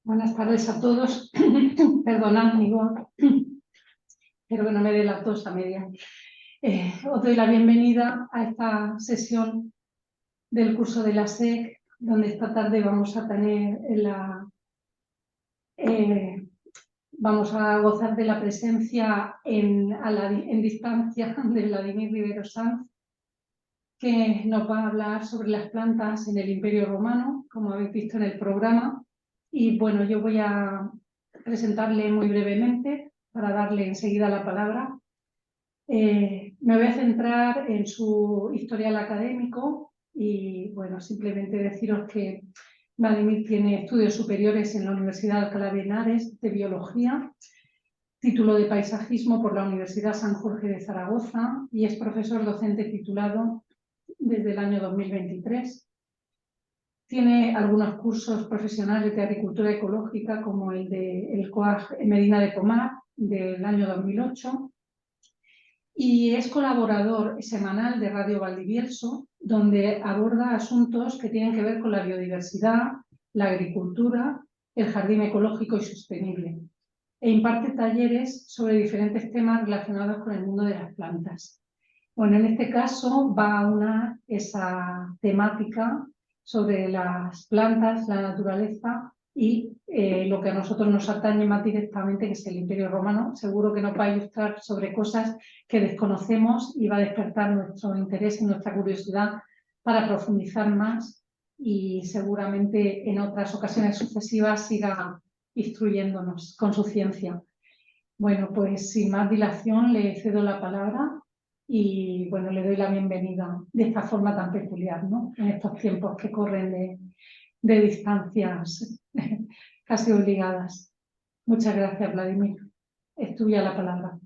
Buenas tardes a todos. Perdonad, amigo, pero que no me dé la tos a media. Os doy la bienvenida a esta sesión del curso de la SEC, donde esta tarde vamos a tener vamos a gozar de la presencia en distancia de Vladimir Rivero Sanz, que nos va a hablar sobre las plantas en el Imperio Romano, como habéis visto en el programa. Y bueno, yo voy a presentarle muy brevemente para darle enseguida la palabra. Me voy a centrar en su historial académico y bueno, simplemente deciros que Vladimir tiene estudios superiores en la Universidad de Alcalá de Henares de Biología, título de Paisajismo por la Universidad San Jorge de Zaragoza y es profesor docente titulado desde el año 2023. Tiene algunos cursos profesionales de agricultura ecológica, como el de el COAG Medina de Pomar, del año 2008, y es colaborador semanal de Radio Valdivielso, donde aborda asuntos que tienen que ver con la biodiversidad, la agricultura, el jardín ecológico y sostenible, e imparte talleres sobre diferentes temas relacionados con el mundo de las plantas. Bueno, en este caso va a unar esa temática sobre las plantas, la naturaleza y lo que a nosotros nos atañe más directamente, que es el Imperio Romano. Seguro que nos va a ilustrar sobre cosas que desconocemos y va a despertar nuestro interés y nuestra curiosidad para profundizar más y seguramente en otras ocasiones sucesivas siga instruyéndonos con su ciencia. Bueno, pues sin más dilación le cedo la palabra y bueno, le doy la bienvenida de esta forma tan peculiar, ¿no? En estos tiempos que corren de distancias casi obligadas. Muchas gracias, Vladimir. Es tuya la palabra.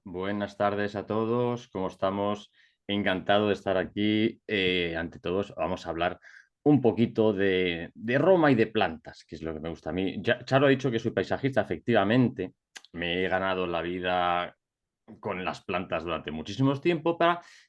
Buenas tardes a todos, ¿cómo estamos? Encantado de estar aquí. Ante todos, vamos a hablar un poquito de Roma y de plantas, que es lo que me gusta a mí. Charo ha dicho que soy paisajista, efectivamente. Me he ganado la vida con las plantas durante muchísimos tiempos.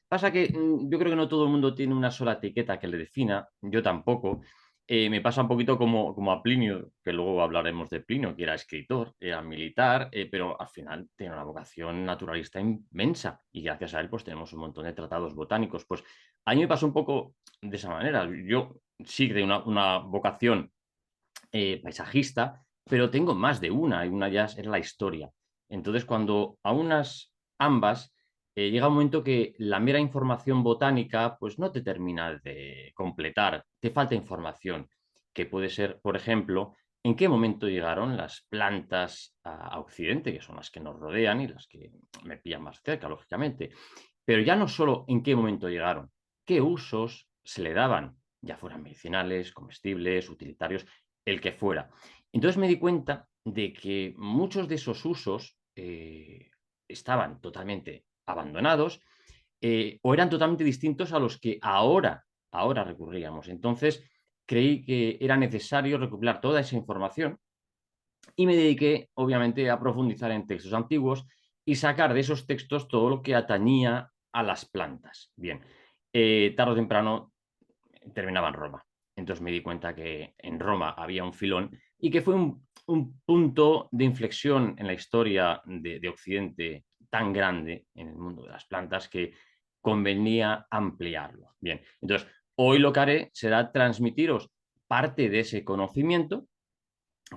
Pasa que yo creo que no todo el mundo tiene una sola etiqueta que le defina, yo tampoco. Me pasa un poquito como a Plinio, que luego hablaremos de Plinio, que era escritor, era militar, pero al final tiene una vocación naturalista inmensa y gracias a él pues tenemos un montón de tratados botánicos. Pues a mí me pasó un poco de esa manera. Yo sí de una vocación paisajista, pero tengo más de una y una ya es la historia. Entonces, cuando a ambas, llega un momento que la mera información botánica pues no te termina de completar, te falta información, que puede ser, por ejemplo, en qué momento llegaron las plantas a Occidente, que son las que nos rodean y las que me pillan más cerca, lógicamente. Pero ya no solo en qué momento llegaron, qué usos se le daban, ya fueran medicinales, comestibles, utilitarios, el que fuera. Entonces me di cuenta de que muchos de esos usos estaban totalmente abandonados o eran totalmente distintos a los que ahora recurríamos. Entonces creí que era necesario recopilar toda esa información y me dediqué, obviamente, a profundizar en textos antiguos y sacar de esos textos todo lo que atañía a las plantas. Bien, tarde o temprano terminaba en Roma. Entonces me di cuenta que en Roma había un filón y que fue un punto de inflexión en la historia de Occidente tan grande en el mundo de las plantas que convenía ampliarlo. Bien, entonces hoy lo que haré será transmitiros parte de ese conocimiento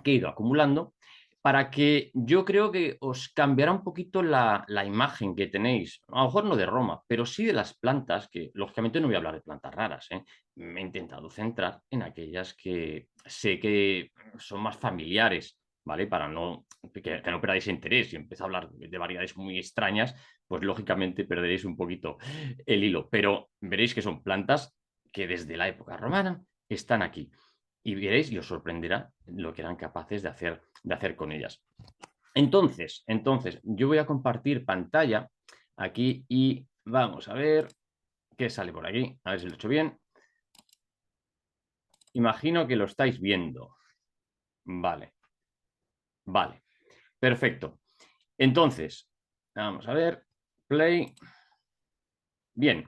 que he ido acumulando para que yo creo que os cambiará un poquito la imagen que tenéis, a lo mejor no de Roma, pero sí de las plantas, que lógicamente no voy a hablar de plantas raras, ¿eh? Me he intentado centrar en aquellas que sé que son más familiares, ¿vale? Para que no perdáis interés. Si empiezo a hablar de variedades muy extrañas, pues lógicamente perderéis un poquito el hilo, pero veréis que son plantas que desde la época romana están aquí y veréis y os sorprenderá lo que eran capaces de hacer con ellas. Entonces, yo voy a compartir pantalla aquí y vamos a ver qué sale por aquí. A ver si lo he hecho bien. Imagino que lo estáis viendo. Vale, vale, perfecto. Entonces, vamos a ver. Play. Bien,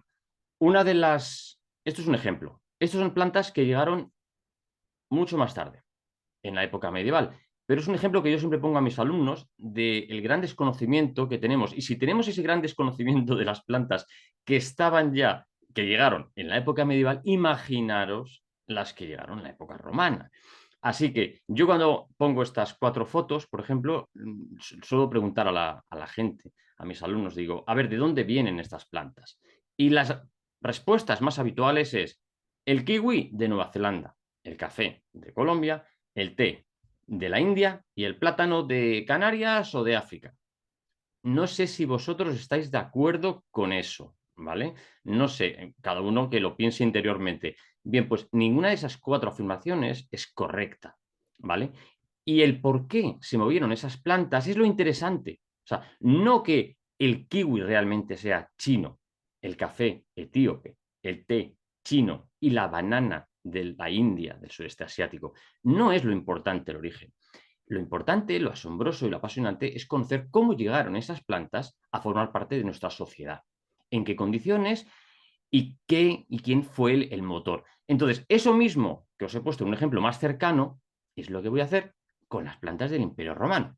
esto es un ejemplo. Estos son plantas que llegaron mucho más tarde. en la época medieval. Pero es un ejemplo que yo siempre pongo a mis alumnos del gran desconocimiento que tenemos. Y si tenemos ese gran desconocimiento de las plantas que estaban ya, que llegaron en la época medieval, imaginaros las que llegaron en la época romana. Así que yo cuando pongo estas 4 fotos, por ejemplo, suelo preguntar a la gente, a mis alumnos, digo, a ver, ¿de dónde vienen estas plantas? Y las respuestas más habituales es el kiwi de Nueva Zelanda, el café de Colombia, el té de la India y el plátano de Canarias o de África. No sé si vosotros estáis de acuerdo con eso, ¿vale? No sé, cada uno que lo piense interiormente. Bien, pues ninguna de esas 4 afirmaciones es correcta, ¿vale? Y el por qué se movieron esas plantas es lo interesante. O sea, no que el kiwi realmente sea chino, el café etíope, el té chino y la banana de la India, del sudeste asiático. No es lo importante el origen. Lo importante, lo asombroso y lo apasionante es conocer cómo llegaron esas plantas a formar parte de nuestra sociedad, en qué condiciones y qué y quién fue el motor. Entonces, eso mismo que os he puesto en un ejemplo más cercano es lo que voy a hacer con las plantas del Imperio Romano.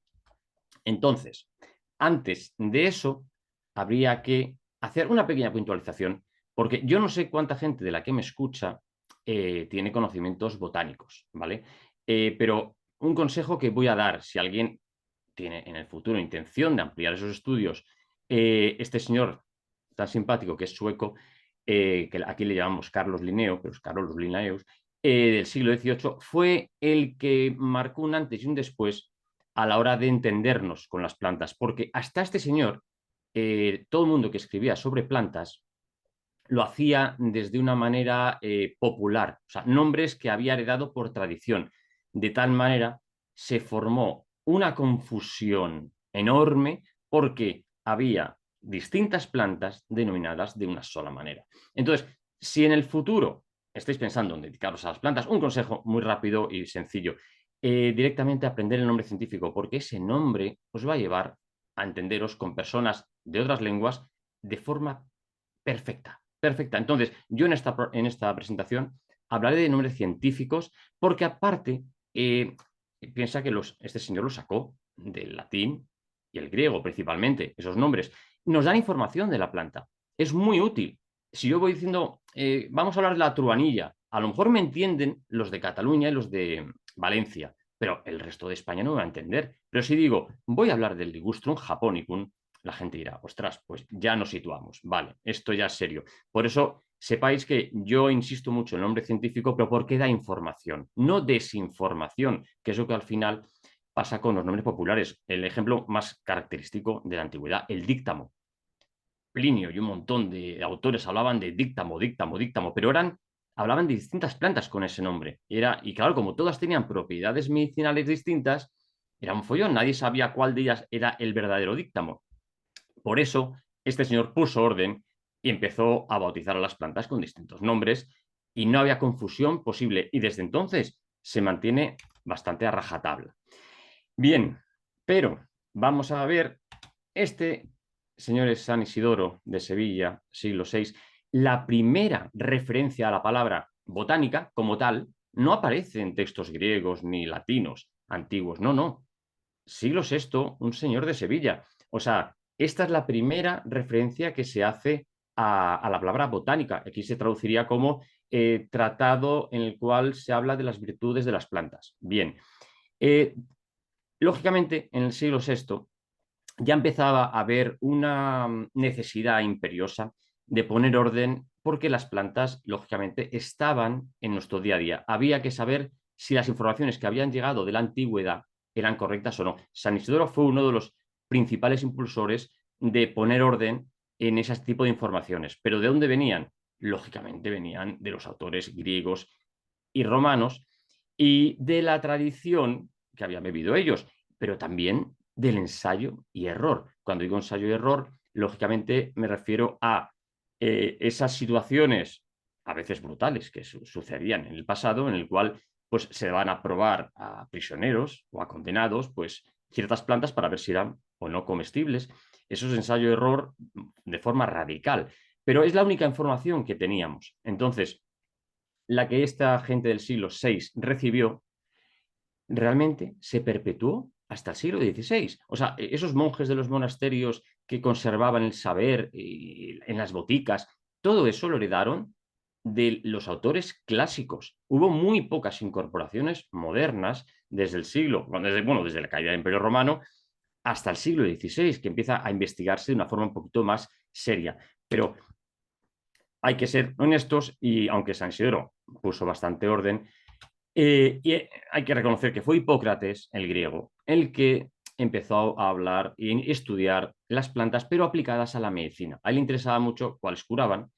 Entonces, antes de eso, habría que hacer una pequeña puntualización, porque yo no sé cuánta gente de la que me escucha tiene conocimientos botánicos, ¿vale? Pero un consejo que voy a dar, si alguien tiene en el futuro intención de ampliar esos estudios, este señor tan simpático que es sueco, que aquí le llamamos Carlos Linneo, pero es Carlos Linnaeus, del siglo XVIII, fue el que marcó un antes y un después a la hora de entendernos con las plantas, porque hasta este señor, todo el mundo que escribía sobre plantas lo hacía desde una manera popular, o sea, nombres que había heredado por tradición. De tal manera se formó una confusión enorme porque había distintas plantas denominadas de una sola manera. Entonces, si en el futuro estáis pensando en dedicaros a las plantas, un consejo muy rápido y sencillo, directamente aprender el nombre científico, porque ese nombre os va a llevar a entenderos con personas de otras lenguas de forma perfecta. Perfecta. Entonces, yo en esta presentación hablaré de nombres científicos porque aparte, piensa que este señor lo sacó del latín y el griego principalmente, esos nombres. Nos dan información de la planta. Es muy útil. Si yo voy diciendo, vamos a hablar de la truanilla, a lo mejor me entienden los de Cataluña y los de Valencia, pero el resto de España no me va a entender. Pero si digo, voy a hablar del Ligustrum japonicum, la gente dirá, ostras, pues ya nos situamos, vale, esto ya es serio. Por eso sepáis que yo insisto mucho en el nombre científico, pero porque da información, no desinformación, que es lo que al final pasa con los nombres populares. El ejemplo más característico de la antigüedad, el díctamo. Plinio y un montón de autores hablaban de díctamo, díctamo, díctamo, pero hablaban de distintas plantas con ese nombre. Y claro, como todas tenían propiedades medicinales distintas, era un follón, nadie sabía cuál de ellas era el verdadero díctamo. Por eso, este señor puso orden y empezó a bautizar a las plantas con distintos nombres y no había confusión posible. Y desde entonces se mantiene bastante a rajatabla. Bien, pero vamos a ver este señor es San Isidoro de Sevilla, siglo VI. La primera referencia a la palabra botánica como tal no aparece en textos griegos ni latinos antiguos. No, no. Siglo VI, un señor de Sevilla. O sea, esta es la primera referencia que se hace a la palabra botánica. Aquí se traduciría como tratado en el cual se habla de las virtudes de las plantas. Bien, lógicamente en el siglo VI ya empezaba a haber una necesidad imperiosa de poner orden porque las plantas, lógicamente, estaban en nuestro día a día. Había que saber si las informaciones que habían llegado de la antigüedad eran correctas o no. San Isidoro fue uno de los principales impulsores de poner orden en ese tipo de informaciones. ¿Pero de dónde venían? Lógicamente venían de los autores griegos y romanos y de la tradición que habían bebido ellos, pero también del ensayo y error. Cuando digo ensayo y error, lógicamente me refiero a esas situaciones a veces brutales que sucedían en el pasado, en el cual pues, se van a probar a prisioneros o a condenados pues, ciertas plantas para ver si eran o no comestibles. Eso es ensayo y error de forma radical, pero es la única información que teníamos. Entonces, la que esta gente del siglo VI recibió realmente se perpetuó hasta el siglo XVI. O sea, esos monjes de los monasterios que conservaban el saber en las boticas, todo eso lo heredaron de los autores clásicos. Hubo muy pocas incorporaciones modernas desde el siglo, desde la caída del Imperio Romano hasta el siglo XVI, que empieza a investigarse de una forma un poquito más seria. Pero hay que ser honestos y aunque San Isidoro puso bastante orden, y hay que reconocer que fue Hipócrates, el griego, el que empezó a hablar y estudiar las plantas, pero aplicadas a la medicina. A él le interesaba mucho cuáles curaban,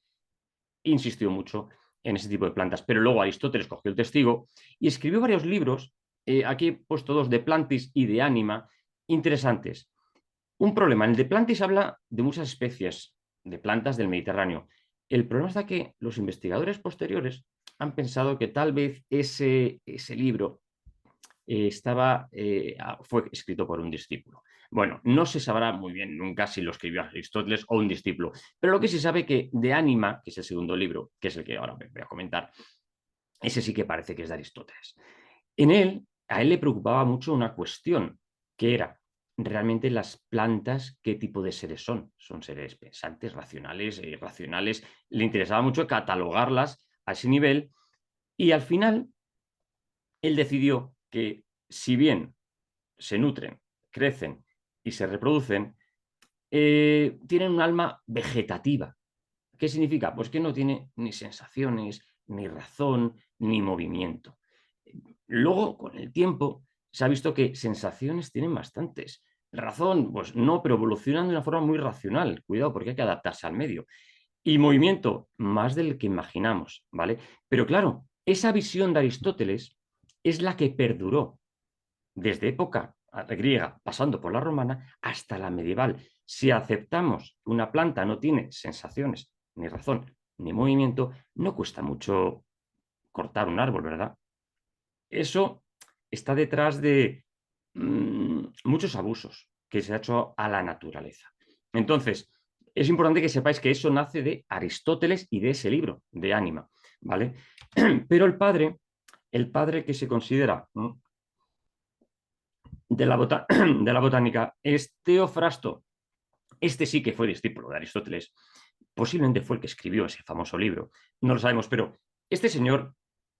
insistió mucho en ese tipo de plantas. Pero luego Aristóteles cogió el testigo y escribió varios libros, aquí he puesto dos, de Plantis y de Anima, interesantes. Un problema, en el de Plantis habla de muchas especies de plantas del Mediterráneo. El problema está que los investigadores posteriores han pensado que tal vez ese libro fue escrito por un discípulo. Bueno, no se sabrá muy bien nunca si lo escribió Aristóteles o un discípulo, pero lo que se sabe que de Ánima, que es el segundo libro, que es el que ahora voy a comentar, ese sí que parece que es de Aristóteles. A él le preocupaba mucho una cuestión, que era realmente las plantas, qué tipo de seres son. Son seres pensantes, racionales, irracionales. Le interesaba mucho catalogarlas a ese nivel y al final él decidió que si bien se nutren, crecen y se reproducen, tienen un alma vegetativa. ¿Qué significa? Pues que no tiene ni sensaciones, ni razón, ni movimiento. Luego, con el tiempo, se ha visto que sensaciones tienen bastantes. Razón, pues no, pero evolucionan de una forma muy racional. Cuidado, porque hay que adaptarse al medio. Y movimiento, más del que imaginamos, ¿vale? Pero claro, esa visión de Aristóteles es la que perduró desde época griega, pasando por la romana, hasta la medieval. Si aceptamos que una planta no tiene sensaciones, ni razón, ni movimiento, no cuesta mucho cortar un árbol, ¿verdad? Eso está detrás de muchos abusos que se ha hecho a la naturaleza. Entonces, es importante que sepáis que eso nace de Aristóteles y de ese libro, de Ánima, ¿vale? Pero el padre que se considera de de la botánica es Teofrasto. Este sí que fue discípulo de Aristóteles. Posiblemente fue el que escribió ese famoso libro. No lo sabemos, pero este señor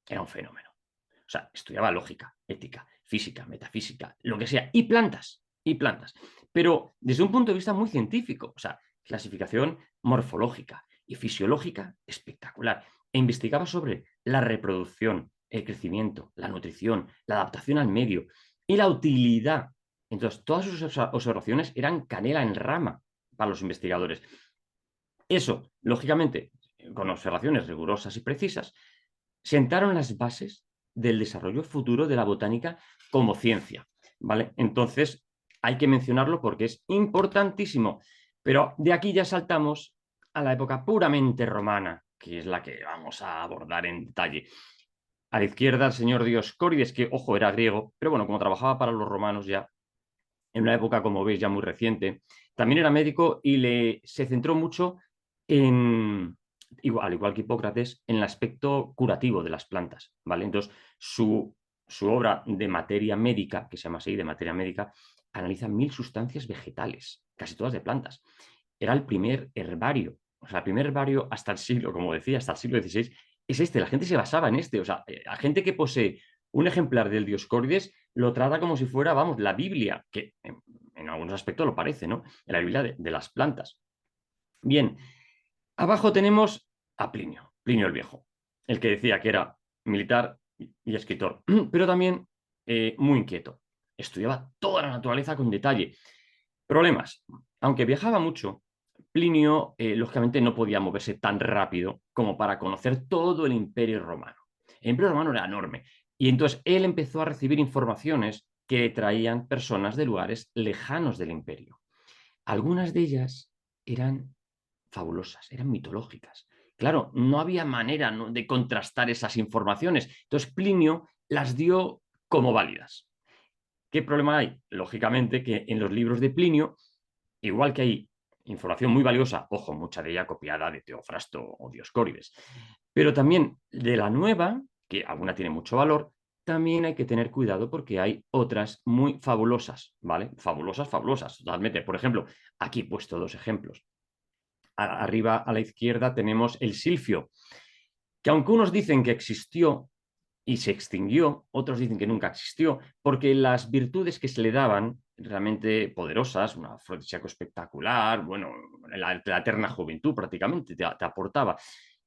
era un fenómeno. O sea, estudiaba lógica, ética, física, metafísica, lo que sea, y plantas, y plantas. Pero desde un punto de vista muy científico, o sea, clasificación morfológica y fisiológica espectacular. E investigaba sobre la reproducción, el crecimiento, la nutrición, la adaptación al medio y la utilidad. Entonces, todas sus observaciones eran canela en rama para los investigadores. Eso, lógicamente, con observaciones rigurosas y precisas, sentaron las bases del desarrollo futuro de la botánica como ciencia, ¿vale? Entonces, hay que mencionarlo porque es importantísimo. Pero de aquí ya saltamos a la época puramente romana, que es la que vamos a abordar en detalle. A la izquierda, el señor Dioscórides, que, ojo, era griego, pero bueno, como trabajaba para los romanos ya, en una época, como veis, ya muy reciente, también era médico y se centró mucho en, al igual que Hipócrates, en el aspecto curativo de las plantas, ¿vale? Entonces, su obra de materia médica, que se llama así, de materia médica, analiza 1000 sustancias vegetales, casi todas de plantas. Era el primer herbario, o sea, el primer herbario hasta el siglo, como decía, hasta el siglo XVI, es este. La gente se basaba en este, o sea, la gente que posee un ejemplar del Dioscórides lo trata como si fuera, vamos, la Biblia, que en algunos aspectos lo parece, ¿no? La Biblia de las plantas. Bien, abajo tenemos a Plinio, Plinio el Viejo, el que decía que era militar y escritor, pero también muy inquieto. Estudiaba toda la naturaleza con detalle. Problemas. Aunque viajaba mucho, Plinio, lógicamente, no podía moverse tan rápido como para conocer todo el Imperio Romano. El Imperio Romano era enorme. Y entonces él empezó a recibir informaciones que traían personas de lugares lejanos del imperio. Algunas de ellas eran fabulosas, eran mitológicas. Claro, no había manera, ¿no?, de contrastar esas informaciones. Entonces Plinio las dio como válidas. ¿Qué problema hay? Lógicamente que en los libros de Plinio, igual que hay información muy valiosa, ojo, mucha de ella copiada de Teofrasto o Dioscórides, pero también de la nueva, que alguna tiene mucho valor, también hay que tener cuidado porque hay otras muy fabulosas, ¿vale? Fabulosas, fabulosas, totalmente. Por ejemplo, aquí he puesto dos ejemplos. Arriba a la izquierda tenemos el silfio, que aunque unos dicen que existió y se extinguió, otros dicen que nunca existió, porque las virtudes que se le daban, realmente poderosas, un afrodisíaco espectacular, bueno, la eterna juventud prácticamente te aportaba.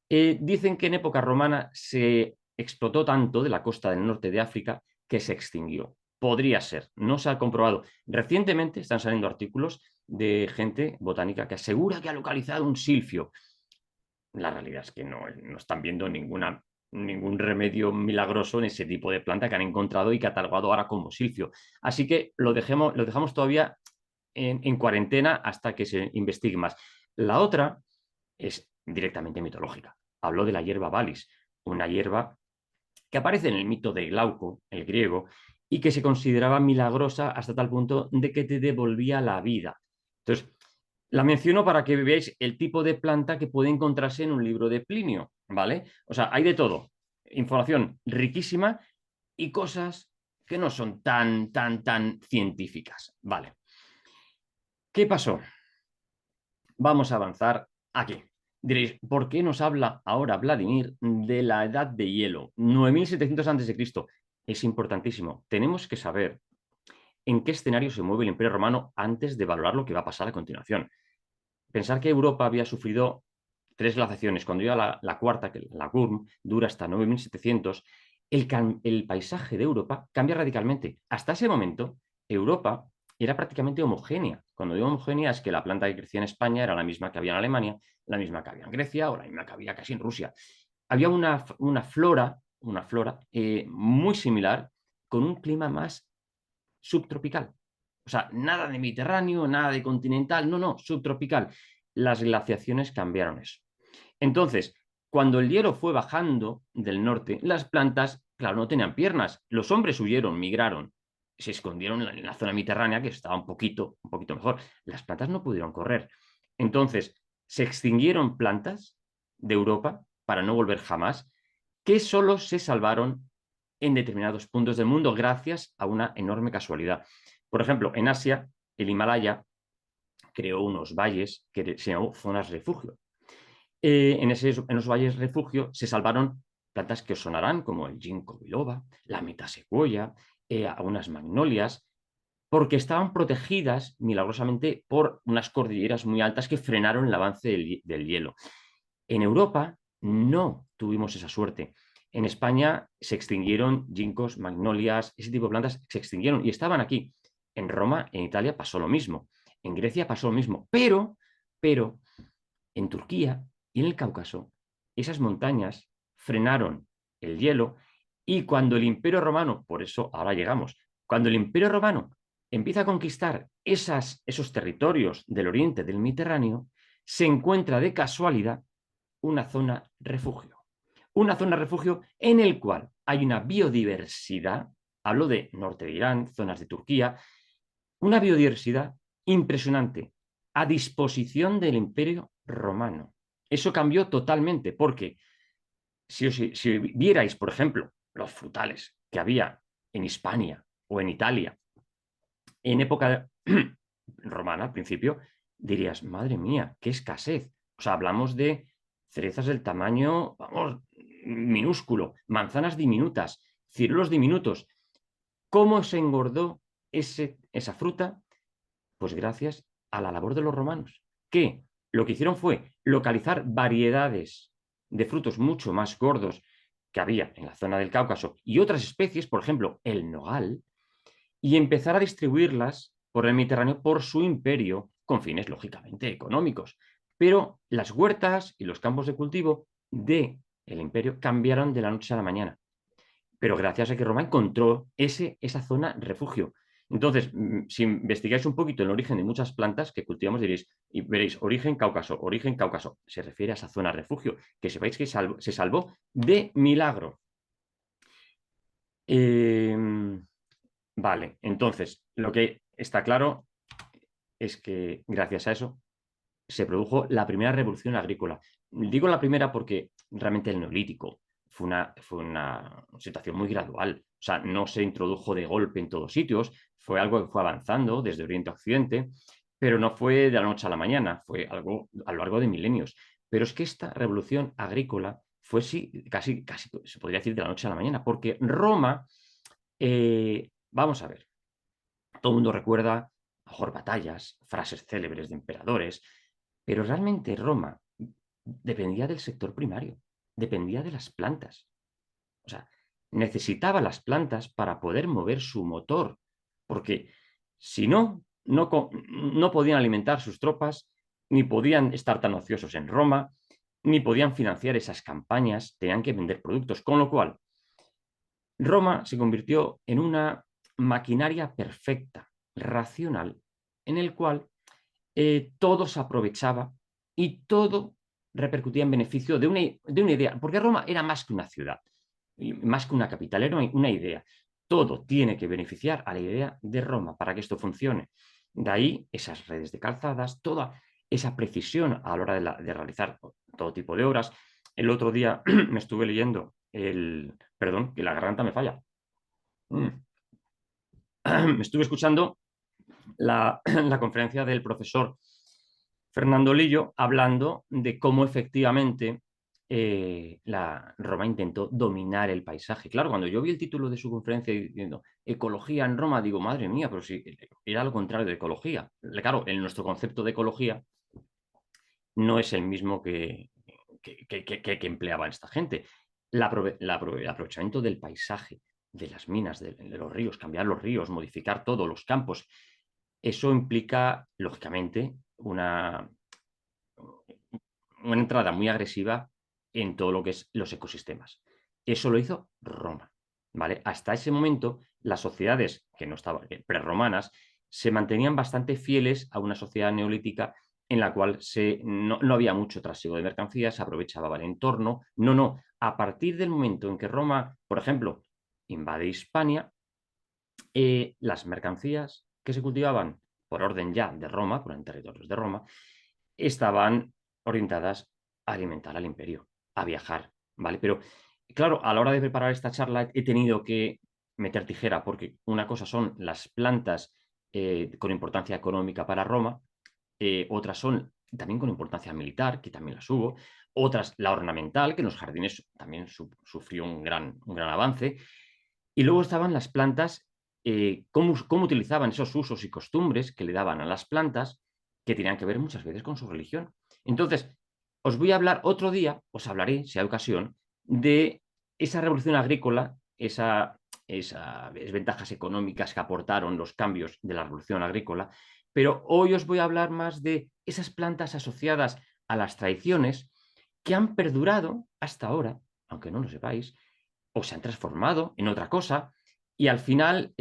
Dicen que en época romana se explotó tanto de la costa del norte de África que se extinguió. Podría ser, no se ha comprobado. Recientemente están saliendo artículos de gente botánica que asegura que ha localizado un silfio. La realidad es que no están viendo ningún remedio milagroso en ese tipo de planta que han encontrado y catalogado ahora como silfio. Así que lo dejamos todavía en cuarentena hasta que se investigue más. La otra es directamente mitológica. Habló de la hierba Balis, una hierba que aparece en el mito de Glauco, el griego, y que se consideraba milagrosa hasta tal punto de que te devolvía la vida. Entonces, la menciono para que veáis el tipo de planta que puede encontrarse en un libro de Plinio, ¿vale? O sea, hay de todo. Información riquísima y cosas que no son tan científicas, ¿vale? ¿Qué pasó? Vamos a avanzar aquí. Diréis, ¿por qué nos habla ahora Vladimir de la edad de hielo? 9700 a.C. Es importantísimo. Tenemos que saber en qué escenario se mueve el Imperio Romano antes de valorar lo que va a pasar a continuación. Pensar que Europa había sufrido tres glaciaciones, cuando ya la cuarta, que la Gurm, dura hasta 9700, el paisaje de Europa cambia radicalmente. Hasta ese momento, Europa era prácticamente homogénea. Cuando digo homogénea es que la planta que crecía en España era la misma que había en Alemania, la misma que había en Grecia o la misma que había casi en Rusia. Había una flora muy similar, con un clima más subtropical. O sea, nada de mediterráneo, nada de continental, no, subtropical. Las glaciaciones cambiaron eso. Entonces, cuando el hielo fue bajando del norte, las plantas, claro, no tenían piernas. Los hombres huyeron, migraron, se escondieron en la zona mediterránea, que estaba un poquito mejor. Las plantas no pudieron correr. Entonces, se extinguieron plantas de Europa para no volver jamás, que solo se salvaron en determinados puntos del mundo gracias a una enorme casualidad. Por ejemplo, en Asia, el Himalaya creó unos valles que se llamó zonas refugio. En los valles refugio se salvaron plantas que os sonarán, como el ginkgo biloba, la metasecuoya, algunas magnolias, porque estaban protegidas milagrosamente por unas cordilleras muy altas que frenaron el avance del hielo. En Europa no tuvimos esa suerte. En España se extinguieron ginkgos, magnolias, ese tipo de plantas se extinguieron y estaban aquí. En Roma, en Italia pasó lo mismo. En Grecia pasó lo mismo. Pero en Turquía y en el Cáucaso, esas montañas frenaron el hielo y cuando el Imperio Romano, por eso ahora llegamos, cuando el Imperio Romano empieza a conquistar esos territorios del oriente del Mediterráneo, se encuentra de casualidad una zona refugio. Una zona refugio en el cual hay una biodiversidad, hablo de norte de Irán, zonas de Turquía, una biodiversidad impresionante a disposición del Imperio Romano. Eso cambió totalmente porque si vierais, por ejemplo, los frutales que había en Hispania o en Italia en época romana al principio, dirías, madre mía, qué escasez. O sea, hablamos de cerezas del tamaño, vamos, minúsculo, manzanas diminutas, ciruelos diminutos. ¿Cómo se engordó esa fruta? Pues gracias a la labor de los romanos, que lo que hicieron fue localizar variedades de frutos mucho más gordos que había en la zona del Cáucaso y otras especies, por ejemplo, el nogal, y empezar a distribuirlas por el Mediterráneo por su imperio, con fines lógicamente económicos. Pero las huertas y los campos de cultivo del imperio cambiaron de la noche a la mañana. Pero gracias a que Roma encontró esa zona refugio. Entonces, si investigáis un poquito el origen de muchas plantas que cultivamos, diréis, y veréis, origen Cáucaso, se refiere a esa zona refugio, que sepáis que se salvó de milagro. Vale, entonces, lo que está claro es que gracias a eso se produjo la primera revolución agrícola. Digo la primera porque realmente el neolítico fue una situación muy gradual. sea, no se introdujo de golpe en todos sitios, fue algo que fue avanzando desde Oriente a Occidente, pero no fue de la noche a la mañana, fue algo a lo largo de milenios. Pero es que esta revolución agrícola fue sí, casi se podría decir de la noche a la mañana, porque Roma, vamos a ver, todo el mundo recuerda a lo mejor batallas, frases célebres de emperadores, pero realmente Roma dependía del sector primario, dependía de las plantas. O sea, necesitaba las plantas para poder mover su motor, porque si no, no podían alimentar sus tropas, ni podían estar tan ociosos en Roma, ni podían financiar esas campañas, tenían que vender productos, con lo cual Roma se convirtió en una maquinaria perfecta, racional, en el cual todo se aprovechaba y todo repercutía en beneficio de una idea, porque Roma era más que una ciudad, más que una capital, era una idea. Todo tiene que beneficiar a la idea de Roma para que esto funcione. De ahí esas redes de calzadas, toda esa precisión a la hora de realizar todo tipo de obras. El otro día me estuve leyendo perdón, que la garganta me falla. Me estuve escuchando la conferencia del profesor Fernando Lillo hablando de cómo efectivamente la Roma intentó dominar el paisaje. Claro, cuando yo vi el título de su conferencia diciendo ecología en Roma, digo, madre mía, pero si era lo contrario de ecología. Claro, en nuestro concepto de ecología no es el mismo que empleaba esta gente. El aprovechamiento del paisaje, de las minas, de los ríos, cambiar los ríos, modificar todos los campos. Eso implica, lógicamente, una entrada muy agresiva en todo lo que es los ecosistemas. Eso lo hizo Roma, ¿vale? Hasta ese momento, las sociedades que no estaban prerromanas se mantenían bastante fieles a una sociedad neolítica en la cual no había mucho trasiego de mercancías, se aprovechaba el entorno. No. A partir del momento en que Roma, por ejemplo, invade Hispania, las mercancías que se cultivaban por orden ya de Roma, por en territorios de Roma, estaban orientadas a alimentar al imperio, a viajar, ¿vale? Pero claro, a la hora de preparar esta charla he tenido que meter tijera porque una cosa son las plantas con importancia económica para Roma, otras son también con importancia militar, que también las hubo, otras la ornamental, que en los jardines también sufrió un gran avance, y luego estaban las plantas, cómo utilizaban esos usos y costumbres que le daban a las plantas, que tenían que ver muchas veces con su religión. Entonces, os voy a hablar otro día, os hablaré, si hay ocasión, de esa revolución agrícola, esas ventajas económicas que aportaron los cambios de la revolución agrícola, pero hoy os voy a hablar más de esas plantas asociadas a las tradiciones que han perdurado hasta ahora, aunque no lo sepáis, o se han transformado en otra cosa y al final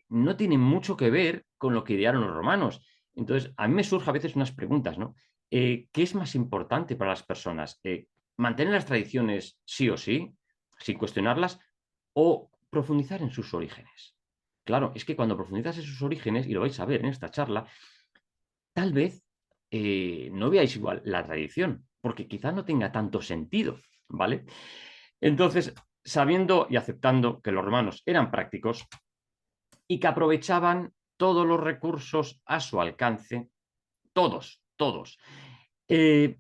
no tienen mucho que ver con lo que idearon los romanos. Entonces, a mí me surgen a veces unas preguntas, ¿no? ¿Qué es más importante para las personas? ¿Mantener las tradiciones sí o sí, sin cuestionarlas, o profundizar en sus orígenes? Claro, es que cuando profundizas en sus orígenes, y lo vais a ver en esta charla, tal vez no veáis igual la tradición, porque quizá no tenga tanto sentido, ¿vale? Entonces, sabiendo y aceptando que los romanos eran prácticos y que aprovechaban todos los recursos a su alcance, todos.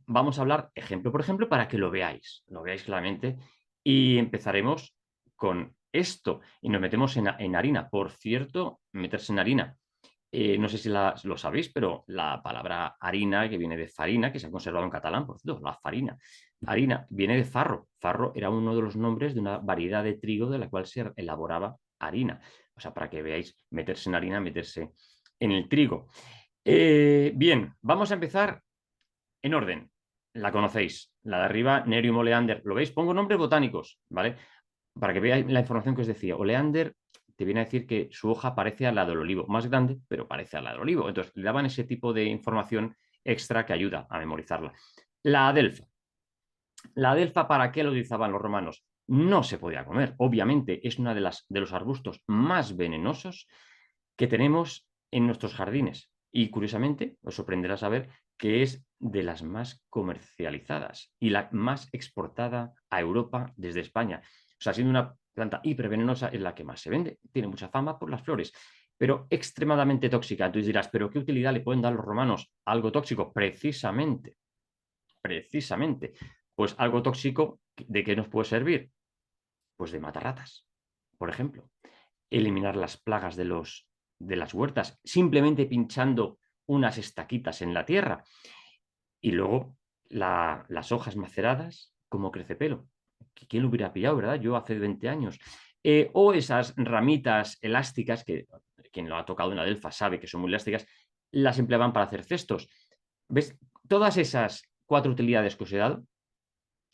Vamos a hablar ejemplo por ejemplo para que lo veáis claramente y empezaremos con esto y nos metemos en harina. Por cierto, meterse en harina. No sé si lo sabéis, pero la palabra harina, que viene de farina, que se ha conservado en catalán, por cierto, la farina. Harina viene de farro. Farro era uno de los nombres de una variedad de trigo de la cual se elaboraba harina. O sea, para que veáis, meterse en harina, meterse en el trigo. Bien, vamos a empezar en orden. La conocéis. La de arriba, Nerium oleander. ¿Lo veis? Pongo nombres botánicos, ¿vale? Para que veáis la información que os decía. Oleander te viene a decir que su hoja parece a la del olivo, más grande, pero parece a la del olivo. Entonces, le daban ese tipo de información extra que ayuda a memorizarla. La adelfa. La adelfa, ¿para qué lo utilizaban los romanos? No se podía comer. Obviamente, es una de los arbustos más venenosos que tenemos en nuestros jardines. Y curiosamente, os sorprenderá saber que es de las más comercializadas y la más exportada a Europa desde España. O sea, siendo planta hipervenenosa, es la que más se vende, tiene mucha fama por las flores, pero extremadamente tóxica. Entonces dirás, ¿pero qué utilidad le pueden dar los romanos a algo tóxico? Precisamente, pues algo tóxico, ¿de qué nos puede servir? Pues de matar ratas, por ejemplo. Eliminar las plagas de las huertas, simplemente pinchando unas estaquitas en la tierra. Y luego las hojas maceradas, como crece pelo. ¿Quién lo hubiera pillado, verdad? Yo hace 20 años. O esas ramitas elásticas, que quien lo ha tocado en Adelfa sabe que son muy elásticas, las empleaban para hacer cestos. ¿Ves? Todas esas 4 utilidades que os he dado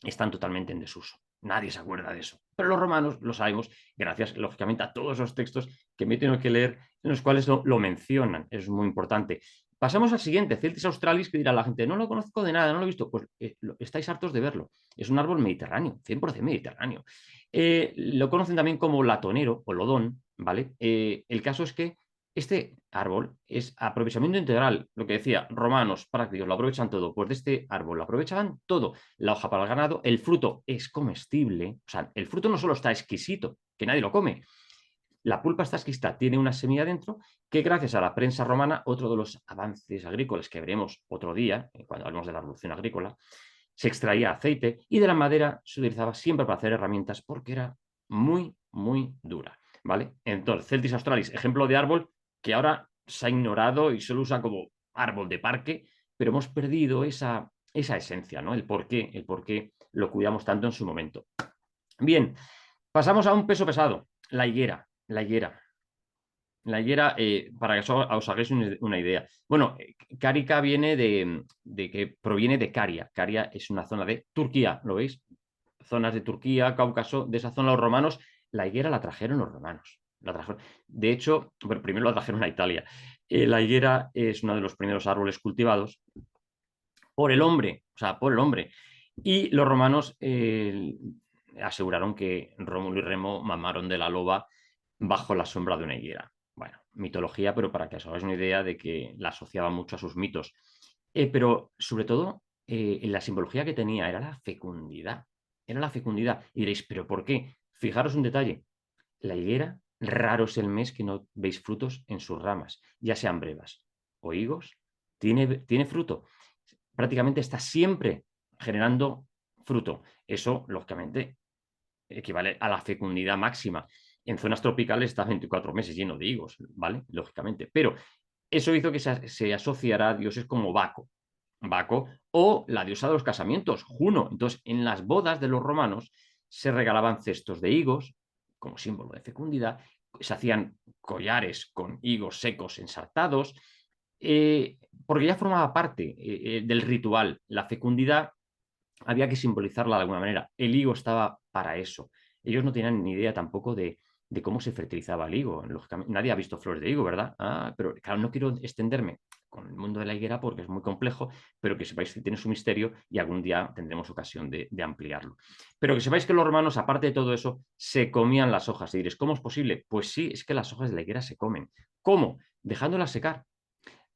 están totalmente en desuso. Nadie se acuerda de eso. Pero los romanos lo sabemos, gracias, lógicamente, a todos esos textos que me he tenido que leer, en los cuales lo mencionan. Eso es muy importante. Pasamos al siguiente, Celtis australis, que dirá la gente, no lo conozco de nada, no lo he visto. Pues estáis hartos de verlo. Es un árbol mediterráneo, 100% mediterráneo. Lo conocen también como latonero o lodón, ¿vale? El caso es que este árbol es aprovechamiento integral, lo que decía, romanos, prácticos, lo aprovechan todo. Pues de este árbol lo aprovechaban todo. La hoja para el ganado, el fruto es comestible. O sea, el fruto no solo está exquisito, que nadie lo come. La pulpa está exquisita, tiene una semilla dentro que gracias a la prensa romana, otro de los avances agrícolas que veremos otro día, cuando hablemos de la revolución agrícola, se extraía aceite y de la madera se utilizaba siempre para hacer herramientas porque era muy, muy dura. ¿Vale? Entonces, Celtis australis, ejemplo de árbol que ahora se ha ignorado y solo usa como árbol de parque, pero hemos perdido esa esencia, ¿no? El por qué lo cuidamos tanto en su momento. Bien, pasamos a un peso pesado, la higuera. La higuera. La higuera, para que os hagáis una idea. Bueno, Cárica viene de que proviene de Caria. Caria es una zona de Turquía, ¿lo veis? Zonas de Turquía, Cáucaso, de esa zona los romanos, la higuera la trajeron los romanos. De hecho, bueno, primero la trajeron a Italia. La higuera es uno de los primeros árboles cultivados por el hombre, o sea, por el hombre. Y los romanos aseguraron que Rómulo y Remo mamaron de la loba bajo la sombra de una higuera. Bueno, mitología, pero para que os hagáis una idea de que la asociaba mucho a sus mitos. Pero sobre todo, en la simbología que tenía era la fecundidad. Era la fecundidad. Y diréis, ¿pero por qué? Fijaros un detalle. La higuera, raro es el mes que no veis frutos en sus ramas, ya sean brevas o higos. Tiene fruto. Prácticamente está siempre generando fruto. Eso, lógicamente, equivale a la fecundidad máxima. En zonas tropicales está 24 meses lleno de higos, ¿vale? Lógicamente. Pero eso hizo que se asociara a dioses como Baco o la diosa de los casamientos, Juno. Entonces, en las bodas de los romanos se regalaban cestos de higos como símbolo de fecundidad, se hacían collares con higos secos ensartados, porque ya formaba parte del ritual. La fecundidad había que simbolizarla de alguna manera. El higo estaba para eso. Ellos no tenían ni idea tampoco de cómo se fertilizaba el higo. Lógicamente, nadie ha visto flores de higo, ¿verdad? Pero claro, no quiero extenderme con el mundo de la higuera porque es muy complejo, pero que sepáis que tiene su misterio y algún día tendremos ocasión de ampliarlo. Pero que sepáis que los romanos, aparte de todo eso, se comían las hojas. Y diréis, ¿cómo es posible? Pues sí, es que las hojas de la higuera se comen. ¿Cómo? Dejándolas secar.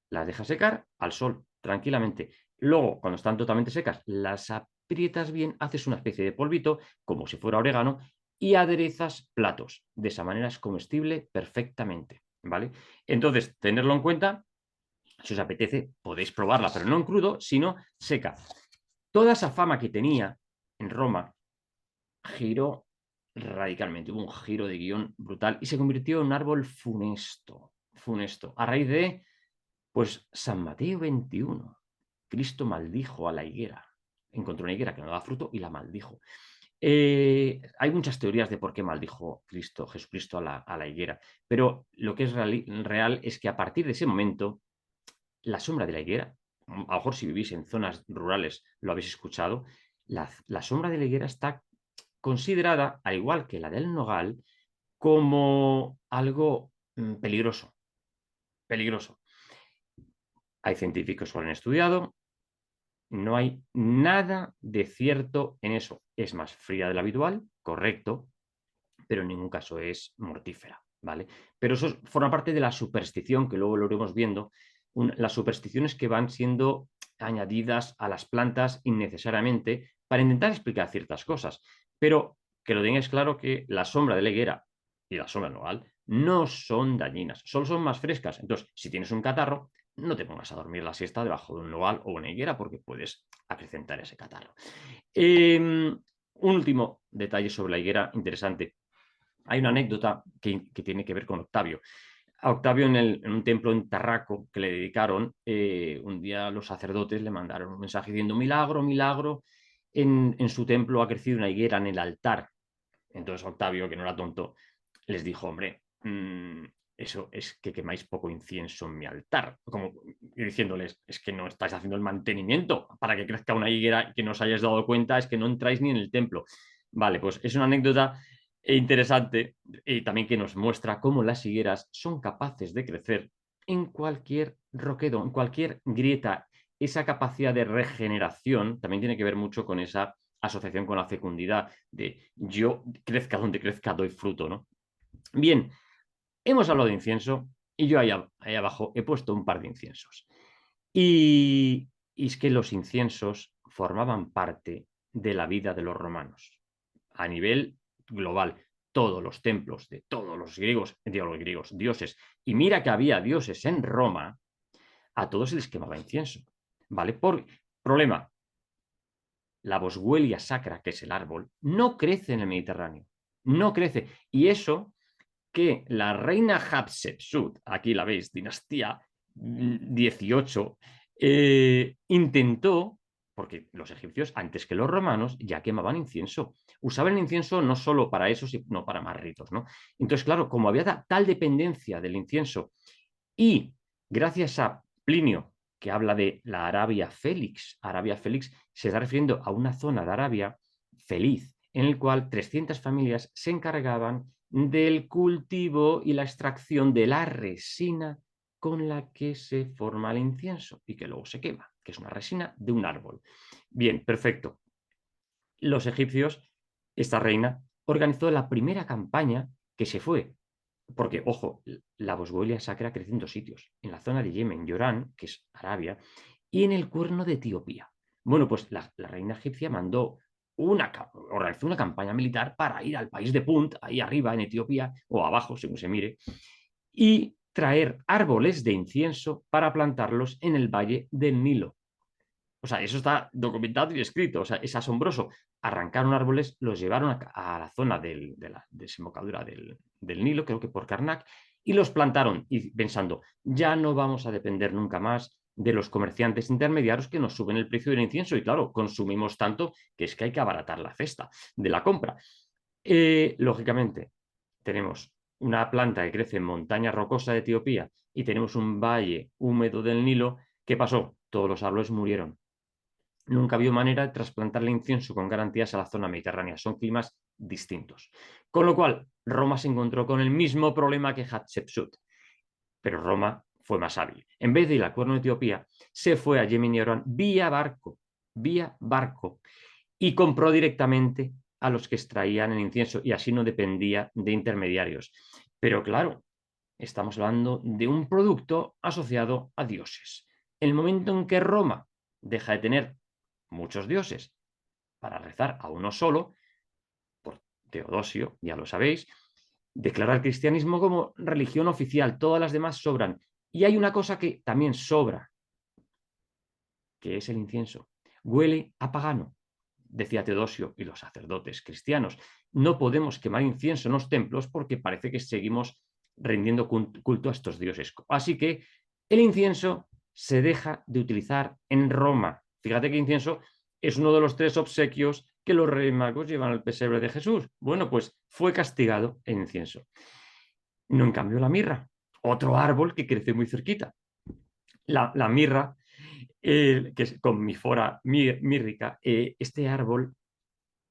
Las dejas secar al sol, tranquilamente. Luego, cuando están totalmente secas, las aprietas bien, haces una especie de polvito, como si fuera orégano, y aderezas platos. De esa manera es comestible perfectamente, ¿vale? Entonces, tenerlo en cuenta, si os apetece, podéis probarla, pero no en crudo, sino seca. Toda esa fama que tenía en Roma giró radicalmente, hubo un giro de guión brutal y se convirtió en un árbol funesto, funesto, a raíz de, pues, San Mateo 21. Cristo maldijo a la higuera. Encontró una higuera que no daba fruto y la maldijo. Hay muchas teorías de por qué maldijo Jesucristo a la higuera, pero lo que es real es que a partir de ese momento, la sombra de la higuera, a lo mejor si vivís en zonas rurales lo habéis escuchado, la sombra de la higuera está considerada, al igual que la del nogal, como algo peligroso. Peligroso. Hay científicos que lo han estudiado, no hay nada de cierto en eso. Es más fría de lo habitual, correcto, pero en ningún caso es mortífera, ¿vale? Pero eso forma parte de la superstición, que luego lo iremos viendo, las supersticiones que van siendo añadidas a las plantas innecesariamente para intentar explicar ciertas cosas. Pero que lo tengáis claro que la sombra de la higuera y la sombra del nogal no son dañinas, solo son más frescas. Entonces, si tienes un catarro, no te pongas a dormir la siesta debajo de un nogal o una higuera porque puedes acrecentar ese catarro. Un último detalle sobre la higuera interesante. Hay una anécdota que tiene que ver con Octavio. A Octavio en un templo en Tarraco que le dedicaron, un día los sacerdotes le mandaron un mensaje diciendo milagro, milagro, en su templo ha crecido una higuera en el altar. Entonces Octavio, que no era tonto, les dijo, hombre, eso es que quemáis poco incienso en mi altar. Como diciéndoles, es que no estáis haciendo el mantenimiento para que crezca una higuera que no os hayáis dado cuenta, es que no entráis ni en el templo. Vale, pues es una anécdota interesante y también que nos muestra cómo las higueras son capaces de crecer en cualquier roquedo, en cualquier grieta. Esa capacidad de regeneración también tiene que ver mucho con esa asociación con la fecundidad, de yo crezca donde crezca, doy fruto, ¿no? Bien, hemos hablado de incienso y yo ahí abajo he puesto un par de inciensos. Y es que los inciensos formaban parte de la vida de los romanos a nivel global. Todos los templos de todos los griegos, dioses, y mira que había dioses en Roma, a todos se les quemaba incienso. ¿Vale? Por problema, la boswellia sacra, que es el árbol, no crece en el Mediterráneo. No crece. Y eso que la reina Hatshepsut, aquí la veis, dinastía 18, intentó, porque los egipcios, antes que los romanos, ya quemaban incienso. Usaban el incienso no solo para eso, sino para más ritos, ¿no? Entonces, claro, como había tal dependencia del incienso y gracias a Plinio, que habla de la Arabia Félix se está refiriendo a una zona de Arabia feliz, en el cual 300 familias se encargaban del cultivo y la extracción de la resina con la que se forma el incienso y que luego se quema, que es una resina de un árbol. Bien, perfecto. Los egipcios, esta reina, organizó la primera campaña que se fue porque, ojo, la boswellia sacra crece en dos sitios, en la zona de Yemen, Yorán, que es Arabia, y en el cuerno de Etiopía. Bueno, pues la reina egipcia organizó una campaña militar para ir al país de Punt, ahí arriba en Etiopía, o abajo, según se mire, y traer árboles de incienso para plantarlos en el valle del Nilo. O sea, eso está documentado y escrito, o sea, es asombroso. Arrancaron árboles, los llevaron a la zona de la desembocadura del Nilo, creo que por Karnak, y los plantaron, y pensando, ya no vamos a depender nunca más de los comerciantes intermediarios que nos suben el precio del incienso. Y claro, consumimos tanto que es que hay que abaratar la cesta de la compra. Lógicamente, tenemos una planta que crece en montaña rocosa de Etiopía y tenemos un valle húmedo del Nilo. ¿Qué pasó? Todos los árboles murieron. Nunca había manera de trasplantar el incienso con garantías a la zona mediterránea. Son climas distintos. Con lo cual, Roma se encontró con el mismo problema que Hatshepsut. Pero Roma fue más hábil. En vez de ir al cuerno de Etiopía, se fue a Yemen y Orán vía barco, y compró directamente a los que extraían el incienso y así no dependía de intermediarios. Pero claro, estamos hablando de un producto asociado a dioses. El momento en que Roma deja de tener muchos dioses para rezar a uno solo, por Teodosio, ya lo sabéis, declara el cristianismo como religión oficial, todas las demás sobran. Y hay una cosa que también sobra, que es el incienso. Huele a pagano, decía Teodosio y los sacerdotes cristianos. No podemos quemar incienso en los templos porque parece que seguimos rindiendo culto a estos dioses. Así que el incienso se deja de utilizar en Roma. Fíjate que incienso es uno de los 3 obsequios que los reyes magos llevan al pesebre de Jesús. Bueno, pues fue castigado el incienso. No en cambio la mirra, otro árbol que crece muy cerquita. La mirra, que es comífora mírrica, este árbol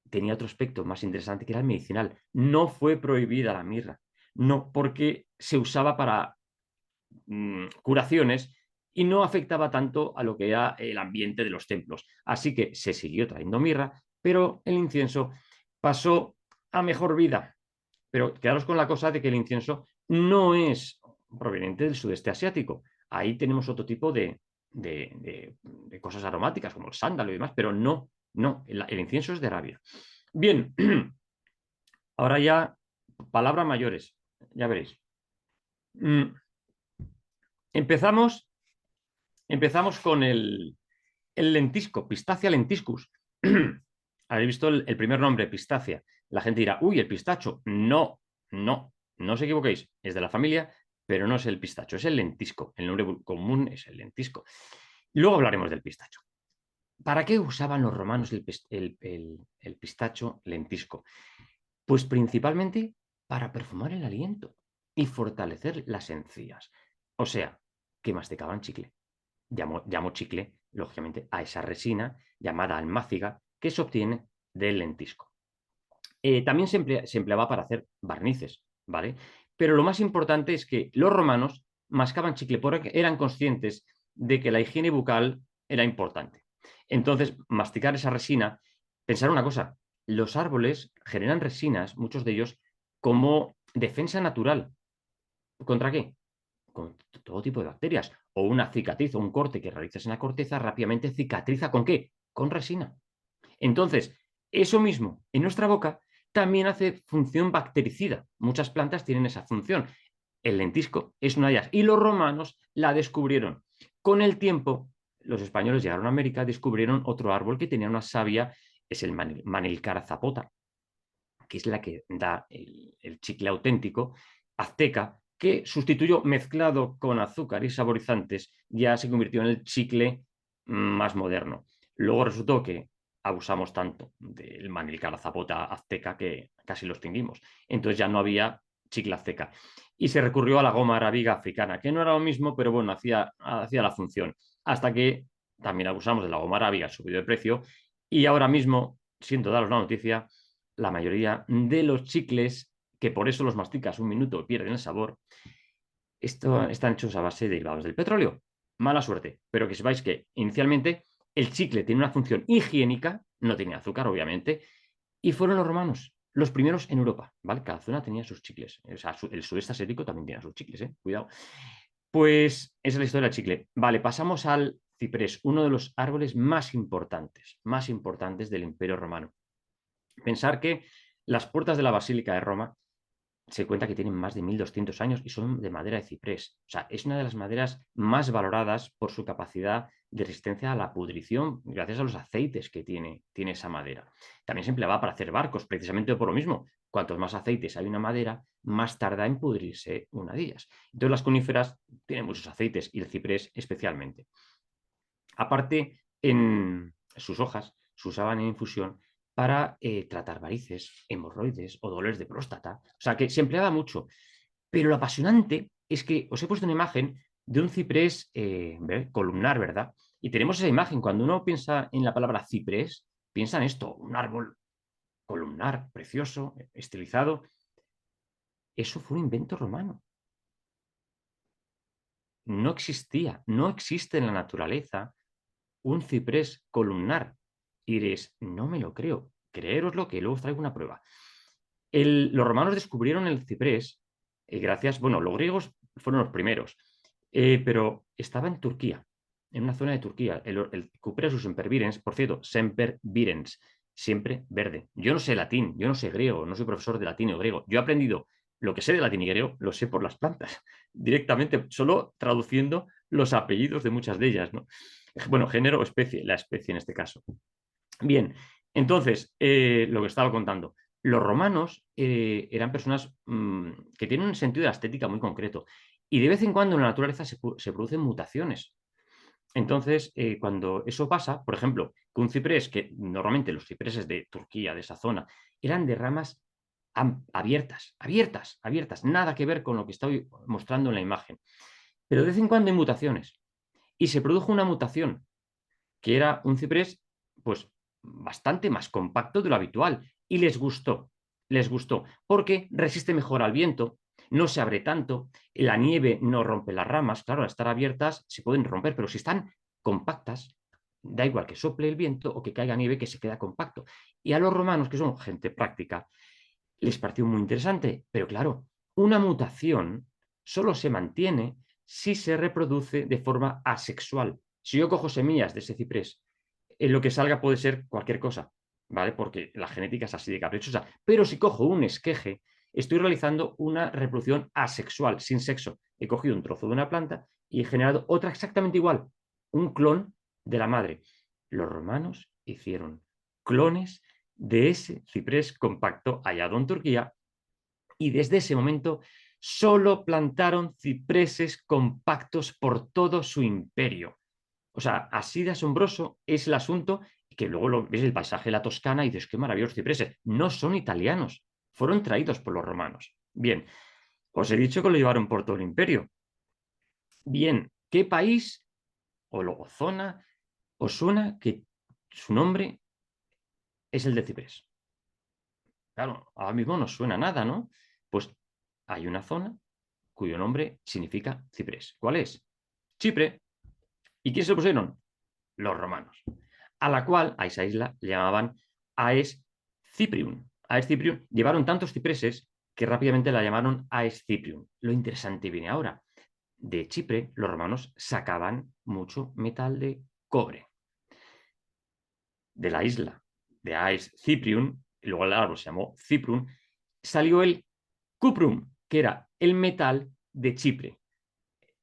tenía otro aspecto más interesante que era el medicinal. No fue prohibida la mirra, no, porque se usaba para curaciones y no afectaba tanto a lo que era el ambiente de los templos. Así que se siguió trayendo mirra, pero el incienso pasó a mejor vida. Pero quedaros con la cosa de que el incienso no es proveniente del sudeste asiático. Ahí tenemos otro tipo de cosas aromáticas, como el sándalo y demás, pero no, el incienso es de Arabia. Bien, Ahora ya, palabras mayores, ya veréis. Empezamos con el lentisco, Pistacia lentiscus. Habéis visto el primer nombre, pistacia. La gente dirá, uy, el pistacho. No, no os equivoquéis. Es de la familia, pero no es el pistacho, es el lentisco. El nombre común es el lentisco. Y luego hablaremos del pistacho. ¿Para qué usaban los romanos el pistacho lentisco? Pues principalmente para perfumar el aliento y fortalecer las encías. O sea, que masticaban chicle. Llamo chicle, lógicamente, a esa resina llamada almáciga que se obtiene del lentisco. También se empleaba para hacer barnices, ¿vale? Pero lo más importante es que los romanos mascaban chicle porque eran conscientes de que la higiene bucal era importante. Entonces, masticar esa resina, pensar una cosa, los árboles generan resinas, muchos de ellos, como defensa natural. ¿Contra qué? Con todo tipo de bacterias. O una cicatriz o un corte que realizas en la corteza rápidamente cicatriza ¿con qué? Con resina. Entonces, eso mismo en nuestra boca también hace función bactericida. Muchas plantas tienen esa función. El lentisco es una de ellas. Y los romanos la descubrieron. Con el tiempo, los españoles llegaron a América, descubrieron otro árbol que tenía una savia, es el Manilcar zapota, que es la que da el chicle auténtico, azteca, que sustituyó mezclado con azúcar y saborizantes, ya se convirtió en el chicle más moderno. Luego resultó que abusamos tanto del manilcar zapota azteca que casi lo extinguimos. Entonces ya no había chicle azteca. Y se recurrió a la goma arábiga africana, que no era lo mismo, pero bueno, hacía la función. Hasta que también abusamos de la goma arábiga, subió de precio, y ahora mismo, siento daros la noticia, la mayoría de los chicles, que por eso los masticas un minuto y pierden el sabor, están hechos a base de derivados del petróleo. Mala suerte, pero que sepáis que inicialmente el chicle tiene una función higiénica, no tenía azúcar, obviamente, y fueron los romanos los primeros en Europa, ¿vale? Cada zona tenía sus chicles. O sea, el sudeste asiático también tenía sus chicles, ¿eh? Cuidado. Pues esa es la historia del chicle. Vale, pasamos al ciprés, uno de los árboles más importantes del Imperio Romano. Pensar que las puertas de la Basílica de Roma se cuenta que tienen más de 1200 años y son de madera de ciprés. O sea, es una de las maderas más valoradas por su capacidad de resistencia a la pudrición, gracias a los aceites que tiene esa madera. También se empleaba para hacer barcos, precisamente por lo mismo. Cuantos más aceites hay una madera, más tarda en pudrirse una de ellas. Entonces, las coníferas tienen muchos aceites y el ciprés especialmente. Aparte, en sus hojas se usaban en infusión para tratar varices, hemorroides o dolores de próstata. O sea, que se empleaba mucho. Pero lo apasionante es que os he puesto una imagen de un ciprés columnar, ¿verdad? Y tenemos esa imagen. Cuando uno piensa en la palabra ciprés, piensa en esto, un árbol columnar, precioso, estilizado. Eso fue un invento romano. No existía, no existe en la naturaleza un ciprés columnar. Y diréis, no me lo creo, creéroslo que luego os traigo una prueba. Los romanos descubrieron el ciprés gracias, bueno, los griegos fueron los primeros, pero estaba en Turquía, en una zona de Turquía, el Cupressus sempervirens, por cierto, sempervirens, siempre verde. Yo no sé latín, yo no sé griego, no soy profesor de latín o griego, yo he aprendido lo que sé de latín y griego, lo sé por las plantas, directamente, solo traduciendo los apellidos de muchas de ellas, ¿no? Bueno, género o especie, la especie en este caso. Bien, entonces, lo que estaba contando, los romanos eran personas que tienen un sentido de la estética muy concreto y de vez en cuando en la naturaleza se producen mutaciones. Entonces, cuando eso pasa, por ejemplo, que un ciprés, que normalmente los cipreses de Turquía, de esa zona, eran de ramas abiertas, nada que ver con lo que estoy mostrando en la imagen. Pero de vez en cuando hay mutaciones. Y se produjo una mutación, que era un ciprés, pues bastante más compacto de lo habitual. Y les gustó, porque resiste mejor al viento, no se abre tanto, la nieve no rompe las ramas, claro, al estar abiertas se pueden romper, pero si están compactas, da igual que sople el viento o que caiga nieve, que se queda compacto. Y a los romanos, que son gente práctica, les pareció muy interesante, pero claro, una mutación solo se mantiene si se reproduce de forma asexual. Si yo cojo semillas de ese ciprés, lo que salga puede ser cualquier cosa. ¿vale? Porque la genética es así de caprichosa. Pero si cojo un esqueje, estoy realizando una reproducción asexual, sin sexo. He cogido un trozo de una planta y he generado otra exactamente igual, un clon de la madre. Los romanos hicieron clones de ese ciprés compacto hallado en Turquía y desde ese momento solo plantaron cipreses compactos por todo su imperio. O sea, así de asombroso es el asunto que luego lo ves el paisaje de la Toscana y dices, qué maravillosos cipreses. No son italianos, fueron traídos por los romanos. Bien, os he dicho que lo llevaron por todo el imperio. Bien, ¿qué país o zona os suena que su nombre es el de ciprés? Claro, ahora mismo no suena nada, ¿no? Pues hay una zona cuyo nombre significa ciprés. ¿Cuál es? Chipre. ¿Y quién se lo pusieron? Los romanos. A la cual, a esa isla, le llamaban Aes Ciprium. Aes Ciprium llevaron tantos cipreses que rápidamente la llamaron Aes Ciprium. Lo interesante viene ahora. De Chipre, los romanos sacaban mucho metal de cobre. De la isla de Aes Ciprium, y luego el árbol se llamó Ciprum, salió el cuprum, que era el metal de Chipre.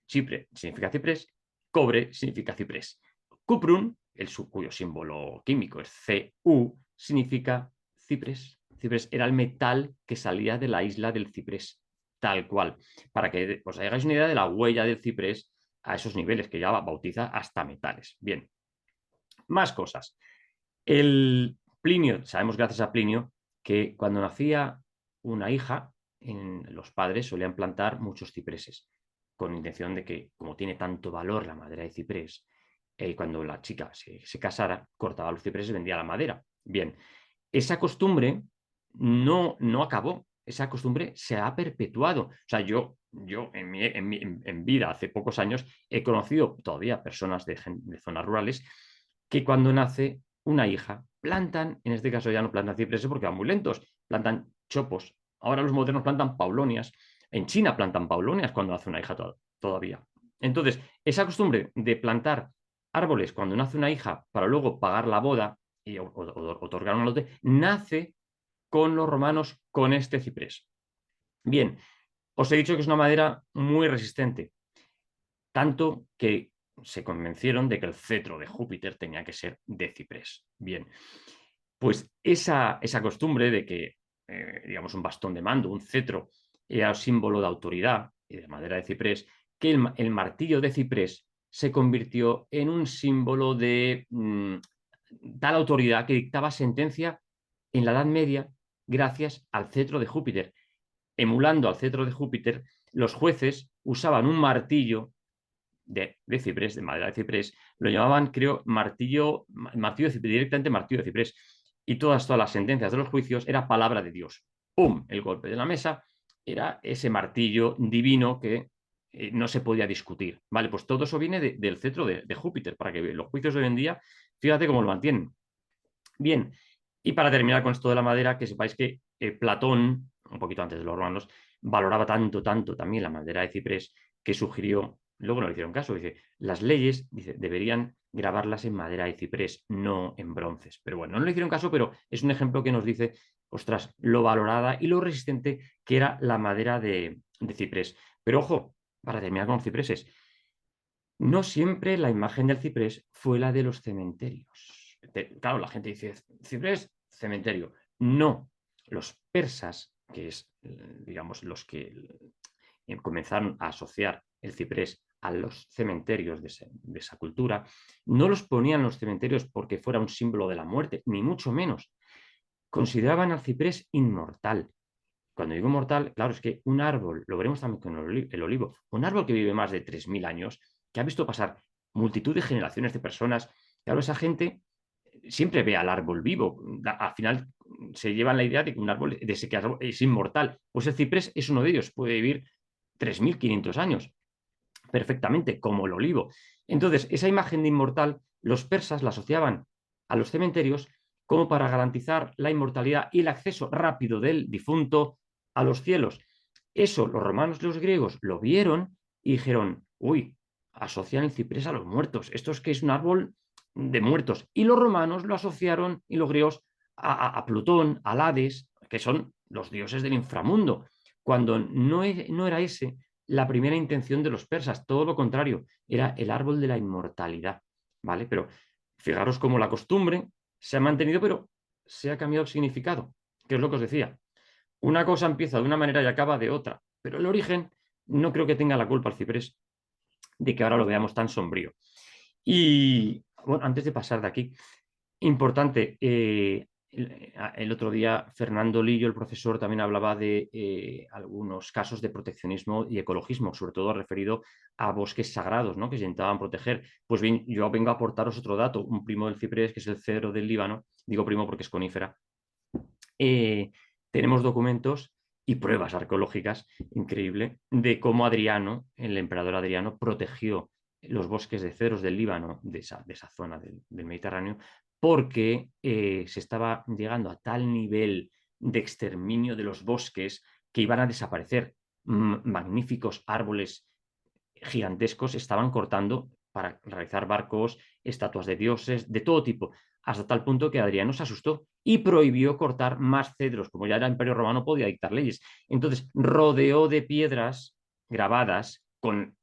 Chipre significa ciprés, cobre significa ciprés. Cuprum, cuyo símbolo químico es Cu, significa ciprés. Ciprés era el metal que salía de la isla del ciprés, tal cual. Para que os hagáis una idea de la huella del ciprés a esos niveles, que ya bautiza hasta metales. Bien, más cosas. El Plinio, sabemos gracias a Plinio que cuando nacía una hija, los padres solían plantar muchos cipreses, con intención de que, como tiene tanto valor la madera de ciprés, cuando la chica se casara, cortaba los cipreses y vendía la madera. Bien, esa costumbre no acabó, esa costumbre se ha perpetuado. O sea, yo en vida, hace pocos años, he conocido todavía personas de zonas rurales que cuando nace una hija plantan, en este caso ya no plantan cipreses porque van muy lentos, plantan chopos. Ahora los modernos plantan paulonias. En China plantan paulonias cuando nace una hija todavía. Entonces, esa costumbre de plantar árboles cuando nace una hija para luego pagar la boda y otorgar un lote, nace con los romanos con este ciprés. Bien, os he dicho que es una madera muy resistente, tanto que se convencieron de que el cetro de Júpiter tenía que ser de ciprés. Bien, pues esa costumbre de que, digamos, un bastón de mando, un cetro, era símbolo de autoridad y de madera de ciprés, que el martillo de ciprés se convirtió en un símbolo de tal autoridad que dictaba sentencia en la Edad Media gracias al cetro de Júpiter. Emulando al cetro de Júpiter, los jueces usaban un martillo de ciprés, de madera de ciprés, lo llamaban, creo, martillo de ciprés, directamente martillo de ciprés. Y todas las sentencias de los juicios era palabra de Dios. ¡Pum! El golpe de la mesa era ese martillo divino que no se podía discutir. Vale, pues todo eso viene del cetro de Júpiter, para que los juicios de hoy en día, fíjate cómo lo mantienen. Bien, y para terminar con esto de la madera, que sepáis que Platón, un poquito antes de los romanos, valoraba tanto también la madera de ciprés que sugirió, luego no le hicieron caso, dice, las leyes deberían grabarlas en madera de ciprés, no en bronces. Pero bueno, no le hicieron caso, pero es un ejemplo que nos dice, ostras, lo valorada y lo resistente que era la madera de ciprés. Pero ojo, para terminar con los cipreses, no siempre la imagen del ciprés fue la de los cementerios. Claro, la gente dice, ciprés, cementerio. No, los persas, que es, digamos, los que comenzaron a asociar el ciprés a los cementerios de esa cultura, no los ponían en los cementerios porque fuera un símbolo de la muerte, ni mucho menos. Consideraban al ciprés inmortal. Cuando digo mortal, claro, es que un árbol, lo veremos también con el olivo, un árbol que vive más de 3.000 años, que ha visto pasar multitud de generaciones de personas, claro, esa gente siempre ve al árbol vivo. Al final se llevan la idea de que un árbol de ese que es inmortal. Pues el ciprés es uno de ellos, puede vivir 3.500 años perfectamente, como el olivo. Entonces, esa imagen de inmortal, los persas la asociaban a los cementerios como para garantizar la inmortalidad y el acceso rápido del difunto a los cielos. Eso los romanos y los griegos lo vieron y dijeron, uy, asocian el ciprés a los muertos. Esto es que es un árbol de muertos. Y los romanos lo asociaron y los griegos a Plutón, al Hades, que son los dioses del inframundo, cuando no era ese la primera intención de los persas, todo lo contrario, era el árbol de la inmortalidad, ¿vale? Pero fijaros cómo la costumbre se ha mantenido, pero se ha cambiado el significado, que es lo que os decía. Una cosa empieza de una manera y acaba de otra, pero el origen no creo que tenga la culpa el ciprés de que ahora lo veamos tan sombrío. Y bueno, antes de pasar de aquí, importante, el otro día Fernando Lillo, el profesor, también hablaba de algunos casos de proteccionismo y ecologismo, sobre todo referido a bosques sagrados, ¿no?, que se intentaban proteger. Pues bien, yo vengo a aportaros otro dato. Un primo del ciprés, que es el cedro del Líbano, digo primo porque es conífera, tenemos documentos y pruebas arqueológicas, increíble, de cómo Adriano, el emperador Adriano, protegió los bosques de cedros del Líbano, de esa zona del Mediterráneo, porque se estaba llegando a tal nivel de exterminio de los bosques que iban a desaparecer. Magníficos árboles gigantescos estaban cortando para realizar barcos, estatuas de dioses, de todo tipo, hasta tal punto que Adriano se asustó y prohibió cortar más cedros. Como ya era Imperio Romano, podía dictar leyes. Entonces rodeó de piedras grabadas con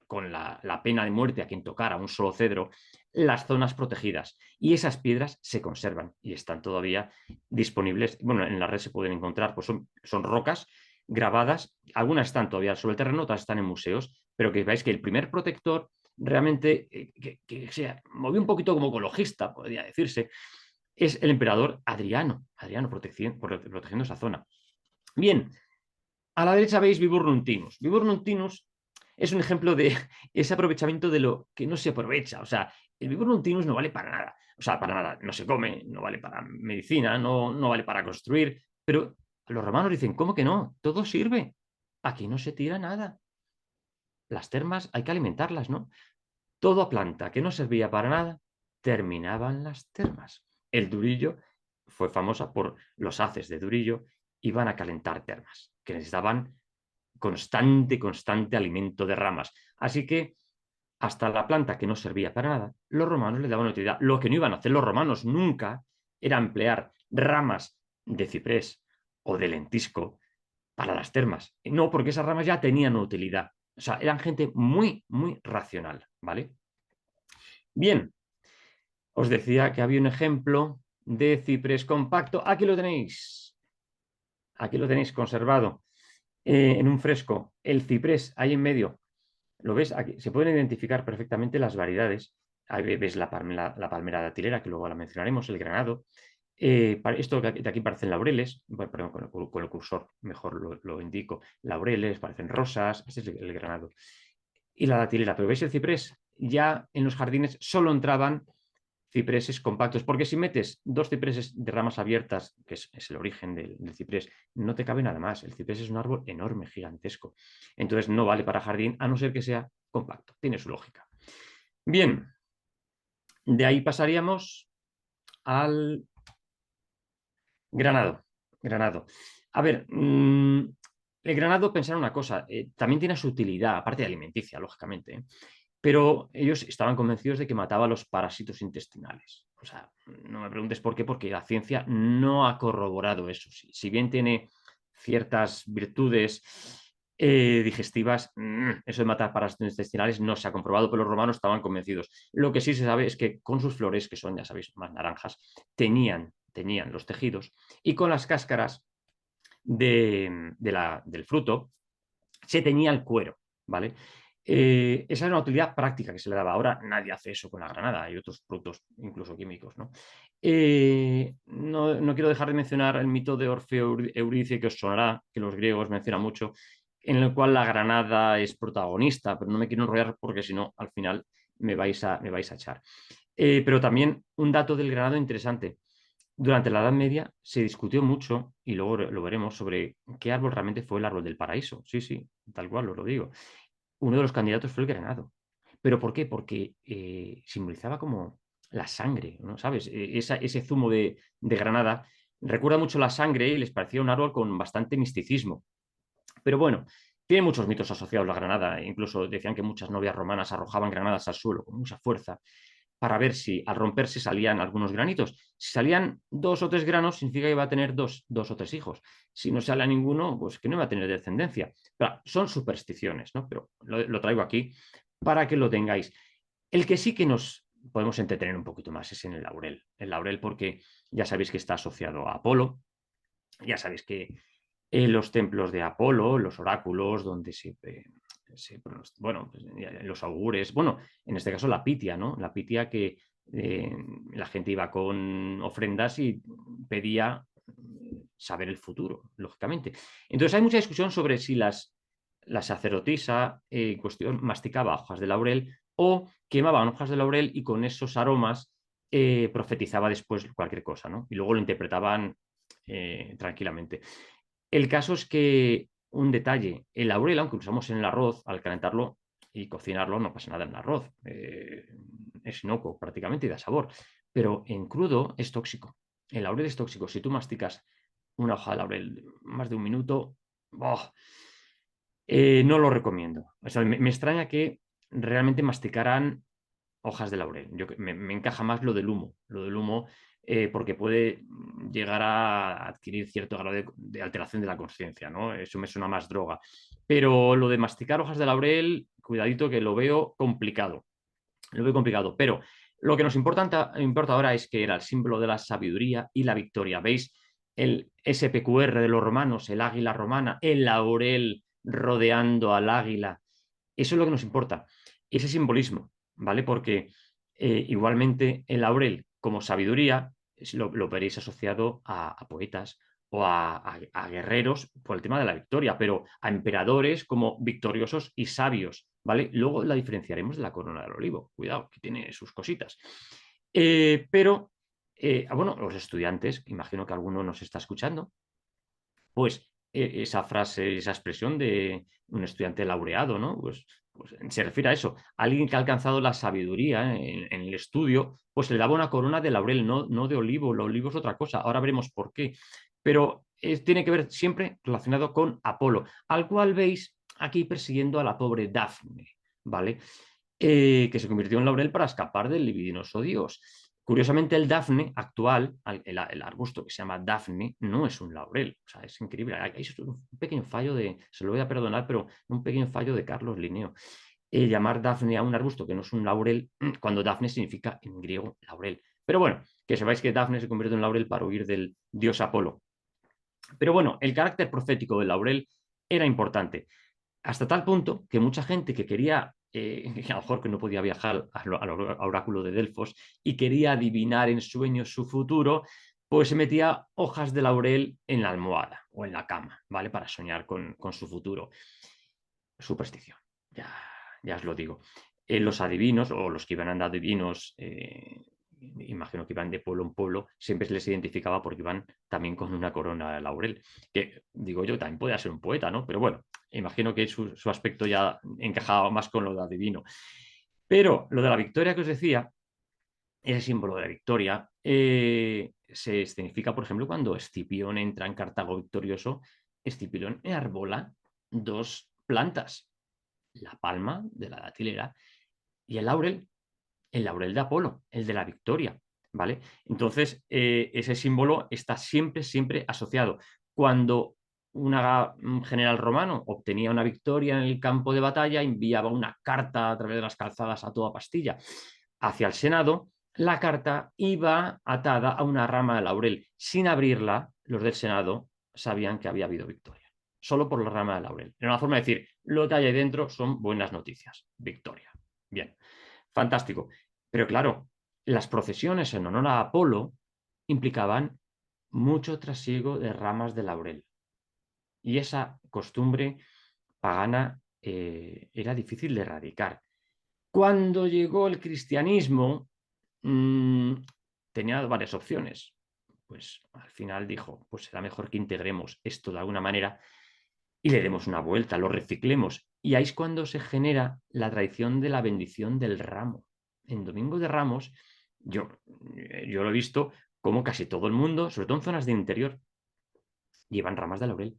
la pena de muerte a quien tocara un solo cedro las zonas protegidas. Y esas piedras se conservan y están todavía disponibles. Bueno, en la red se pueden encontrar, pues son rocas grabadas, algunas están todavía sobre el terreno, otras están en museos, pero que veáis que el primer protector realmente, que se movió un poquito como ecologista, podría decirse, es el emperador Adriano, protegiendo esa zona. Bien, a la derecha veis Viburnuntinus. Viburnuntinus es un ejemplo de ese aprovechamiento de lo que no se aprovecha. O sea, el Viburnuntinus no vale para nada. O sea, para nada. No se come, no vale para medicina, no vale para construir. Pero los romanos dicen, ¿cómo que no? Todo sirve. Aquí no se tira nada. Las termas hay que alimentarlas, ¿no? Toda planta que no servía para nada, terminaban las termas. El Durillo fue famosa por los haces de Durillo, iban a calentar termas, que necesitaban constante alimento de ramas. Así que hasta la planta que no servía para nada, los romanos le daban utilidad. Lo que no iban a hacer los romanos nunca era emplear ramas de ciprés o de lentisco para las termas. No, porque esas ramas ya tenían utilidad. O sea, eran gente muy, muy racional, ¿vale? Bien, os decía que había un ejemplo de ciprés compacto. Aquí lo tenéis. Aquí lo tenéis conservado en un fresco. El ciprés ahí en medio. ¿Lo ves? Aquí se pueden identificar perfectamente las variedades. Ahí ves la palmera datilera, que luego la mencionaremos, el granado. Esto de aquí parecen laureles, bueno, perdón, con el cursor mejor lo indico. Laureles, parecen rosas, este es el granado. Y la datilera, pero ¿veis el ciprés? Ya en los jardines solo entraban cipreses compactos, porque si metes dos cipreses de ramas abiertas, que es el origen del ciprés, no te cabe nada más. El ciprés es un árbol enorme, gigantesco. Entonces no vale para jardín, a no ser que sea compacto. Tiene su lógica. Bien, de ahí pasaríamos al granado. Granado. A ver, el granado, pensar una cosa, también tiene su utilidad, aparte de alimenticia, lógicamente, pero ellos estaban convencidos de que mataba a los parásitos intestinales. O sea, no me preguntes por qué, porque la ciencia no ha corroborado eso. Si bien tiene ciertas virtudes digestivas, eso de matar parásitos intestinales no se ha comprobado, pero los romanos estaban convencidos. Lo que sí se sabe es que con sus flores, que son, ya sabéis, más naranjas, tenían los tejidos y con las cáscaras del fruto se teñía el cuero, ¿vale? Esa era una utilidad práctica que se le daba. Ahora nadie hace eso con la granada, hay otros productos, incluso químicos, ¿no? No quiero dejar de mencionar el mito de Orfeo Eurídice, que os sonará, que los griegos mencionan mucho, en el cual la granada es protagonista, pero no me quiero enrollar porque si no, al final me vais a echar. Pero también un dato del granado interesante. Durante la Edad Media se discutió mucho, y luego lo veremos, sobre qué árbol realmente fue el árbol del paraíso. Sí, sí, tal cual os lo digo. Uno de los candidatos fue el granado. ¿Pero por qué? Porque simbolizaba como la sangre, ¿no? ¿Sabes? Ese zumo de granada recuerda mucho la sangre y les parecía un árbol con bastante misticismo. Pero bueno, tiene muchos mitos asociados la granada. Incluso decían que muchas novias romanas arrojaban granadas al suelo con mucha fuerza. para ver si al romperse salían algunos granitos. Si salían 2 o 3 granos, significa que iba a tener dos o 3 hijos. Si no sale ninguno, pues que no iba a tener descendencia. Pero son supersticiones, ¿no? Pero lo traigo aquí para que lo tengáis. El que sí que nos podemos entretener un poquito más es en el laurel. El laurel porque ya sabéis que está asociado a Apolo, ya sabéis que en los templos de Apolo, los oráculos, donde bueno, pues, los augures, bueno, en este caso la pitia, ¿no? La pitia que la gente iba con ofrendas y pedía saber el futuro, lógicamente. Entonces hay mucha discusión sobre si la sacerdotisa en cuestión masticaba hojas de laurel o quemaban hojas de laurel y con esos aromas profetizaba después cualquier cosa, ¿no? Y luego lo interpretaban tranquilamente. El caso es que un detalle, el laurel, aunque lo usamos en el arroz, al calentarlo y cocinarlo, no pasa nada en el arroz. Es inocuo prácticamente y da sabor. Pero en crudo es tóxico. El laurel es tóxico. Si tú masticas una hoja de laurel más de un minuto, ¡oh! No lo recomiendo. O sea, me extraña que realmente masticaran hojas de laurel. Me encaja más lo del humo. Lo del humo porque puede llegar a adquirir cierto grado de alteración de la conciencia, ¿no? Eso me suena más droga. Pero lo de masticar hojas de laurel, cuidadito que lo veo complicado. Lo veo complicado, pero lo que nos importa ahora es que era el símbolo de la sabiduría y la victoria. ¿Veis? El SPQR de los romanos, el águila romana, el laurel rodeando al águila. Eso es lo que nos importa. Ese simbolismo, ¿vale? Porque igualmente el laurel como sabiduría lo veréis asociado a poetas o a guerreros por el tema de la victoria, pero a emperadores como victoriosos y sabios, ¿vale? Luego la diferenciaremos de la corona del olivo, cuidado, que tiene sus cositas. Pero, bueno, los estudiantes, imagino que alguno nos está escuchando, pues esa frase, esa expresión de un estudiante laureado, ¿no? Pues se refiere a eso. Alguien que ha alcanzado la sabiduría en el estudio, pues le daba una corona de laurel, no de olivo. El olivo es otra cosa. Ahora veremos por qué. Pero tiene que ver siempre relacionado con Apolo, al cual veis aquí persiguiendo a la pobre Dafne, ¿vale? Que se convirtió en laurel para escapar del libidinoso dios. Curiosamente, el Dafne actual, el arbusto que se llama Dafne, no es un laurel. O sea, es increíble. Hay un pequeño fallo se lo voy a perdonar, pero un pequeño fallo de Carlos Linneo. Llamar Dafne a un arbusto que no es un laurel, cuando Dafne significa en griego laurel. Pero bueno, que sepáis que Dafne se convierte en laurel para huir del dios Apolo. Pero bueno, el carácter profético del laurel era importante. Hasta tal punto que mucha gente que quería, a lo mejor que no podía viajar al oráculo de Delfos y quería adivinar en sueños su futuro, pues se metía hojas de laurel en la almohada o en la cama, ¿vale? Para soñar con su futuro. Superstición, ya os lo digo. Los adivinos o los que iban andando adivinos, imagino que iban de pueblo en pueblo, siempre se les identificaba porque iban también con una corona de laurel, que digo yo, también podía ser un poeta, ¿no? Pero bueno, imagino que su aspecto ya encajaba más con lo de adivino. Pero lo de la victoria que os decía, ese símbolo de la victoria, se significa, por ejemplo, cuando Escipión entra en Cartago victorioso, Escipión enarbola 2 plantas, la palma de la datilera y el laurel de Apolo, el de la victoria, ¿vale? Entonces, ese símbolo está siempre, siempre asociado. Cuando un general romano obtenía una victoria en el campo de batalla, enviaba una carta a través de las calzadas a toda pastilla hacia el Senado. La carta iba atada a una rama de laurel. Sin abrirla, los del Senado sabían que había habido victoria. Solo por la rama de laurel. Era una forma de decir, lo que hay ahí dentro son buenas noticias. Victoria. Bien. Fantástico. Pero claro, las procesiones en honor a Apolo implicaban mucho trasiego de ramas de laurel. Y esa costumbre pagana era difícil de erradicar. Cuando llegó el cristianismo, tenía varias opciones. Pues al final dijo, pues será mejor que integremos esto de alguna manera y le demos una vuelta, lo reciclemos. Y ahí es cuando se genera la tradición de la bendición del ramo. En Domingo de Ramos, yo lo he visto como casi todo el mundo, sobre todo en zonas de interior, llevan ramas de laurel.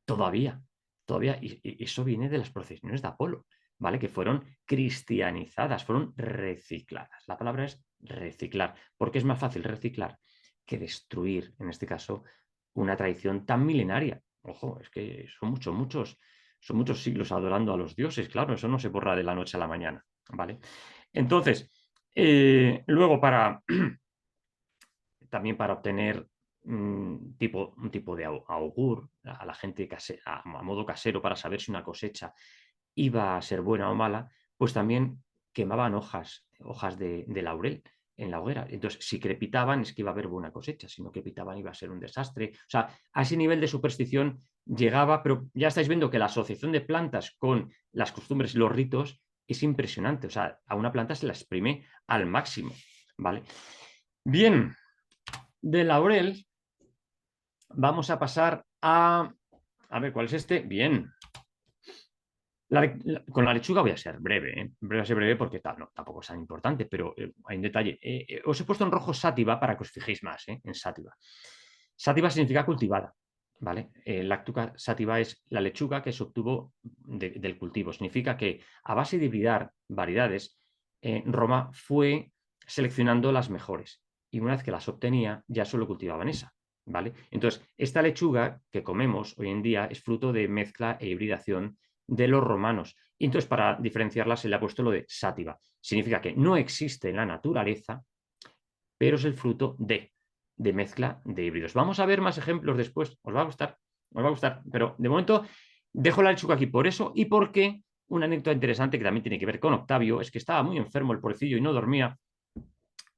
Todavía. Y eso viene de las procesiones de Apolo. ¿vale? Que fueron cristianizadas, fueron recicladas. La palabra es reciclar, porque es más fácil reciclar que destruir, en este caso, una tradición tan milenaria. Ojo, es que son muchos siglos adorando a los dioses, claro, eso no se borra de la noche a la mañana, ¿vale? Entonces, luego también para obtener un tipo de augur a la gente a modo casero para saber si una cosecha iba a ser buena o mala, pues también quemaban hojas de laurel en la hoguera. Entonces, si crepitaban es que iba a haber buena cosecha, si no crepitaban iba a ser un desastre. O sea, a ese nivel de superstición llegaba, pero ya estáis viendo que la asociación de plantas con las costumbres y los ritos es impresionante. O sea, a una planta se la exprime al máximo, ¿vale? Bien, de laurel vamos a pasar a ver, ¿cuál es este? Bien. Con la lechuga voy a ser breve, ¿eh? Voy a ser breve porque tampoco es tan importante, pero hay un detalle. Os he puesto en rojo sátiva para que os fijéis más, en sátiva. Sátiva significa cultivada, ¿vale? Lactuca sativa es la lechuga que se obtuvo del cultivo. Significa que a base de hibridar variedades, Roma fue seleccionando las mejores y una vez que las obtenía ya solo cultivaban esa, ¿vale? Entonces, esta lechuga que comemos hoy en día es fruto de mezcla e hibridación de los romanos. Y entonces, para diferenciarla, se le ha puesto lo de sátiva. Significa que no existe en la naturaleza, pero es el fruto de mezcla de híbridos. Vamos a ver más ejemplos después. Os va a gustar, os va a gustar. Pero de momento dejo la lechuga aquí por eso y porque una anécdota interesante que también tiene que ver con Octavio es que estaba muy enfermo el pobrecillo y no dormía.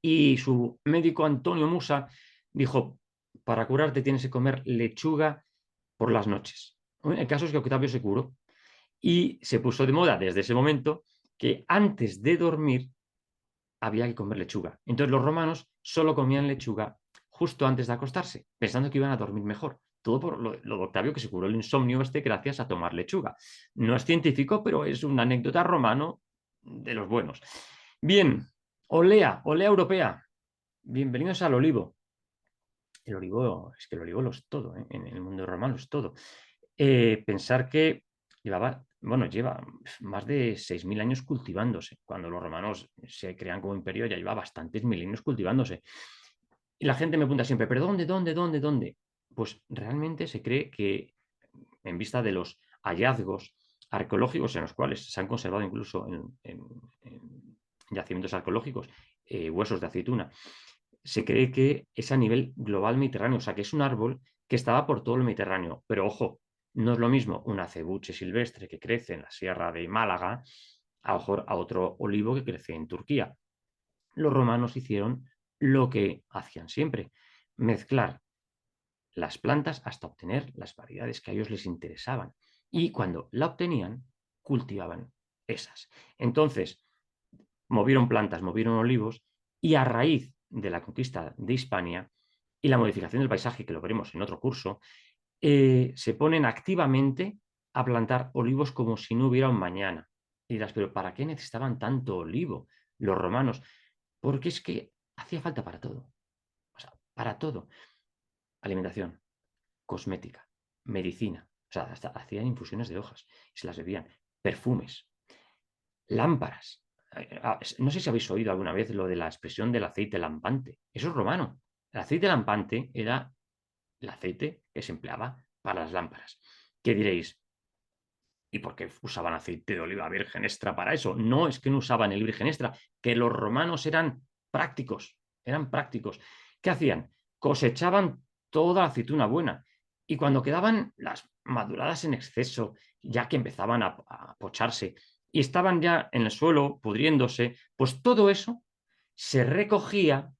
Y su médico Antonio Musa dijo, para curarte tienes que comer lechuga por las noches. El caso es que Octavio se curó y se puso de moda desde ese momento que antes de dormir había que comer lechuga. Entonces los romanos solo comían lechuga justo antes de acostarse, pensando que iban a dormir mejor. Todo por lo de Octavio, que se curó el insomnio gracias a tomar lechuga. No es científico, pero es una anécdota romano de los buenos. Bien, olea europea. Bienvenidos al olivo. El olivo, es que el olivo lo es todo, en el mundo romano es todo. Pensar que lleva más de 6.000 años cultivándose. Cuando los romanos se crean como imperio ya lleva bastantes milenios cultivándose. Y la gente me pregunta siempre, ¿pero dónde? Pues realmente se cree que en vista de los hallazgos arqueológicos en los cuales se han conservado incluso en yacimientos arqueológicos huesos de aceituna, se cree que es a nivel global mediterráneo, o sea que es un árbol que estaba por todo el Mediterráneo. Pero ojo, no es lo mismo un acebuche silvestre que crece en la sierra de Málaga a otro olivo que crece en Turquía. Los romanos hicieron lo que hacían siempre, mezclar las plantas hasta obtener las variedades que a ellos les interesaban. Y cuando la obtenían, cultivaban esas. Entonces, movieron plantas, movieron olivos y a raíz de la conquista de Hispania y la modificación del paisaje, que lo veremos en otro curso, se ponen activamente a plantar olivos como si no hubiera un mañana. Y dirás, pero ¿para qué necesitaban tanto olivo los romanos? Porque es que hacía falta para todo. O sea, para todo. Alimentación, cosmética, medicina. O sea, hasta hacían infusiones de hojas y se las bebían. Perfumes, lámparas. No sé si habéis oído alguna vez lo de la expresión del aceite lampante. Eso es romano. El aceite lampante era el aceite que se empleaba para las lámparas. ¿Qué diréis? ¿Y por qué usaban aceite de oliva virgen extra para eso? No es que no usaban el virgen extra, que los romanos eran prácticos. ¿Qué hacían? Cosechaban toda la aceituna buena y cuando quedaban las maduradas en exceso, ya que empezaban a pocharse y estaban ya en el suelo pudriéndose, pues todo eso se recogía,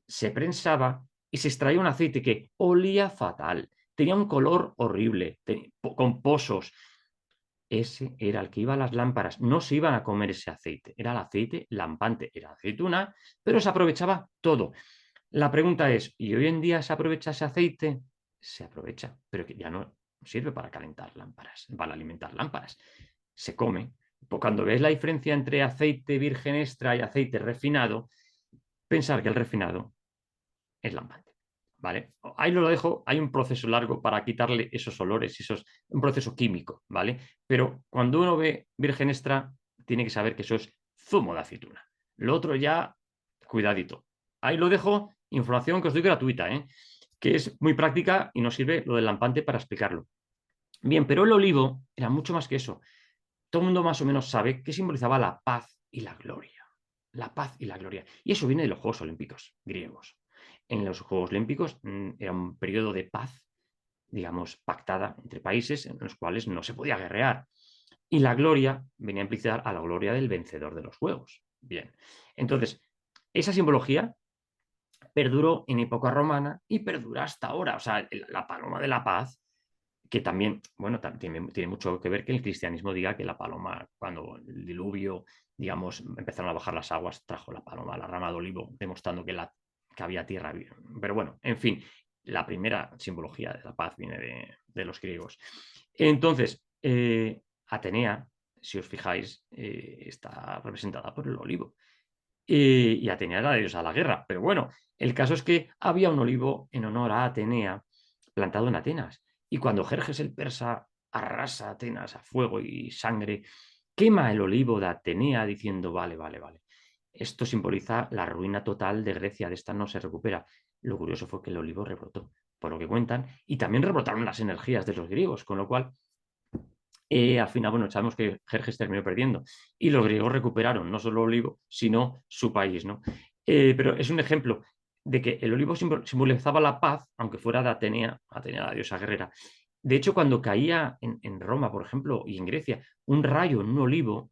se prensaba y se extraía un aceite que olía fatal, tenía un color horrible, con pozos. Ese era el que iba a las lámparas. No se iban a comer ese aceite, era el aceite lampante, era aceituna, pero se aprovechaba todo. La pregunta es, ¿y hoy en día se aprovecha ese aceite? Se aprovecha, pero que ya no sirve para calentar lámparas, para alimentar lámparas. Se come. Cuando ves la diferencia entre aceite virgen extra y aceite refinado, pensar que el refinado es lampante. ¿vale? Ahí lo dejo, hay un proceso largo para quitarle esos olores, un proceso químico, ¿vale? Pero cuando uno ve virgen extra, tiene que saber que eso es zumo de aceituna. Lo otro ya, cuidadito. Ahí lo dejo, información que os doy gratuita, ¿eh? Que es muy práctica y nos sirve lo del lampante para explicarlo. Bien, pero el olivo era mucho más que eso. Todo el mundo más o menos sabe que simbolizaba la paz y la gloria. La paz y la gloria. Y eso viene de los Juegos Olímpicos griegos. En los Juegos Olímpicos era un periodo de paz, digamos, pactada entre países en los cuales no se podía guerrear. Y la gloria venía a implicar a la gloria del vencedor de los Juegos. Bien, entonces, esa simbología perduró en época romana y perdura hasta ahora. O sea, la paloma de la paz, que también, bueno, tiene mucho que ver que el cristianismo diga que la paloma, cuando el diluvio, digamos, empezaron a bajar las aguas, trajo la paloma, la rama de olivo, demostrando que había tierra. Pero bueno, en fin, la primera simbología de la paz viene de los griegos. Entonces, Atenea, si os fijáis, está representada por el olivo. Y Atenea era la diosa de la guerra. Pero bueno, el caso es que había un olivo en honor a Atenea plantado en Atenas. Y cuando Jerjes el persa arrasa Atenas a fuego y sangre, quema el olivo de Atenea diciendo, vale, vale, vale. Esto simboliza la ruina total de Grecia, de esta no se recupera. Lo curioso fue que el olivo rebrotó, por lo que cuentan, y también rebrotaron las energías de los griegos, con lo cual al final, bueno, sabemos que Jerjes terminó perdiendo y los griegos recuperaron no solo el olivo, sino su país, ¿no? Pero es un ejemplo de que el olivo simbolizaba la paz, aunque fuera de Atenea, Atenea la diosa guerrera. De hecho, cuando caía en Roma, por ejemplo, y en Grecia, un rayo en un olivo,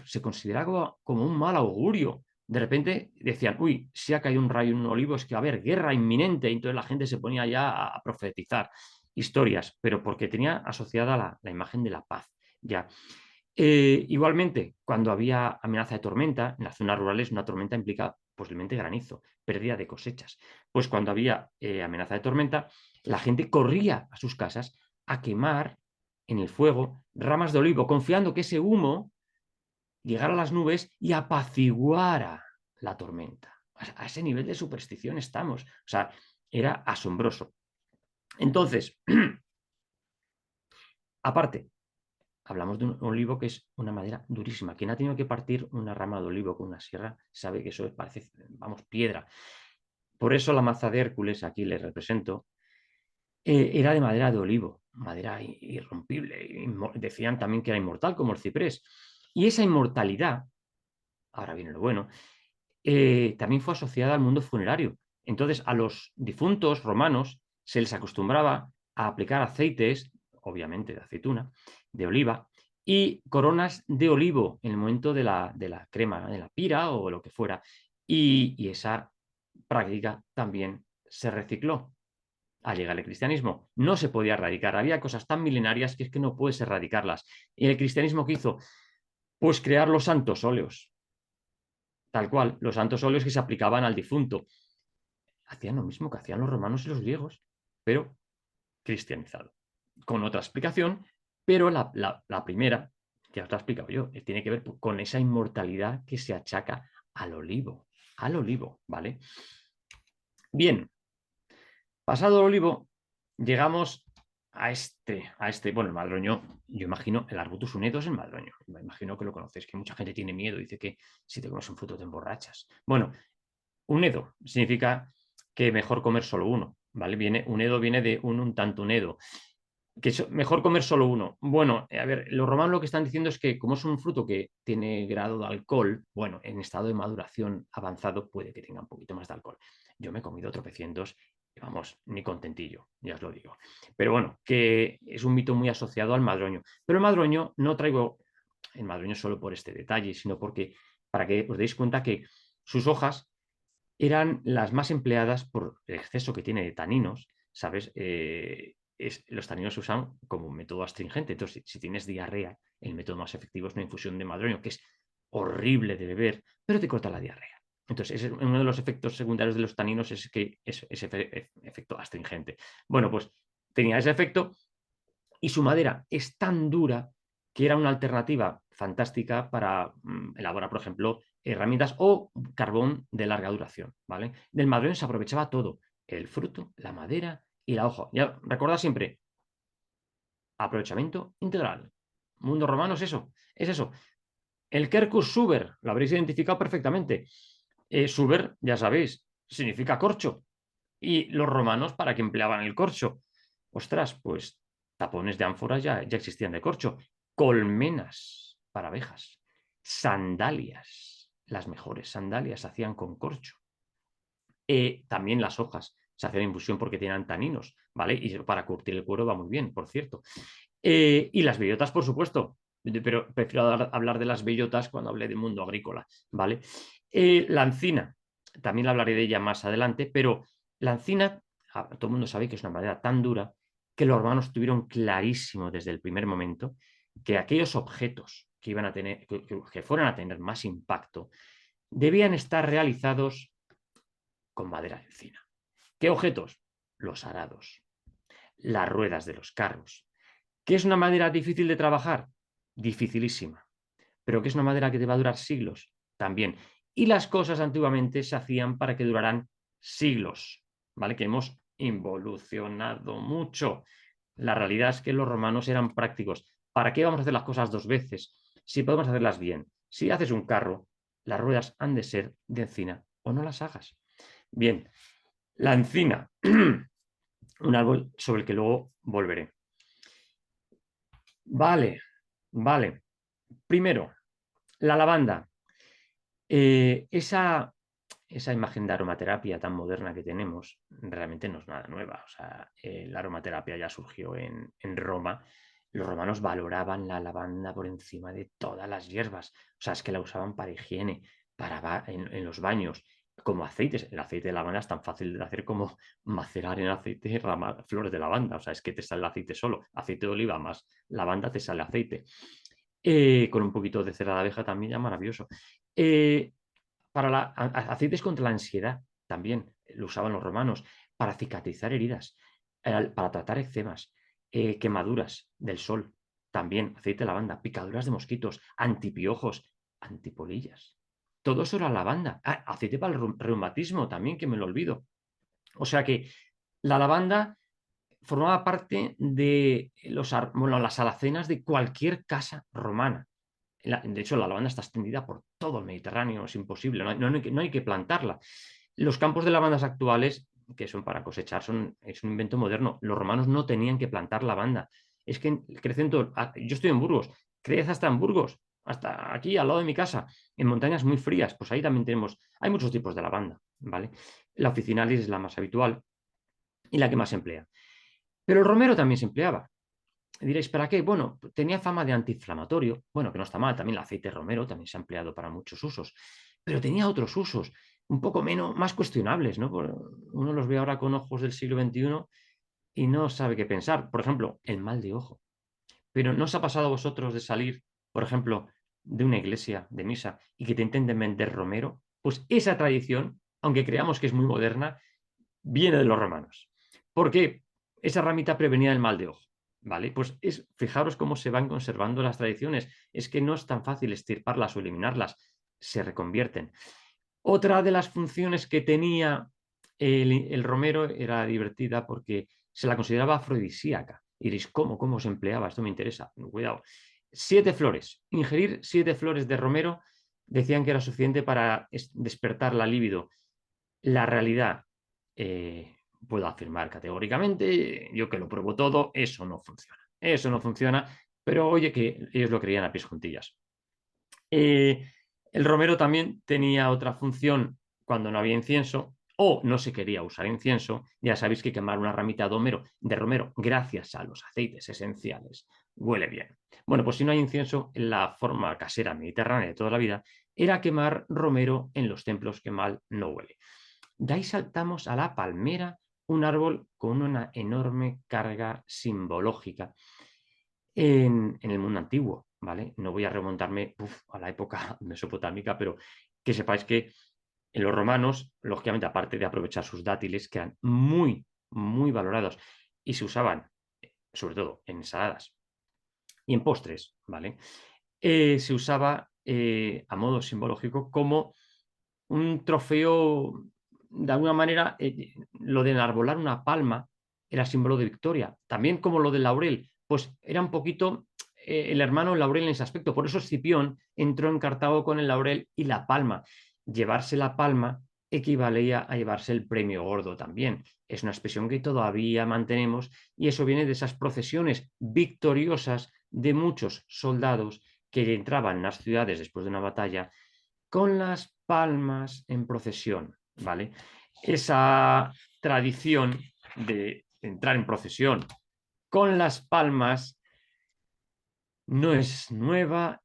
se consideraba como un mal augurio. De repente decían, uy, si ha caído un rayo en un olivo, es que va a haber guerra inminente, y entonces la gente se ponía ya a profetizar historias, pero porque tenía asociada la imagen de la paz. Ya. Igualmente, cuando había amenaza de tormenta, en las zonas rurales una tormenta implica posiblemente granizo, pérdida de cosechas. Pues cuando había amenaza de tormenta, la gente corría a sus casas a quemar en el fuego ramas de olivo, confiando que ese humo llegara a las nubes y apaciguara la tormenta. A ese nivel de superstición estamos. O sea, era asombroso. Entonces, aparte, hablamos de un olivo que es una madera durísima. Quien ha tenido que partir una rama de olivo con una sierra sabe que eso parece, vamos, piedra. Por eso la maza de Hércules, aquí les represento, era de madera de olivo, madera irrompible. Decían también que era inmortal, como el ciprés. Y esa inmortalidad, ahora viene lo bueno, también fue asociada al mundo funerario. Entonces, a los difuntos romanos se les acostumbraba a aplicar aceites, obviamente de aceituna, de oliva, y coronas de olivo en el momento de la crema, de la pira o lo que fuera. Y esa práctica también se recicló al llegar el cristianismo. No se podía erradicar. Había cosas tan milenarias que es que no puedes erradicarlas. ¿Y el cristianismo qué hizo? Pues crear los santos óleos. Tal cual, los santos óleos que se aplicaban al difunto. Hacían lo mismo que hacían los romanos y los griegos, pero cristianizado. Con otra explicación, pero la primera, que os la he explicado yo, tiene que ver con esa inmortalidad que se achaca al olivo, ¿vale? Bien, pasado el olivo, llegamos a este, bueno, el madroño, yo imagino, el Arbutus unedo es el madroño, me imagino que lo conocéis, que mucha gente tiene miedo, dice que si te comes un fruto te emborrachas. Bueno, unedo significa que mejor comer solo uno, ¿vale? Unedo viene de un tanto unedo. Que es mejor comer solo uno. Bueno, a ver, los romanos lo que están diciendo es que como es un fruto que tiene grado de alcohol, bueno, en estado de maduración avanzado puede que tenga un poquito más de alcohol. Yo me he comido tropecientos, vamos, ni contentillo, ya os lo digo. Pero bueno, que es un mito muy asociado al madroño. Pero el madroño, no traigo el madroño solo por este detalle, sino porque, para que os deis cuenta que sus hojas eran las más empleadas por el exceso que tiene de taninos, ¿sabes? Los taninos se usan como un método astringente. Entonces, si tienes diarrea, el método más efectivo es una infusión de madroño, que es horrible de beber, pero te corta la diarrea. Entonces, uno de los efectos secundarios de los taninos es que es ese efecto astringente. Bueno, pues tenía ese efecto y su madera es tan dura que era una alternativa fantástica para elaborar, por ejemplo, herramientas o carbón de larga duración, ¿vale? Del madroño se aprovechaba todo, el fruto, la madera y la hoja. Ya, recordad siempre, aprovechamiento integral. Mundo romano es eso, es eso. El quercus suber, lo habréis identificado perfectamente. Suber, ya sabéis, significa corcho. Y los romanos, ¿para qué empleaban el corcho? Ostras, pues tapones de ánforas ya existían de corcho. Colmenas para abejas. Sandalias, las mejores sandalias se hacían con corcho. También las hojas se hacían infusión porque tenían taninos, ¿vale? Y para curtir el cuero va muy bien, por cierto. Y las bellotas, por supuesto, pero prefiero hablar de las bellotas cuando hable del mundo agrícola, ¿vale? La encina, también hablaré de ella más adelante, pero la encina, todo el mundo sabe que es una madera tan dura que los romanos tuvieron clarísimo desde el primer momento que aquellos objetos que iban a tener, que fueran a tener más impacto, debían estar realizados con madera de encina. ¿Qué objetos? Los arados, las ruedas de los carros. ¿Qué es una madera difícil de trabajar? Dificilísima. ¿Pero qué es una madera que te va a durar siglos? También. Y las cosas antiguamente se hacían para que duraran siglos, ¿vale? Que hemos involucionado mucho. La realidad es que los romanos eran prácticos. ¿Para qué vamos a hacer las cosas dos veces? Si podemos hacerlas bien. Si haces un carro, las ruedas han de ser de encina o no las hagas. Bien, la encina, un árbol sobre el que luego volveré. Vale, vale. Primero, la lavanda. Esa imagen de aromaterapia tan moderna que tenemos realmente no es nada nueva. O sea, la aromaterapia ya surgió en Roma. Los romanos valoraban la lavanda por encima de todas las hierbas. O sea, es que la usaban para higiene, en los baños, como aceites. El aceite de lavanda es tan fácil de hacer como macerar en aceite flores de lavanda. O sea, es que te sale el aceite solo. Aceite de oliva más lavanda te sale aceite. Con un poquito de cera de abeja también ya maravilloso. Para aceites contra la ansiedad también lo usaban los romanos, para cicatrizar heridas, para tratar eczemas, quemaduras del sol, también aceite de lavanda, picaduras de mosquitos, antipiojos, antipolillas. Todo eso era lavanda. Aceite para el reumatismo también, que me lo olvido. O sea que la lavanda formaba parte de las alacenas de cualquier casa romana. De hecho, la lavanda está extendida por todo el Mediterráneo, es imposible, no hay que plantarla. Los campos de lavandas actuales, que son para cosechar, es un invento moderno. Los romanos no tenían que plantar lavanda. Es que crecen todo. Yo estoy en Burgos, crece hasta en Burgos, hasta aquí al lado de mi casa, en montañas muy frías, pues ahí también hay muchos tipos de lavanda, ¿vale? La officinalis es la más habitual y la que más se emplea. Pero el romero también se empleaba. Diréis, ¿para qué? Bueno, tenía fama de antiinflamatorio, bueno, que no está mal, también el aceite romero también se ha empleado para muchos usos, pero tenía otros usos, un poco menos, más cuestionables, ¿no? Uno los ve ahora con ojos del siglo XXI y no sabe qué pensar. Por ejemplo, el mal de ojo. Pero ¿no os ha pasado a vosotros de salir, por ejemplo, de una iglesia, de misa, y que te intenten vender romero? Pues esa tradición, aunque creamos que es muy moderna, viene de los romanos. Porque esa ramita prevenía el mal de ojo. ¿Vale? Pues fijaros cómo se van conservando las tradiciones. Es que no es tan fácil extirparlas o eliminarlas, se reconvierten. Otra de las funciones que tenía el romero era divertida porque se la consideraba afrodisíaca. Y diréis, ¿cómo se empleaba? Esto me interesa. Cuidado. 7 flores. Ingerir 7 flores de romero decían que era suficiente para despertar la libido. La realidad, puedo afirmar categóricamente, yo que lo pruebo todo, eso no funciona. Eso no funciona, pero oye que ellos lo creían a pies juntillas. El romero también tenía otra función cuando no había incienso o no se quería usar incienso. Ya sabéis que quemar una ramita de romero, gracias a los aceites esenciales, huele bien. Bueno, pues si no hay incienso, la forma casera mediterránea de toda la vida era quemar romero en los templos, que mal no huele. De ahí saltamos a la palmera, un árbol con una enorme carga simbológica en el mundo antiguo, ¿vale? No voy a remontarme a la época mesopotámica, pero que sepáis que en los romanos, lógicamente, aparte de aprovechar sus dátiles, que eran muy, muy valorados y se usaban, sobre todo, en ensaladas y en postres, ¿vale? Se usaba a modo simbológico como un trofeo de alguna manera, lo de enarbolar una palma era símbolo de victoria. También como lo del laurel, pues era un poquito el hermano laurel en ese aspecto. Por eso Escipión entró en Cartago con el laurel y la palma. Llevarse la palma equivalía a llevarse el premio gordo también. Es una expresión que todavía mantenemos y eso viene de esas procesiones victoriosas de muchos soldados que entraban en las ciudades después de una batalla con las palmas en procesión, ¿vale? Esa tradición de entrar en procesión con las palmas no es nueva.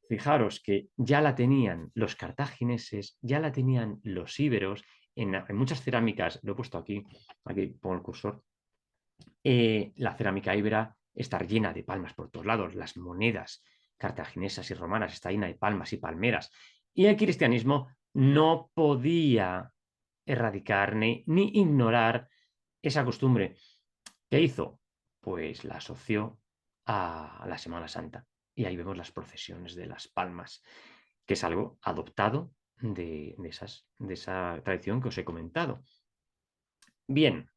Fijaros que ya la tenían los cartagineses, ya la tenían los íberos, en muchas cerámicas, lo he puesto aquí pongo el cursor, la cerámica íbera está llena de palmas por todos lados, las monedas cartaginesas y romanas están llenas de palmas y palmeras, y el cristianismo no podía erradicar ni ignorar esa costumbre. ¿Qué hizo? Pues la asoció a la Semana Santa. Y ahí vemos las procesiones de las palmas, que es algo adoptado de esa tradición que os he comentado. Bien,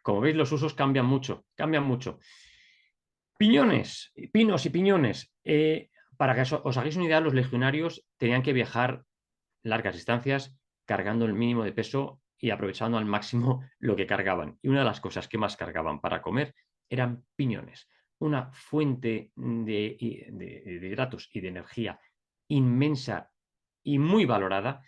como veis, los usos cambian mucho, cambian mucho. Piñones, pinos y piñones. Para que os hagáis una idea, los legionarios tenían que viajar largas distancias cargando el mínimo de peso y aprovechando al máximo lo que cargaban. Y una de las cosas que más cargaban para comer eran piñones, una fuente de hidratos y de energía inmensa y muy valorada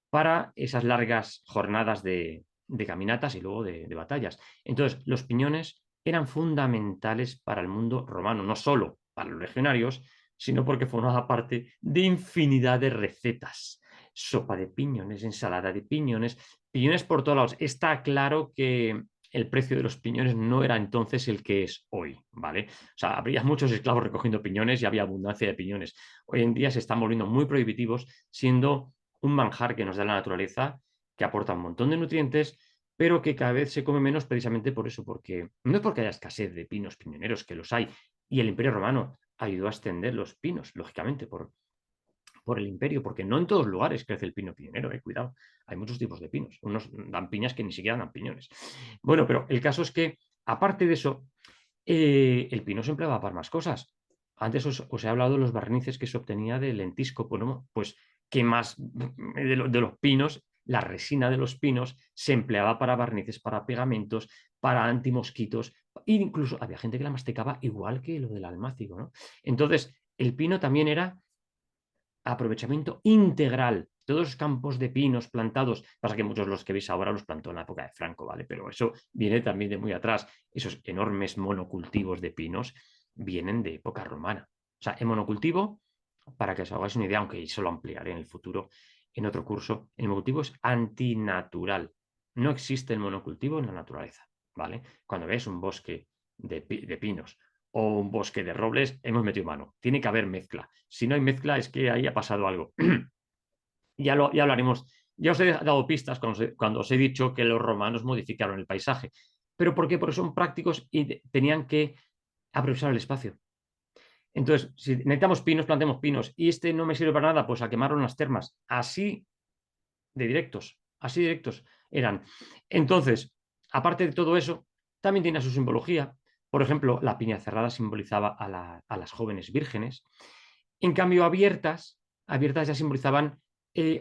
para esas largas jornadas de caminatas y luego de batallas. Entonces, los piñones eran fundamentales para el mundo romano, no solo para los legionarios, sino porque formaba parte de infinidad de recetas. Sopa de piñones, ensalada de piñones, piñones por todos lados. Está claro que el precio de los piñones no era entonces el que es hoy, ¿vale? O sea, habría muchos esclavos recogiendo piñones y había abundancia de piñones. Hoy en día se están volviendo muy prohibitivos, siendo un manjar que nos da la naturaleza, que aporta un montón de nutrientes, pero que cada vez se come menos precisamente por eso, porque no es porque haya escasez de pinos piñoneros, que los hay, y el Imperio Romano ayudó a extender los pinos, lógicamente, por el imperio, porque no en todos lugares crece el pino piñonero, cuidado, hay muchos tipos de pinos, unos dan piñas que ni siquiera dan piñones. Bueno, pero el caso es que, aparte de eso, el pino se empleaba para más cosas. Antes os he hablado de los barnices que se obtenía del lentisco, bueno, pues que más de los pinos, la resina de los pinos se empleaba para barnices, para pegamentos, para antimosquitos, e incluso había gente que la masticaba igual que lo del almácigo, ¿no? Entonces, el pino también era aprovechamiento integral. Todos los campos de pinos plantados, pasa que muchos de los que veis ahora los plantó en la época de Franco, ¿vale? Pero eso viene también de muy atrás. Esos enormes monocultivos de pinos vienen de época romana. O sea, el monocultivo, para que os hagáis una idea, aunque eso lo ampliaré en el futuro en otro curso, el monocultivo es antinatural. No existe el monocultivo en la naturaleza, ¿vale? Cuando veis un bosque de pinos o un bosque de robles, hemos metido mano. Tiene que haber mezcla. Si no hay mezcla, es que ahí ha pasado algo. ya hablaremos. Ya os he dado pistas cuando os he dicho que los romanos modificaron el paisaje. ¿Pero por qué? Porque son prácticos y tenían que aprovechar el espacio. Entonces, si necesitamos pinos, plantemos pinos. Y este no me sirve para nada, pues a quemarlo en las termas. Así de directos. Así directos eran. Entonces, aparte de todo eso, también tiene su simbología. Por ejemplo, la piña cerrada simbolizaba a las jóvenes vírgenes. En cambio, abiertas ya simbolizaban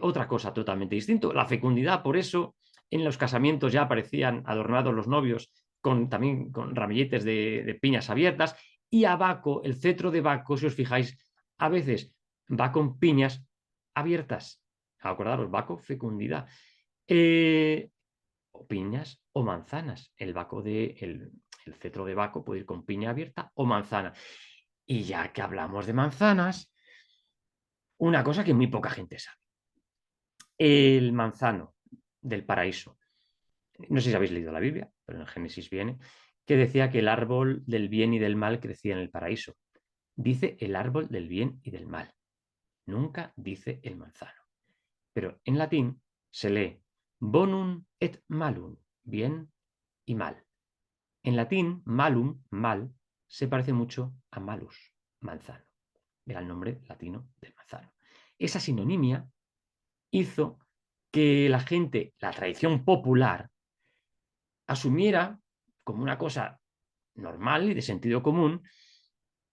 otra cosa totalmente distinta. La fecundidad, por eso, en los casamientos ya aparecían adornados los novios también con ramilletes de piñas abiertas. Y a Baco, el cetro de Baco, si os fijáis, a veces va con piñas abiertas. Acordaros, Baco, fecundidad. O piñas o manzanas. El cetro de Baco puede ir con piña abierta o manzana. Y ya que hablamos de manzanas, una cosa que muy poca gente sabe. El manzano del paraíso. No sé si habéis leído la Biblia, pero en Génesis viene, que decía que el árbol del bien y del mal crecía en el paraíso. Dice el árbol del bien y del mal. Nunca dice el manzano. Pero en latín se lee bonum et malum, bien y mal. En latín, malum, mal, se parece mucho a malus, manzano. Era el nombre latino del manzano. Esa sinonimia hizo que la gente, la tradición popular, asumiera como una cosa normal y de sentido común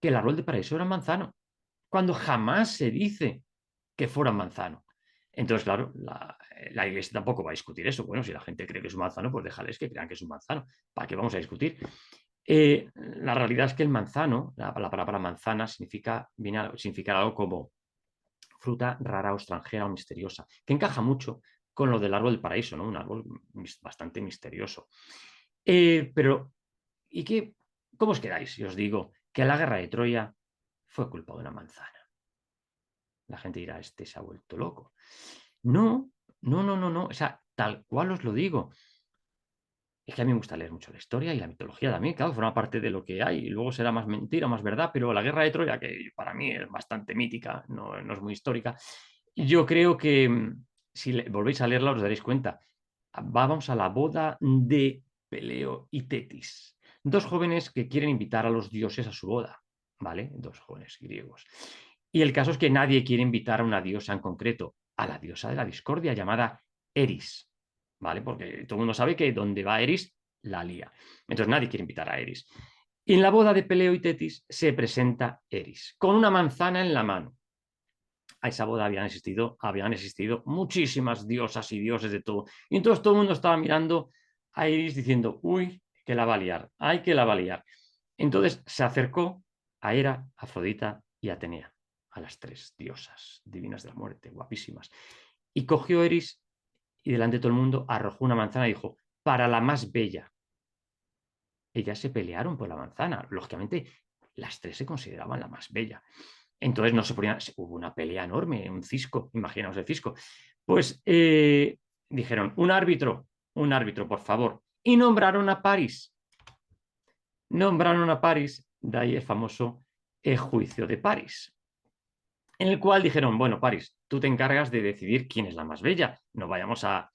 que el árbol del paraíso era manzano, cuando jamás se dice que fuera manzano. Entonces, claro, la Iglesia tampoco va a discutir eso. Bueno, si la gente cree que es un manzano, pues déjales que crean que es un manzano. ¿Para qué vamos a discutir? La realidad es que el manzano, la palabra manzana, viene a significar algo como fruta rara o extranjera o misteriosa, que encaja mucho con lo del árbol del paraíso, ¿no? Un árbol bastante misterioso. Pero, ¿y qué? ¿Cómo os quedáis si os digo que la guerra de Troya fue culpa de una manzana? La gente dirá, este se ha vuelto loco. No, no, no, no, no. O sea, tal cual os lo digo. Es que a mí me gusta leer mucho la historia y la mitología también, claro, forma parte de lo que hay. Y luego será más mentira, más verdad, pero la guerra de Troya, que para mí es bastante mítica, no es muy histórica, yo creo que si volvéis a leerla os daréis cuenta. Vamos a la boda de Peleo y Tetis, dos jóvenes que quieren invitar a los dioses a su boda, ¿vale? Dos jóvenes griegos. Y el caso es que nadie quiere invitar a una diosa en concreto, a la diosa de la discordia llamada Eris, ¿vale? Porque todo el mundo sabe que donde va Eris, la lía. Entonces nadie quiere invitar a Eris. Y en la boda de Peleo y Tetis se presenta Eris, con una manzana en la mano. A esa boda habían existido muchísimas diosas y dioses de todo. Y entonces todo el mundo estaba mirando a Eris diciendo, uy, que la va a liar, ay, que la va a liar. Entonces se acercó a Hera, Afrodita y Atenea, a las tres diosas divinas de la muerte, guapísimas. Y cogió Eris y delante de todo el mundo arrojó una manzana y dijo, para la más bella. Ellas se pelearon por la manzana. Lógicamente, las tres se consideraban la más bella. Entonces no se ponían, hubo una pelea enorme, un cisco, imaginaos el cisco. Pues dijeron, un árbitro, por favor. Y nombraron a París. Nombraron a París, de ahí el famoso juicio de París, en el cual dijeron, bueno, París, tú te encargas de decidir quién es la más bella, no vayamos a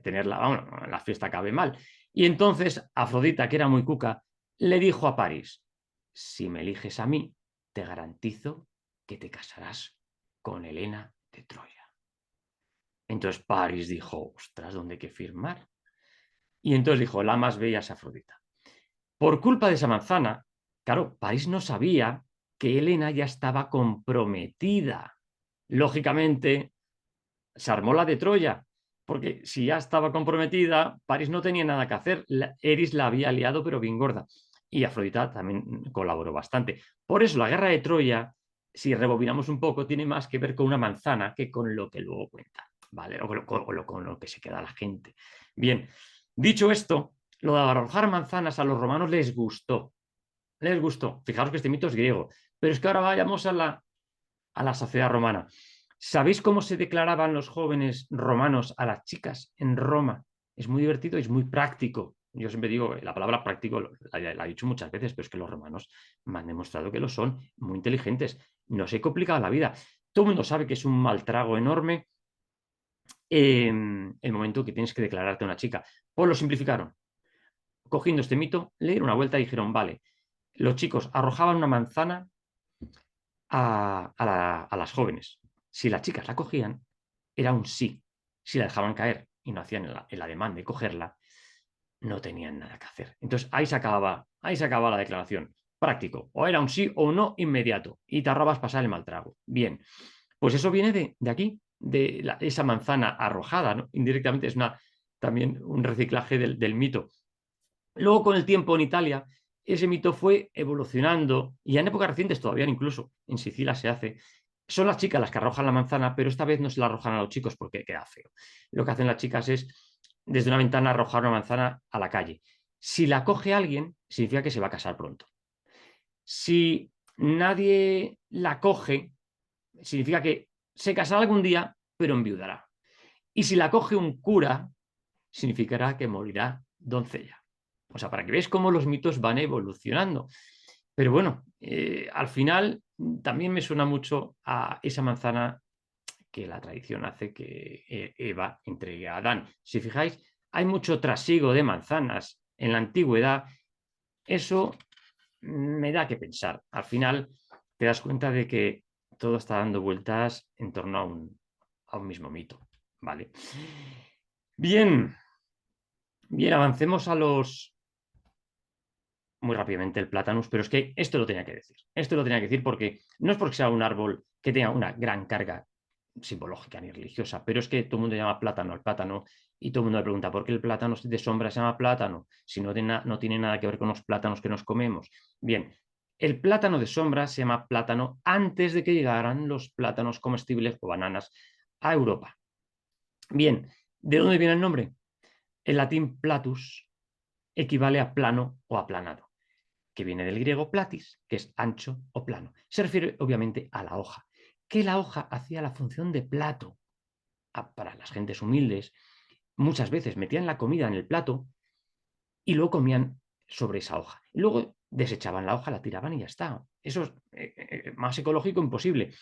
tenerla, vamos, la fiesta acabe mal. Y entonces Afrodita, que era muy cuca, le dijo a París, si me eliges a mí, te garantizo que te casarás con Helena de Troya. Entonces París dijo, ostras, ¿dónde hay que firmar? Y entonces dijo, la más bella es Afrodita. Por culpa de esa manzana, claro, París no sabía que Helena ya estaba comprometida. Lógicamente, se armó la de Troya, porque si ya estaba comprometida, París no tenía nada que hacer. Eris la había liado, pero bien gorda. Y Afrodita también colaboró bastante. Por eso la guerra de Troya, si rebobinamos un poco, tiene más que ver con una manzana que con lo que luego cuenta, ¿vale? Con lo que se queda la gente. Bien, dicho esto, lo de arrojar manzanas a los romanos les gustó. Les gustó. Fijaros que este mito es griego. Pero es que ahora vayamos a la sociedad romana. ¿Sabéis cómo se declaraban los jóvenes romanos a las chicas en Roma? Es muy divertido y es muy práctico. Yo siempre digo, la palabra práctico la he dicho muchas veces, pero es que los romanos me han demostrado que lo son, muy inteligentes. No se ha complicado la vida. Todo el mundo sabe que es un mal trago enorme el momento que tienes que declararte a una chica. Pues lo simplificaron. Cogiendo este mito, le dieron una vuelta y dijeron, vale, los chicos arrojaban una manzana a las jóvenes. Si las chicas la cogían, era un sí. Si la dejaban caer y no hacían el ademán de cogerla, no tenían nada que hacer. Entonces ahí se acababa la declaración. Práctico. O era un sí o un no inmediato. Y te ahorrabas pasar el mal trago. Bien. Pues eso viene de aquí, de esa manzana arrojada, ¿no? Indirectamente es también un reciclaje del mito. Luego, con el tiempo en Italia, ese mito fue evolucionando y en épocas recientes todavía incluso en Sicilia se hace. Son las chicas las que arrojan la manzana, pero esta vez no se la arrojan a los chicos porque queda feo. Lo que hacen las chicas es desde una ventana arrojar una manzana a la calle. Si la coge alguien, significa que se va a casar pronto. Si nadie la coge, significa que se casará algún día, pero enviudará. Y si la coge un cura, significará que morirá doncella. O sea, para que veáis cómo los mitos van evolucionando. Pero bueno, al final también me suena mucho a esa manzana que la tradición hace que Eva entregue a Adán. Si fijáis, hay mucho trasiego de manzanas en la antigüedad. Eso me da que pensar. Al final te das cuenta de que todo está dando vueltas en torno a un mismo mito. ¿vale? Bien, bien, avancemos a los... Muy rápidamente el plátano, pero es que esto lo tenía que decir. Esto lo tenía que decir porque no es porque sea un árbol que tenga una gran carga simbológica ni religiosa, pero es que todo el mundo llama plátano al plátano y todo el mundo le pregunta ¿por qué el plátano de sombra se llama plátano? Si no tiene nada que ver con los plátanos que nos comemos. Bien, el plátano de sombra se llama plátano antes de que llegaran los plátanos comestibles o bananas a Europa. Bien, ¿de dónde viene el nombre? El latín platus equivale a plano o aplanado, que viene del griego platis, que es ancho o plano. Se refiere obviamente a la hoja, que la hoja hacía la función de plato. Para las gentes humildes, muchas veces metían la comida en el plato y luego comían sobre esa hoja. Y luego desechaban la hoja, la tiraban y ya está. Eso es más ecológico imposible.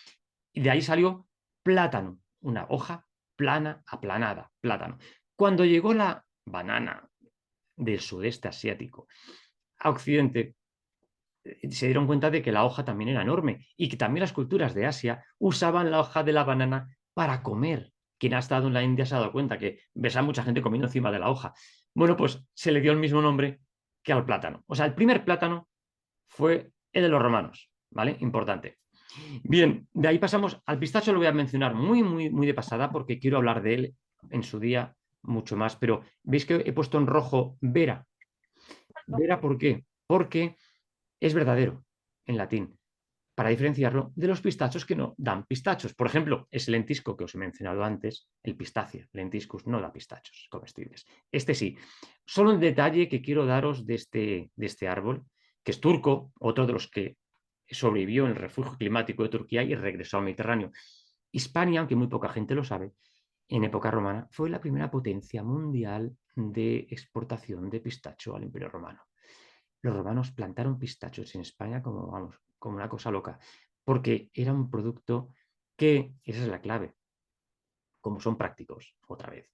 Y de ahí salió plátano, una hoja plana, aplanada, plátano. Cuando llegó la banana del sudeste asiático a Occidente, se dieron cuenta de que la hoja también era enorme y que también las culturas de Asia usaban la hoja de la banana para comer. Quien ha estado en la India se ha dado cuenta que ves a mucha gente comiendo encima de la hoja. Bueno, pues se le dio el mismo nombre que al plátano. O sea, el primer plátano fue el de los romanos, ¿vale? Importante. Bien, de ahí pasamos al pistacho, lo voy a mencionar muy de pasada porque quiero hablar de él en su día mucho más, pero veis que he puesto en rojo Vera. ¿Vera por qué? Porque es verdadero en latín, para diferenciarlo de los pistachos que no dan pistachos. Por ejemplo, ese lentisco que os he mencionado antes, el pistacio, lentiscus, no da pistachos comestibles. Este sí. Solo un detalle que quiero daros de este árbol, que es turco, otro de los que sobrevivió en el refugio climático de Turquía y regresó al Mediterráneo. Hispania, aunque muy poca gente lo sabe, en época romana fue la primera potencia mundial de exportación de pistacho al Imperio Romano. Los romanos plantaron pistachos en España como, vamos, como una cosa loca, porque era un producto que, esa es la clave, como son prácticos, otra vez.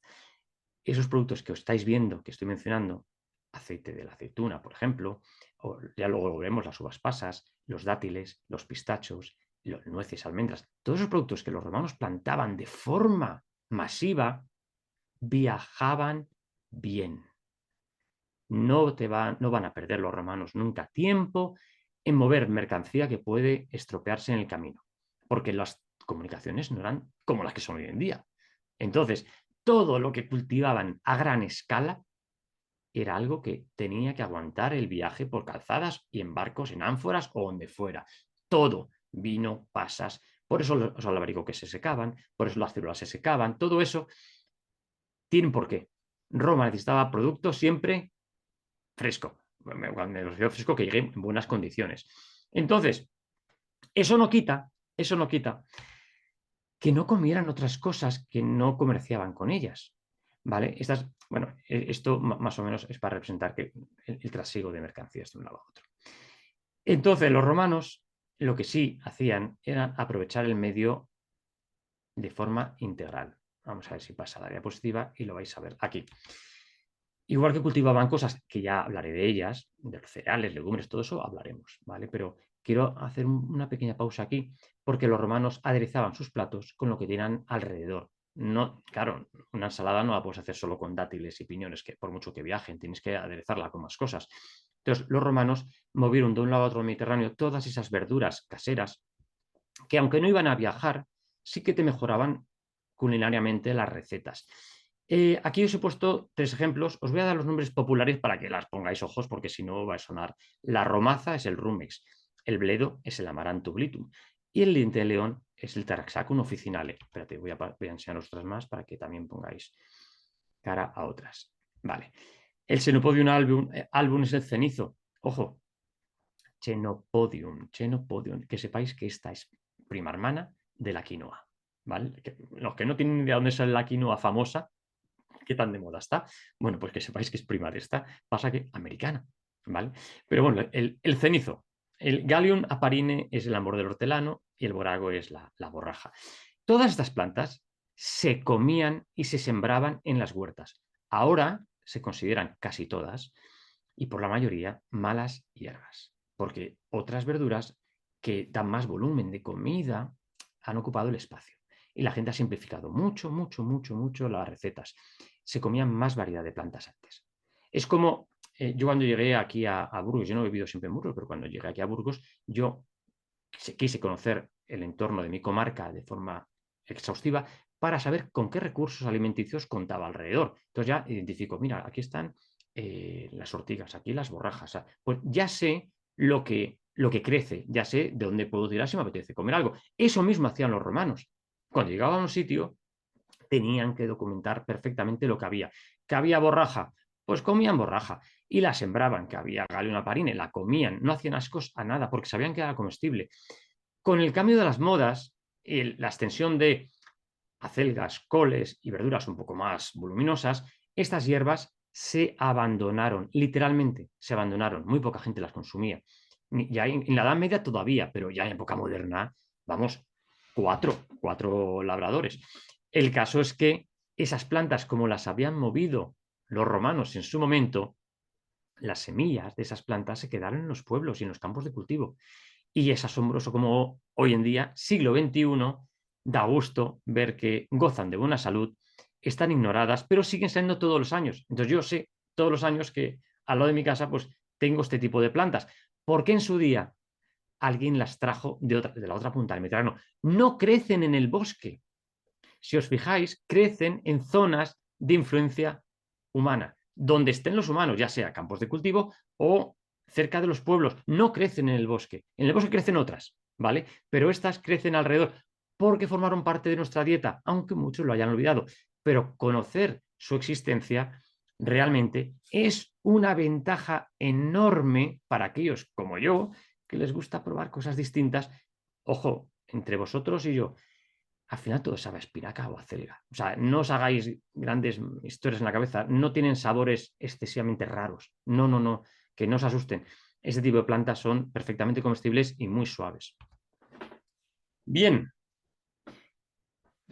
Esos productos que os estáis viendo, que estoy mencionando, aceite de la aceituna, por ejemplo, o ya luego vemos las uvas pasas, los dátiles, los pistachos, los nueces, almendras, todos esos productos que los romanos plantaban de forma masiva, viajaban bien. No van a perder los romanos nunca tiempo en mover mercancía que puede estropearse en el camino, porque las comunicaciones no eran como las que son hoy en día. Entonces, todo lo que cultivaban a gran escala era algo que tenía que aguantar el viaje por calzadas y en barcos, en ánforas o donde fuera. Todo, vino, pasas, por eso los albaricoques que se secaban, por eso las células se secaban, todo eso tiene un porqué. Roma necesitaba productos siempre fresco. Me refiero fresco que llegue en buenas condiciones. Entonces, eso no quita que no comieran otras cosas que no comerciaban con ellas. ¿Vale? Esto más o menos es para representar que el trasiego de mercancías de un lado a otro. Entonces, los romanos lo que sí hacían era aprovechar el medio de forma integral. Vamos a ver si pasa la diapositiva y lo vais a ver aquí. Igual que cultivaban cosas que ya hablaré de ellas, de los cereales, legumbres, todo eso hablaremos, ¿vale? Pero quiero hacer una pequeña pausa aquí porque los romanos aderezaban sus platos con lo que tenían alrededor. No, claro, una ensalada no la puedes hacer solo con dátiles y piñones, que por mucho que viajen, tienes que aderezarla con más cosas. Entonces, los romanos movieron de un lado a otro del Mediterráneo todas esas verduras caseras que, aunque no iban a viajar, sí que te mejoraban culinariamente las recetas. Aquí os he puesto 3 ejemplos. Os voy a dar los nombres populares para que las pongáis ojos, porque si no va a sonar. La romaza es el rumex, el bledo es el amaranto blitum y el diente de león es el taraxacum officinale. Espérate, voy a enseñaros otras más para que también pongáis cara a otras. Vale. El Chenopodium album es el cenizo. Ojo, Chenopodium, que sepáis que esta es prima hermana de la quinoa. ¿Vale? Los que no tienen idea de dónde sale la quinoa famosa, qué tan de moda está, bueno, pues que sepáis que es prima de esta, pasa que americana, ¿vale? Pero bueno, el cenizo, el Galium aparine es el amor del hortelano y el borago es la borraja. Todas estas plantas se comían y se sembraban en las huertas. Ahora se consideran casi todas, y por la mayoría, malas hierbas, porque otras verduras que dan más volumen de comida han ocupado el espacio. y la gente ha simplificado mucho, mucho, mucho, mucho las recetas. Se comía más variedad de plantas antes. Es como yo cuando llegué aquí a Burgos, yo no he vivido siempre en Burgos, pero cuando llegué aquí a Burgos, yo quise conocer el entorno de mi comarca de forma exhaustiva para saber con qué recursos alimenticios contaba alrededor. Entonces ya identifico, mira, aquí están las ortigas, aquí las borrajas. Pues ya sé lo que crece, ya sé de dónde puedo tirar si me apetece comer algo. Eso mismo hacían los romanos. Cuando llegaban a un sitio, tenían que documentar perfectamente lo que había. ¿Que había borraja? Pues comían borraja y la sembraban. Que había Galeona parine, la comían. No hacían ascos a nada porque sabían que era comestible. Con el cambio de las modas, la extensión de acelgas, coles y verduras un poco más voluminosas, estas hierbas se abandonaron, literalmente se abandonaron. Muy poca gente las consumía. Ya en la Edad Media todavía, pero ya en época moderna, vamos, cuatro labradores. El caso es que esas plantas, como las habían movido los romanos en su momento, las semillas de esas plantas se quedaron en los pueblos y en los campos de cultivo. Y es asombroso como hoy en día, siglo XXI, da gusto ver que gozan de buena salud, están ignoradas, pero siguen siendo todos los años. Entonces yo sé todos los años que al lado de mi casa pues tengo este tipo de plantas, porque en su día alguien las trajo de la otra punta del Mediterráneo. No crecen en el bosque. Si os fijáis, crecen en zonas de influencia humana, donde estén los humanos, ya sea campos de cultivo o cerca de los pueblos. No crecen en el bosque. En el bosque crecen otras, ¿vale? Pero estas crecen alrededor porque formaron parte de nuestra dieta, aunque muchos lo hayan olvidado. Pero conocer su existencia realmente es una ventaja enorme para aquellos como yo, que les gusta probar cosas distintas. Ojo, entre vosotros y yo, al final todo sabe a espinaca o a acelga. O sea, no os hagáis grandes historias en la cabeza, no tienen sabores excesivamente raros. No, no, no, que no os asusten. Este tipo de plantas son perfectamente comestibles y muy suaves. Bien,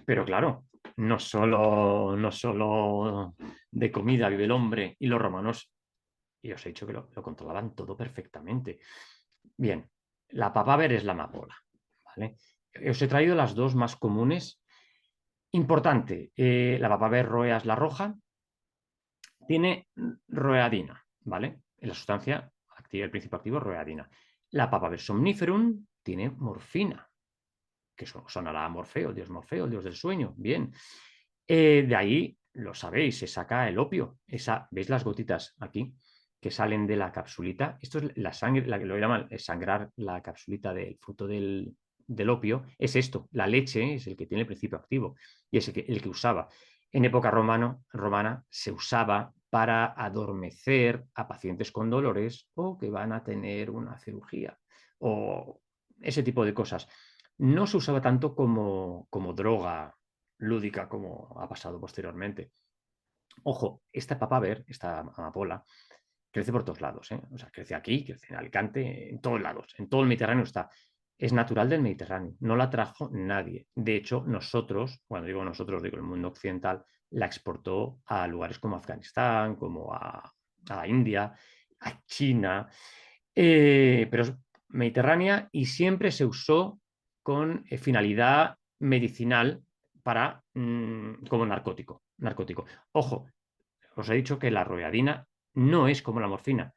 pero claro, no solo de comida vive el hombre, y los romanos, y os he dicho que lo controlaban todo perfectamente. Bien, la papaver es la amapola, ¿vale? Os he traído las dos más comunes. Importante, la papaver roeas la roja tiene roeadina, ¿vale? En la sustancia activa, el principio activo, roeadina. La papaver somniferum tiene morfina, que sonará a Morfeo, el dios del sueño. Bien. De ahí, lo sabéis, se saca el opio. ¿Veis las gotitas aquí que salen de la capsulita? Esto es la sangre, lo llaman sangrar la capsulita del fruto del opio. Es esto, la leche es el que tiene el principio activo y es el que usaba. En época romana se usaba para adormecer a pacientes con dolores o que van a tener una cirugía o ese tipo de cosas. No se usaba tanto como droga lúdica como ha pasado posteriormente. Ojo, esta papaver, esta amapola, crece por todos lados, ¿eh? O sea, crece aquí, crece en Alicante, en todos lados, en todo el Mediterráneo está. Es natural del Mediterráneo, no la trajo nadie. De hecho, nosotros, cuando digo nosotros, digo el mundo occidental, la exportó a lugares como Afganistán, como a India, a China, pero es mediterránea y siempre se usó con finalidad medicinal para, como narcótico. Ojo, os he dicho que la roeadina no es como la morfina.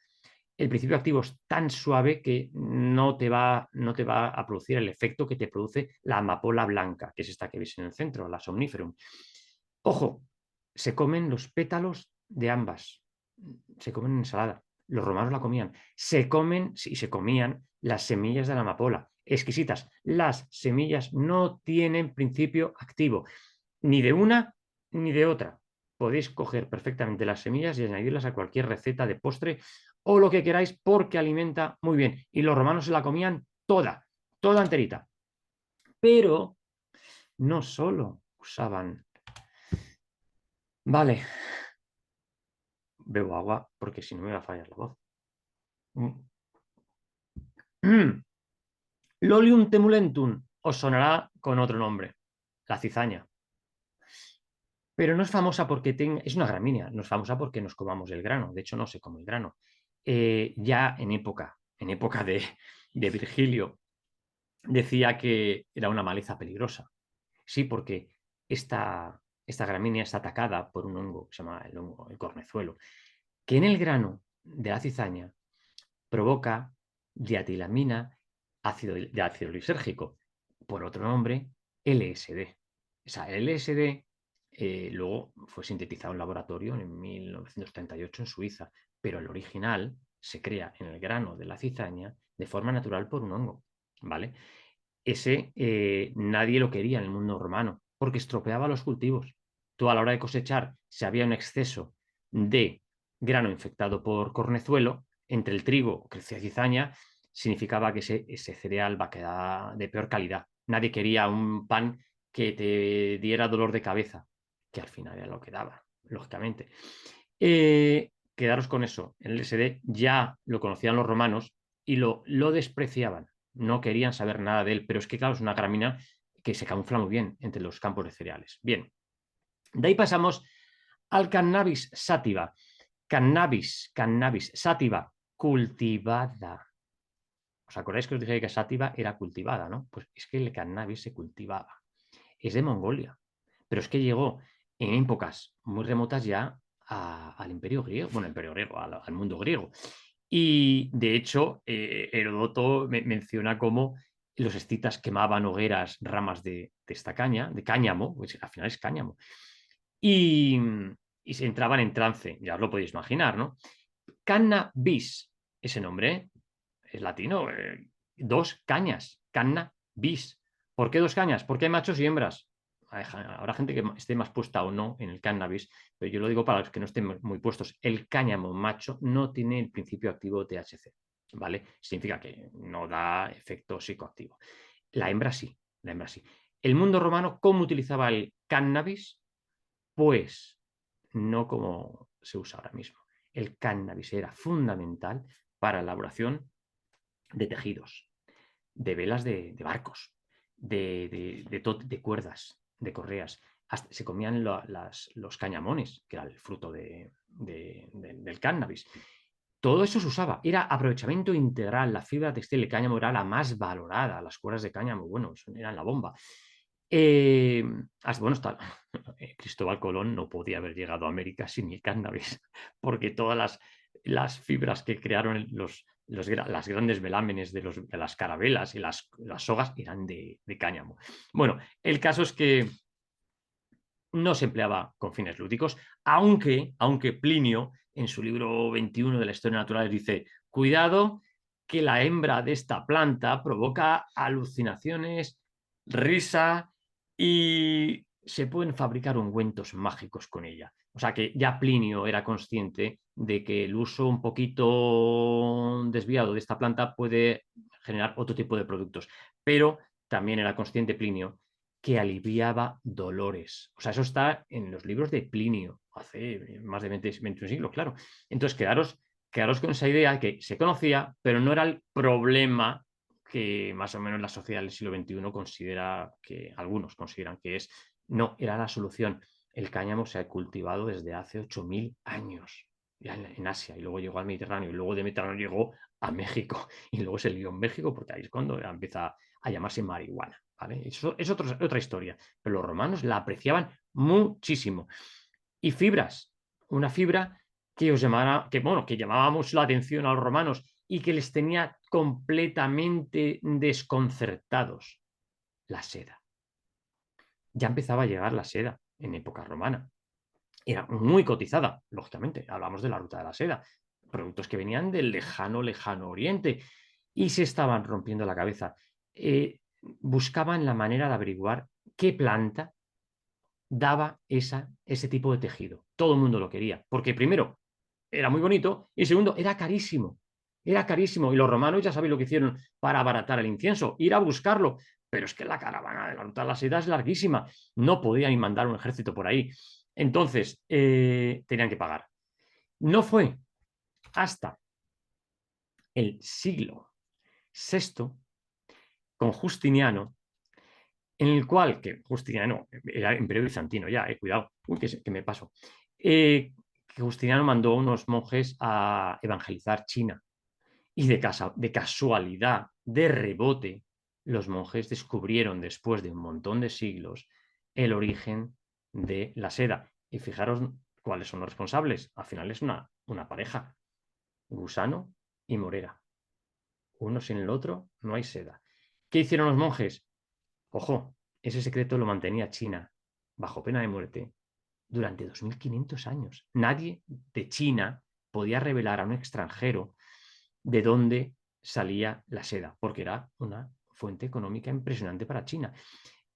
El principio activo es tan suave que no te va a producir el efecto que te produce la amapola blanca, que es esta que veis en el centro, la somniferum. Ojo, se comen los pétalos de ambas, se comen en ensalada. Los romanos la comían. Se comían las semillas de la amapola, exquisitas. Las semillas no tienen principio activo, ni de una ni de otra. Podéis coger perfectamente las semillas y añadirlas a cualquier receta de postre o lo que queráis porque alimenta muy bien. Y los romanos se la comían toda enterita. Pero no solo usaban... Vale, bebo agua porque si no me va a fallar la voz. Lolium temulentum os sonará con otro nombre, la cizaña. Pero no es famosa porque es una gramínea, no es famosa porque nos comamos el grano, de hecho no se come el grano. Ya en época de Virgilio, decía que era una maleza peligrosa, Sí, porque esta gramínea está atacada por un hongo que se llama el cornezuelo, que en el grano de la cizaña provoca diatilamina de ácido lisérgico, por otro nombre, LSD. Esa LSD luego fue sintetizado en laboratorio en 1938 en Suiza, pero el original se crea en el grano de la cizaña de forma natural por un hongo, ¿vale? Ese nadie lo quería en el mundo romano porque estropeaba los cultivos. Tú a la hora de cosechar, si había un exceso de grano infectado por cornezuelo, entre el trigo o crecía cizaña, significaba que ese cereal va a quedar de peor calidad. Nadie quería un pan que te diera dolor de cabeza, que al final era lo que daba, lógicamente. Quedaros con eso. El LSD ya lo conocían los romanos y lo despreciaban. No querían saber nada de él, pero es que, claro, es una gramínea que se camufla muy bien entre los campos de cereales. Bien, de ahí pasamos al cannabis sativa. Cannabis sativa, cultivada. ¿Os acordáis que os dije que sativa era cultivada, no? Pues es que el cannabis se cultivaba. Es de Mongolia, pero es que llegó en épocas muy remotas ya al imperio griego, bueno, imperio griego, al mundo griego. Y de hecho, Heródoto menciona cómo los escitas quemaban hogueras, ramas de esta caña, de cáñamo, pues al final es cáñamo, y, y se entraban en trance, ya os lo podéis imaginar, ¿no? Cannabis, ese nombre es latino, dos cañas, cannabis. ¿Por qué dos cañas? Porque hay machos y hembras. Habrá gente que esté más puesta o no en el cannabis, pero yo lo digo para los que no estén muy puestos. El cáñamo macho no tiene el principio activo THC, ¿vale? Significa que no da efecto psicoactivo. La hembra sí, la hembra sí. El mundo romano, ¿cómo utilizaba el cannabis? Pues no como se usa ahora mismo. El cannabis era fundamental para la elaboración de tejidos, de velas de barcos, de cuerdas, de correas. Hasta se comían los cañamones, que era el fruto del cannabis. Todo eso se usaba, era aprovechamiento integral. La fibra textil de cáñamo era la más valorada, las cuerdas de cáñamo, bueno, eran la bomba. Hasta Cristóbal Colón no podía haber llegado a América sin el cannabis, porque todas las fibras que crearon las grandes velámenes de las carabelas y las sogas eran de cáñamo. Bueno, el caso es que no se empleaba con fines lúdicos, aunque Plinio, en su libro 21 de la Historia Natural, dice, cuidado que la hembra de esta planta provoca alucinaciones, risa y se pueden fabricar ungüentos mágicos con ella. O sea que ya Plinio era consciente de que el uso un poquito desviado de esta planta puede generar otro tipo de productos, pero también era consciente Plinio que aliviaba dolores. O sea, eso está en los libros de Plinio, hace más de 21 siglos, claro. Entonces, quedaros con esa idea que se conocía, pero no era el problema que más o menos la sociedad del siglo XXI considera que, algunos consideran que es, no, era la solución. El cáñamo se ha cultivado desde hace 8.000 años, ya en Asia, y luego llegó al Mediterráneo, y luego de Mediterráneo llegó a México, y luego se lió en México, porque ahí es cuando empieza a llamarse marihuana. ¿Vale? Eso es otra historia, pero los romanos la apreciaban muchísimo. Y fibras, una fibra que que llamaba mucho la atención a los romanos y que les tenía completamente desconcertados, la seda. Ya empezaba a llegar la seda en época romana. Era muy cotizada, lógicamente, hablamos de la ruta de la seda, productos que venían del lejano oriente y se estaban rompiendo la cabeza. Buscaban la manera de averiguar qué planta daba ese tipo de tejido. Todo el mundo lo quería, porque primero era muy bonito y segundo era carísimo. Era carísimo y los romanos ya sabéis lo que hicieron para abaratar el incienso, ir a buscarlo. Pero es que la caravana de la ruta de la seda es larguísima. No podían mandar un ejército por ahí. Entonces, tenían que pagar. No fue hasta el siglo VI, con Justiniano, en el cual, que Justiniano era imperio bizantino ya, cuidado, que me paso, que Justiniano mandó a unos monjes a evangelizar China y de casualidad, de rebote, los monjes descubrieron después de un montón de siglos el origen de la seda. Y fijaros cuáles son los responsables. Al final es una pareja, gusano y morera. Uno sin el otro no hay seda. ¿Qué hicieron los monjes? Ojo, ese secreto lo mantenía China bajo pena de muerte durante 2500 años. Nadie de China podía revelar a un extranjero de dónde salía la seda, porque era una fuente económica impresionante para China.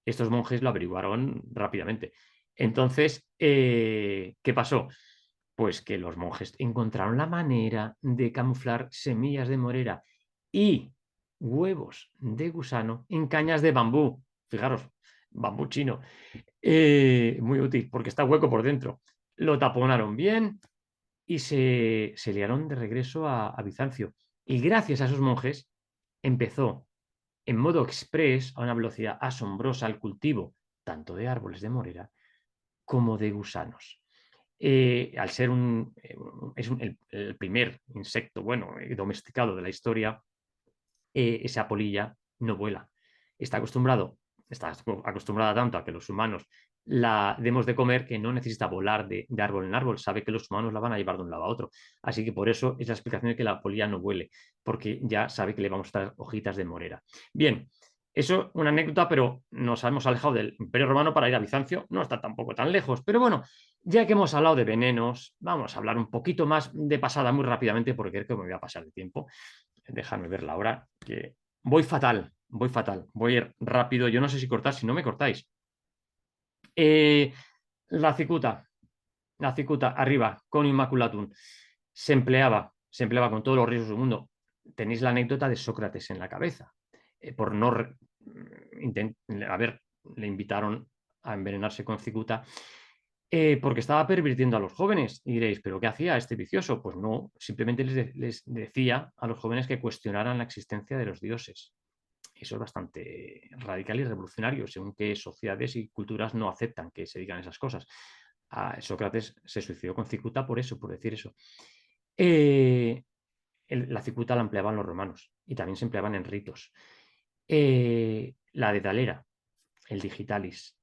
Estos monjes lo averiguaron rápidamente. Entonces, ¿qué pasó? Pues que los monjes encontraron la manera de camuflar semillas de morera y huevos de gusano en cañas de bambú. Fijaros, bambú chino. Muy útil, porque está hueco por dentro. Lo taponaron bien y se liaron de regreso a Bizancio. Y gracias a esos monjes empezó en modo express, a una velocidad asombrosa, el cultivo tanto de árboles de morera como de gusanos. Al ser el primer insecto domesticado de la historia, esa polilla no vuela. Está acostumbrada tanto a que los humanos la demos de comer que no necesita volar de árbol en árbol, sabe que los humanos la van a llevar de un lado a otro. Así que por eso es la explicación de que la polilla no vuele, porque ya sabe que le vamos a dar hojitas de morera. Bien, eso una anécdota, pero nos hemos alejado del Imperio Romano para ir a Bizancio, no está tampoco tan lejos, pero bueno, ya que hemos hablado de venenos, vamos a hablar un poquito más de pasada muy rápidamente porque creo que me voy a pasar de tiempo. Déjame ver la hora, que voy fatal, voy a ir rápido. Yo no sé si cortáis, si no me cortáis. La cicuta arriba, con Immaculatum, se empleaba con todos los riesgos del mundo. Tenéis la anécdota de Sócrates en la cabeza. Por no, le invitaron a envenenarse con cicuta. Porque estaba pervirtiendo a los jóvenes. Y diréis, ¿pero qué hacía este vicioso? Pues no, simplemente les decía a los jóvenes que cuestionaran la existencia de los dioses. Eso es bastante radical y revolucionario, según qué sociedades y culturas no aceptan que se digan esas cosas. Sócrates se suicidó con cicuta por eso, por decir eso. La cicuta la empleaban los romanos y también se empleaban en ritos. La de Dalera, el digitalis,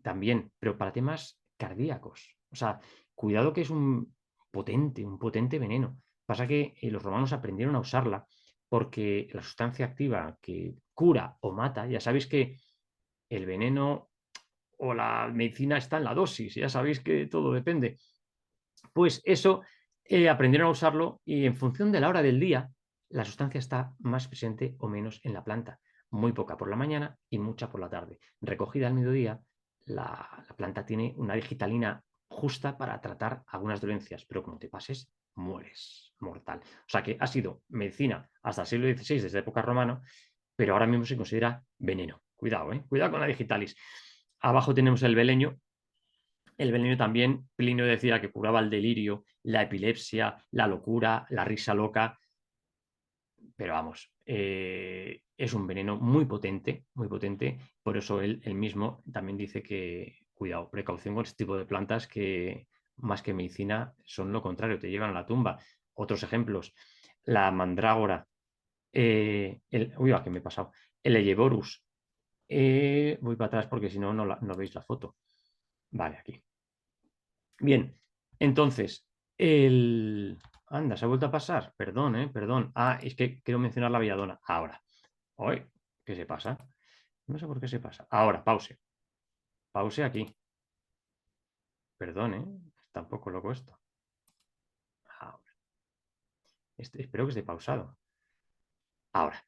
también, pero para temas cardíacos. O sea, cuidado que es un potente veneno. Pasa que los romanos aprendieron a usarla porque la sustancia activa que cura o mata, ya sabéis que el veneno o la medicina está en la dosis, ya sabéis que todo depende. Pues eso aprendieron a usarlo y en función de la hora del día, la sustancia está más presente o menos en la planta. Muy poca por la mañana y mucha por la tarde. Recogida al mediodía, la planta tiene una digitalina justa para tratar algunas dolencias, pero como te pases, mueres, mortal. O sea que ha sido medicina hasta el siglo XVI, desde la época romana, pero ahora mismo se considera veneno. Cuidado, cuidado con la digitalis. Abajo tenemos el beleño. El veneno también, Plinio decía que curaba el delirio, la epilepsia, la locura, la risa loca. Pero vamos, es un veneno muy potente, por eso él mismo también dice que, cuidado, precaución con este tipo de plantas que más que medicina son lo contrario, te llevan a la tumba. Otros ejemplos, la mandrágora, uy, ¿a qué me he pasado? El Elleborus. Voy para atrás porque si no, no veis la foto. Vale, aquí. Bien, entonces, Anda, se ha vuelto a pasar. Perdón, perdón. Es que quiero mencionar la belladona. Ahora. Hoy, ¿qué se pasa? No sé por qué se pasa. Ahora, pause. Pause aquí. Perdón, está un poco loco esto. Ahora. Espero que esté pausado. Ahora.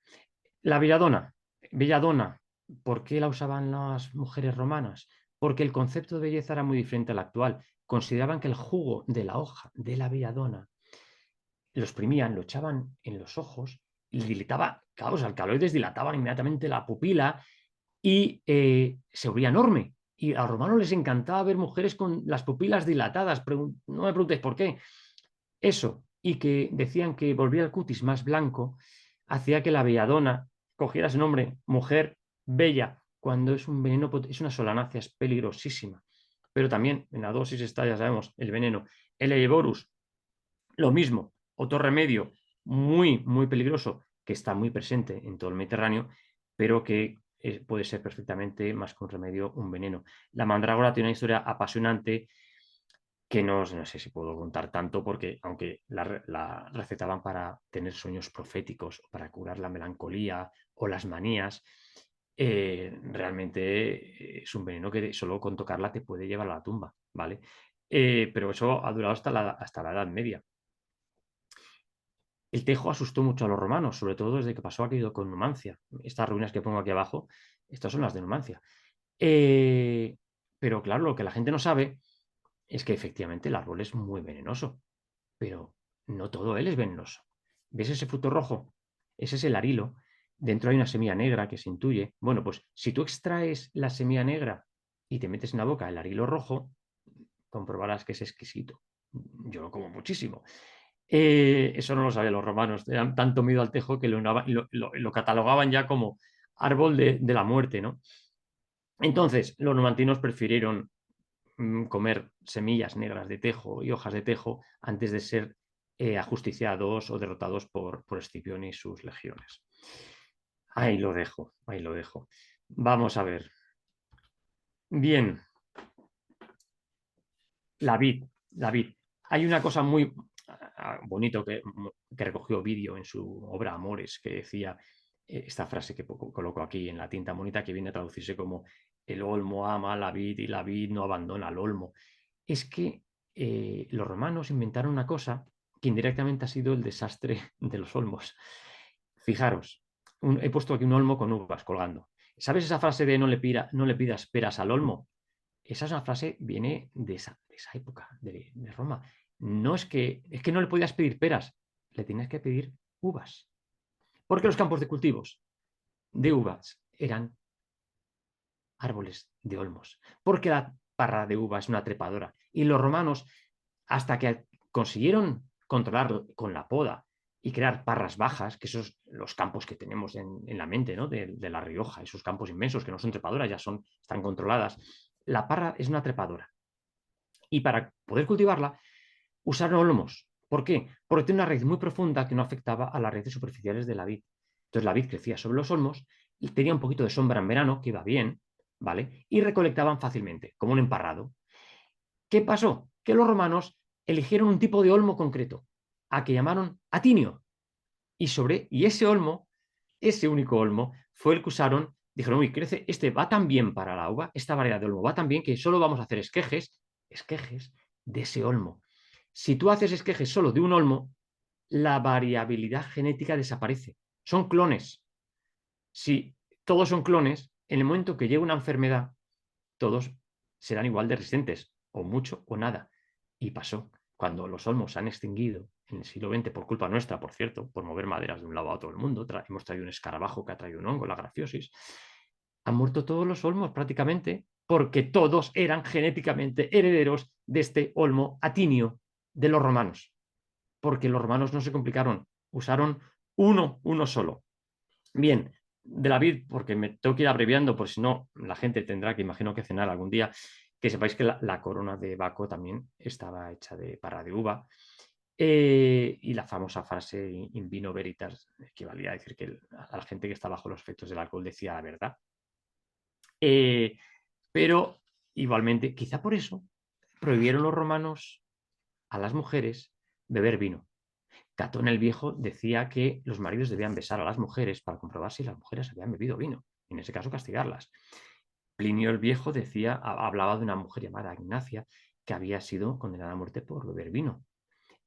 La belladona. Belladona. ¿Por qué la usaban las mujeres romanas? Porque el concepto de belleza era muy diferente al actual. Consideraban que el jugo de la hoja de la belladona lo exprimían, lo echaban en los ojos y dilataba, claro, los alcaloides dilataban inmediatamente la pupila y se abría enorme. Y a los romanos les encantaba ver mujeres con las pupilas dilatadas. No me preguntéis por qué. Eso, y que decían que volvía el cutis más blanco, hacía que la belladona cogiera ese nombre, mujer bella, cuando es un veneno, es una solanácea, es peligrosísima. Pero también en la dosis está, ya sabemos, el veneno. El Elleborus, lo mismo, otro remedio muy peligroso que está muy presente en todo el Mediterráneo, pero que puede ser perfectamente más que un remedio, un veneno. La mandrágora tiene una historia apasionante que no sé si puedo contar tanto, porque aunque la recetaban para tener sueños proféticos, para curar la melancolía o las manías, realmente es un veneno que solo con tocarla te puede llevar a la tumba, ¿vale? Pero eso ha durado hasta la Edad Media. El tejo asustó mucho a los romanos, sobre todo desde que pasó aquello con Numancia. Estas ruinas que pongo aquí abajo, estas son las de Numancia. Pero claro, lo que la gente no sabe es que efectivamente el árbol es muy venenoso, pero no todo él es venenoso. ¿Ves ese fruto rojo? Ese es el arilo. Dentro hay una semilla negra que se intuye. Bueno, pues si tú extraes la semilla negra y te metes en la boca el arilo rojo, comprobarás que es exquisito. Yo lo como muchísimo. Eso no lo sabían los romanos. Tenían tanto miedo al tejo que lo catalogaban ya como árbol de la muerte, ¿no? Entonces, los numantinos prefirieron comer semillas negras de tejo y hojas de tejo antes de ser ajusticiados o derrotados por Escipión y sus legiones. Ahí lo dejo, ahí lo dejo. Vamos a ver. Bien. La vid. Hay una cosa muy bonito que recogió Ovidio en su obra Amores, que decía esta frase que coloco aquí en la tinta bonita, que viene a traducirse como el olmo ama la vid y la vid no abandona al olmo. Es que los romanos inventaron una cosa que indirectamente ha sido el desastre de los olmos. Fijaros, he puesto aquí un olmo con uvas colgando. ¿Sabes esa frase de no le pidas peras al olmo? Esa es una frase, viene de esa época, de Roma. No es que no le podías pedir peras, le tenías que pedir uvas. Porque los campos de cultivos de uvas eran árboles de olmos. Porque la parra de uva es una trepadora. Y los romanos, hasta que consiguieron controlar con la poda y crear parras bajas, que esos los campos que tenemos en la mente, ¿no? de La Rioja, esos campos inmensos que no son trepadoras, están controladas. La parra es una trepadora. Y para poder cultivarla, usaron olmos. ¿Por qué? Porque tiene una raíz muy profunda que no afectaba a las raíces superficiales de la vid. Entonces la vid crecía sobre los olmos y tenía un poquito de sombra en verano, que iba bien, ¿vale? Y recolectaban fácilmente, como un emparrado. ¿Qué pasó? Que los romanos eligieron un tipo de olmo concreto, a que llamaron atinio. Y ese olmo, ese único olmo, fue el que usaron. Dijeron, uy, crece, este va tan bien para la uva, esta variedad de olmo va tan bien que solo vamos a hacer esquejes de ese olmo. Si tú haces esquejes solo de un olmo, la variabilidad genética desaparece. Son clones. Si todos son clones, en el momento que llegue una enfermedad, todos serán igual de resistentes, o mucho o nada. Y pasó. Cuando los olmos se han extinguido en el siglo XX, por culpa nuestra, por cierto, por mover maderas de un lado a otro del mundo, hemos traído un escarabajo que ha traído un hongo, la grafiosis, han muerto todos los olmos prácticamente, porque todos eran genéticamente herederos de este olmo atinio de los romanos. Porque los romanos no se complicaron, usaron uno solo. Bien, de la vid, porque me tengo que ir abreviando, por si no, la gente tendrá que, imagino, que cenar algún día, que sepáis que la corona de Baco también estaba hecha de parra de uva. Y la famosa frase in vino veritas equivalía a decir que a la gente que está bajo los efectos del alcohol decía la verdad. Pero igualmente, quizá por eso, prohibieron los romanos a las mujeres beber vino. Catón el Viejo decía que los maridos debían besar a las mujeres para comprobar si las mujeres habían bebido vino, y en ese caso castigarlas. Plinio el Viejo hablaba de una mujer llamada Ignacia que había sido condenada a muerte por beber vino.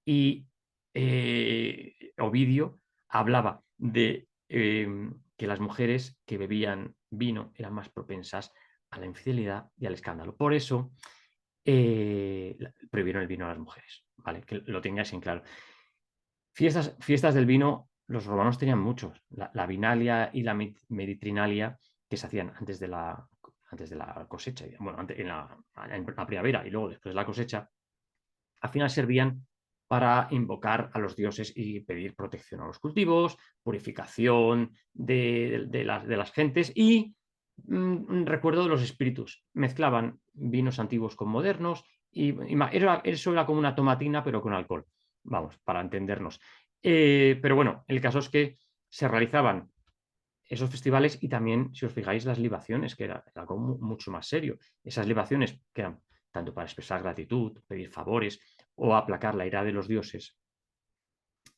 Y Ovidio hablaba de que las mujeres que bebían vino eran más propensas a la infidelidad y al escándalo. Por eso prohibieron el vino a las mujeres, ¿vale? Que lo tengáis en claro. Fiestas del vino, los romanos tenían muchos. La vinalia y la meditrinalia, que se hacían antes de la cosecha, bueno, en la primavera y luego después de la cosecha, al final servían para invocar a los dioses y pedir protección a los cultivos, purificación de las gentes y recuerdo de los espíritus. Mezclaban vinos antiguos con modernos y eso era como una tomatina pero con alcohol. Vamos, para entendernos. Pero bueno, el caso es que se realizaban esos festivales y también, si os fijáis, las libaciones, que era algo mucho más serio. Esas libaciones que eran tanto para expresar gratitud, pedir favores o aplacar la ira de los dioses,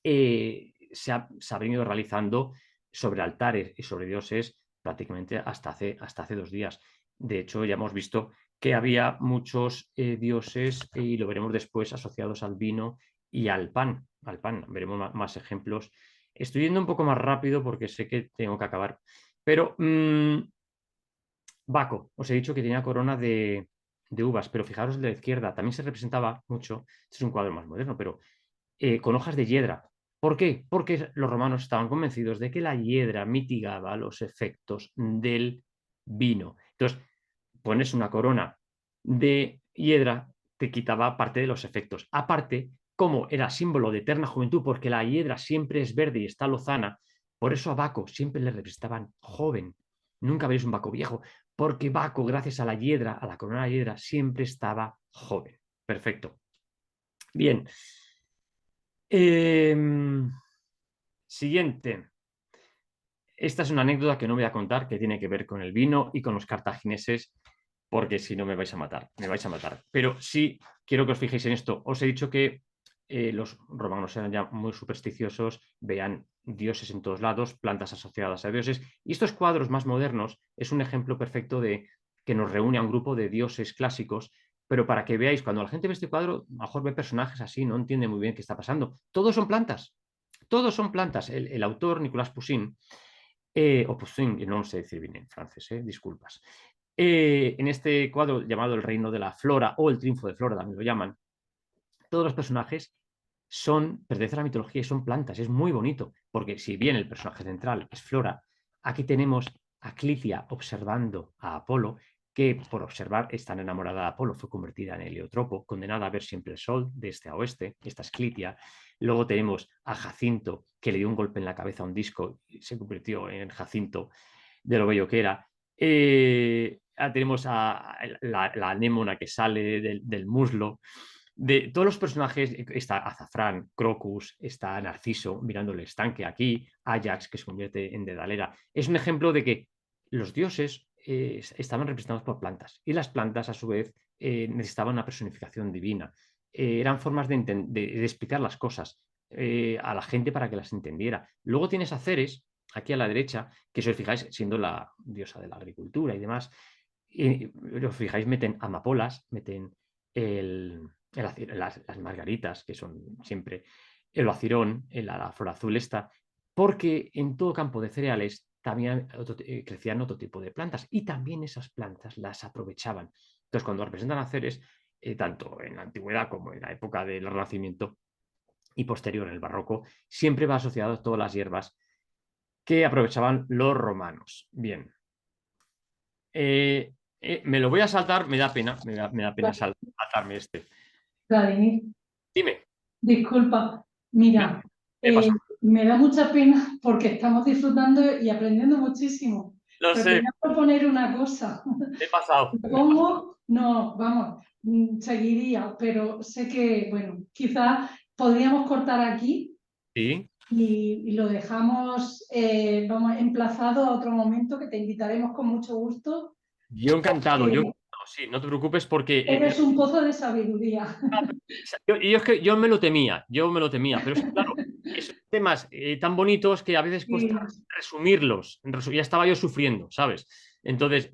se ha venido realizando sobre altares y sobre dioses prácticamente hasta hace 2 días. De hecho, ya hemos visto que había muchos dioses, y lo veremos después, asociados al vino y al pan. Veremos más ejemplos. Estoy yendo un poco más rápido porque sé que tengo que acabar. Pero Baco, os he dicho que tenía corona de uvas, pero fijaros de la izquierda, también se representaba mucho, este es un cuadro más moderno, pero con hojas de hiedra. ¿Por qué? Porque los romanos estaban convencidos de que la hiedra mitigaba los efectos del vino. Entonces, pones una corona de hiedra, te quitaba parte de los efectos. Aparte, como era símbolo de eterna juventud, porque la hiedra siempre es verde y está lozana, por eso a Baco siempre le representaban joven. Nunca veréis un Baco viejo, porque Baco, gracias a la hiedra, a la corona de hiedra, siempre estaba joven. Perfecto. Bien. Siguiente. Esta es una anécdota que no voy a contar, que tiene que ver con el vino y con los cartagineses, porque si no me vais a matar, Pero sí quiero que os fijéis en esto. Os he dicho que los romanos eran ya muy supersticiosos, vean dioses en todos lados, plantas asociadas a dioses, y estos cuadros más modernos es un ejemplo perfecto de que nos reúne a un grupo de dioses clásicos, pero para que veáis, cuando la gente ve este cuadro, a lo mejor ve personajes así, no entiende muy bien qué está pasando. Todos son plantas. Todos son plantas. El autor, Nicolas Poussin, o Poussin, no lo sé decir bien en francés, disculpas. En este cuadro llamado El reino de la flora o El triunfo de Flora, también lo llaman, todos los personajes pertenecen a la mitología y son plantas. Es muy bonito, porque si bien el personaje central es Flora, aquí tenemos a Clitia observando a Apolo, que por observar es tan enamorada de Apolo, fue convertida en heliotropo, condenada a ver siempre el sol de este a oeste. Esta es Clitia. Luego tenemos a Jacinto, que le dio un golpe en la cabeza a un disco y se convirtió en Jacinto, de lo bello que era. Tenemos a la anémona que sale del muslo. De todos los personajes está Azafrán, Crocus, está Narciso mirando el estanque aquí, Ajax, que se convierte en Dedalera. Es un ejemplo de que los dioses estaban representados por plantas y las plantas, a su vez, necesitaban una personificación divina. Eran formas de explicar las cosas a la gente para que las entendiera. Luego tienes a Ceres, aquí a la derecha, que si os fijáis, siendo la diosa de la agricultura y demás, y os fijáis, meten amapolas, meten las margaritas, que son siempre el bacirón, la flor azul esta, porque en todo campo de cereales también crecían otro tipo de plantas y también esas plantas las aprovechaban. Entonces, cuando representan a Ceres, tanto en la antigüedad como en la época del Renacimiento y posterior en el Barroco, siempre va asociado a todas las hierbas que aprovechaban los romanos. Bien. Me lo voy a saltar, me da pena saltarme este. Vladimir, Dime. disculpa, mira, ¿Qué pasa? me da mucha pena porque estamos disfrutando y aprendiendo muchísimo. Lo Pero sé, voy a proponer una cosa. he pasado. Supongo, no, vamos, seguiría, pero sé que, bueno, quizás podríamos cortar aquí Sí, y lo dejamos, vamos, emplazado a otro momento que te invitaremos con mucho gusto. yo encantado. Sí, no te preocupes porque Eres un pozo de sabiduría. es que yo me lo temía, pero es que, claro, esos temas tan bonitos que a veces cuesta Sí. resumirlos. Ya estaba yo sufriendo, ¿sabes? Entonces,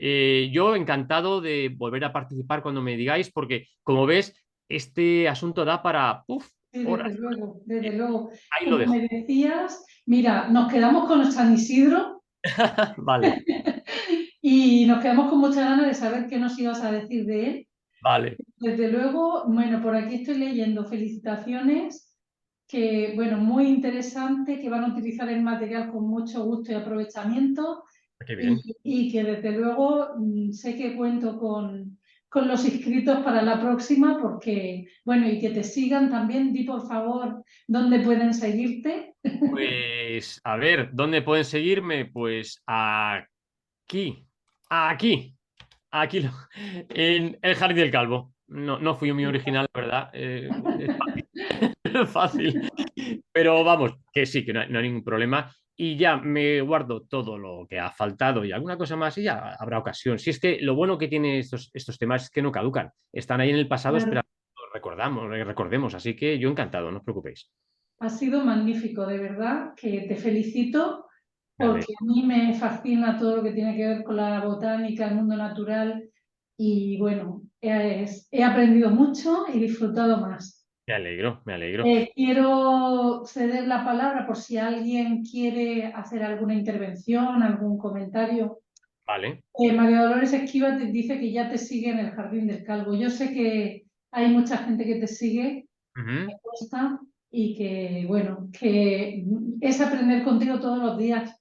yo encantado de volver a participar cuando me digáis, porque como ves, este asunto da para Sí, horas. desde luego, desde luego. Ahí lo Como dejo. me decías, mira, nos quedamos con San Isidro Vale, y nos quedamos con muchas ganas de saber qué nos ibas a decir de él. vale. Desde luego, bueno, por aquí estoy leyendo felicitaciones, que, bueno, muy interesante, que van a utilizar el material con mucho gusto y aprovechamiento Qué bien. y que desde luego sé que cuento con los inscritos para la próxima porque, bueno, y que te sigan también, di por favor dónde pueden seguirte. Pues, a ver, ¿dónde pueden seguirme? Pues aquí, aquí, en el Jardín del Calvo. No fui muy original, ¿verdad? Es fácil, es fácil. Pero vamos, que sí, que no hay ningún problema. y ya me guardo todo lo que ha faltado y alguna cosa más y ya habrá ocasión. Si es que lo bueno que tiene estos temas es que no caducan, están ahí en el pasado Claro. esperando que recordemos, así que yo encantado, no os preocupéis. Ha sido magnífico, de verdad, que te felicito Me alegro. porque a mí me fascina todo lo que tiene que ver con la botánica, el mundo natural y bueno, he aprendido mucho y disfrutado más. Me alegro, me alegro. Quiero ceder la palabra por si alguien quiere hacer alguna intervención, algún comentario. Vale. María Dolores Esquiva te dice que ya te sigue en el Jardín del Calvo. Yo sé que hay mucha gente que te sigue Ujú. gusta y que, bueno, que es aprender contigo todos los días, Sí,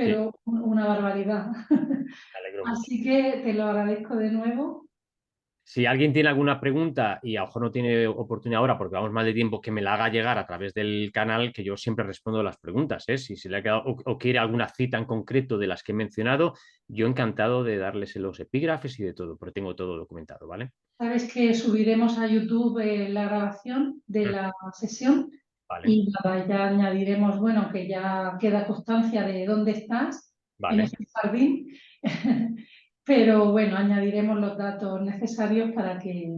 pero una barbaridad. me alegro mucho. Así que te lo agradezco de nuevo. Si alguien tiene alguna pregunta y a lo mejor no tiene oportunidad ahora porque vamos mal de tiempo, que me la haga llegar a través del canal, que yo siempre respondo las preguntas, ¿eh? Si se le ha quedado o quiere alguna cita en concreto de las que he mencionado, yo encantado de darles los epígrafes y de todo, porque tengo todo documentado, ¿vale? Sabes que subiremos a YouTube la grabación de Mm. la sesión Vale, y nada, ya añadiremos, bueno, que ya queda constancia de dónde estás en vale, ese jardín, pero bueno, añadiremos los datos necesarios para que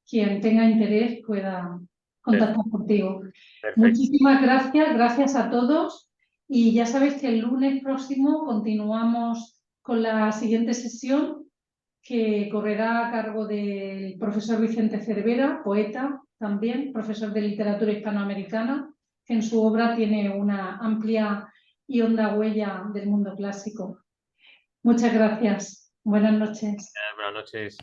quien tenga interés pueda contactar contigo. perfecto. Muchísimas gracias, gracias a todos y ya sabéis que el lunes próximo continuamos con la siguiente sesión que correrá a cargo del profesor Vicente Cervera, poeta también, profesor de literatura hispanoamericana, que en su obra tiene una amplia y honda huella del mundo clásico. Muchas gracias. Buenas noches. Buenas noches.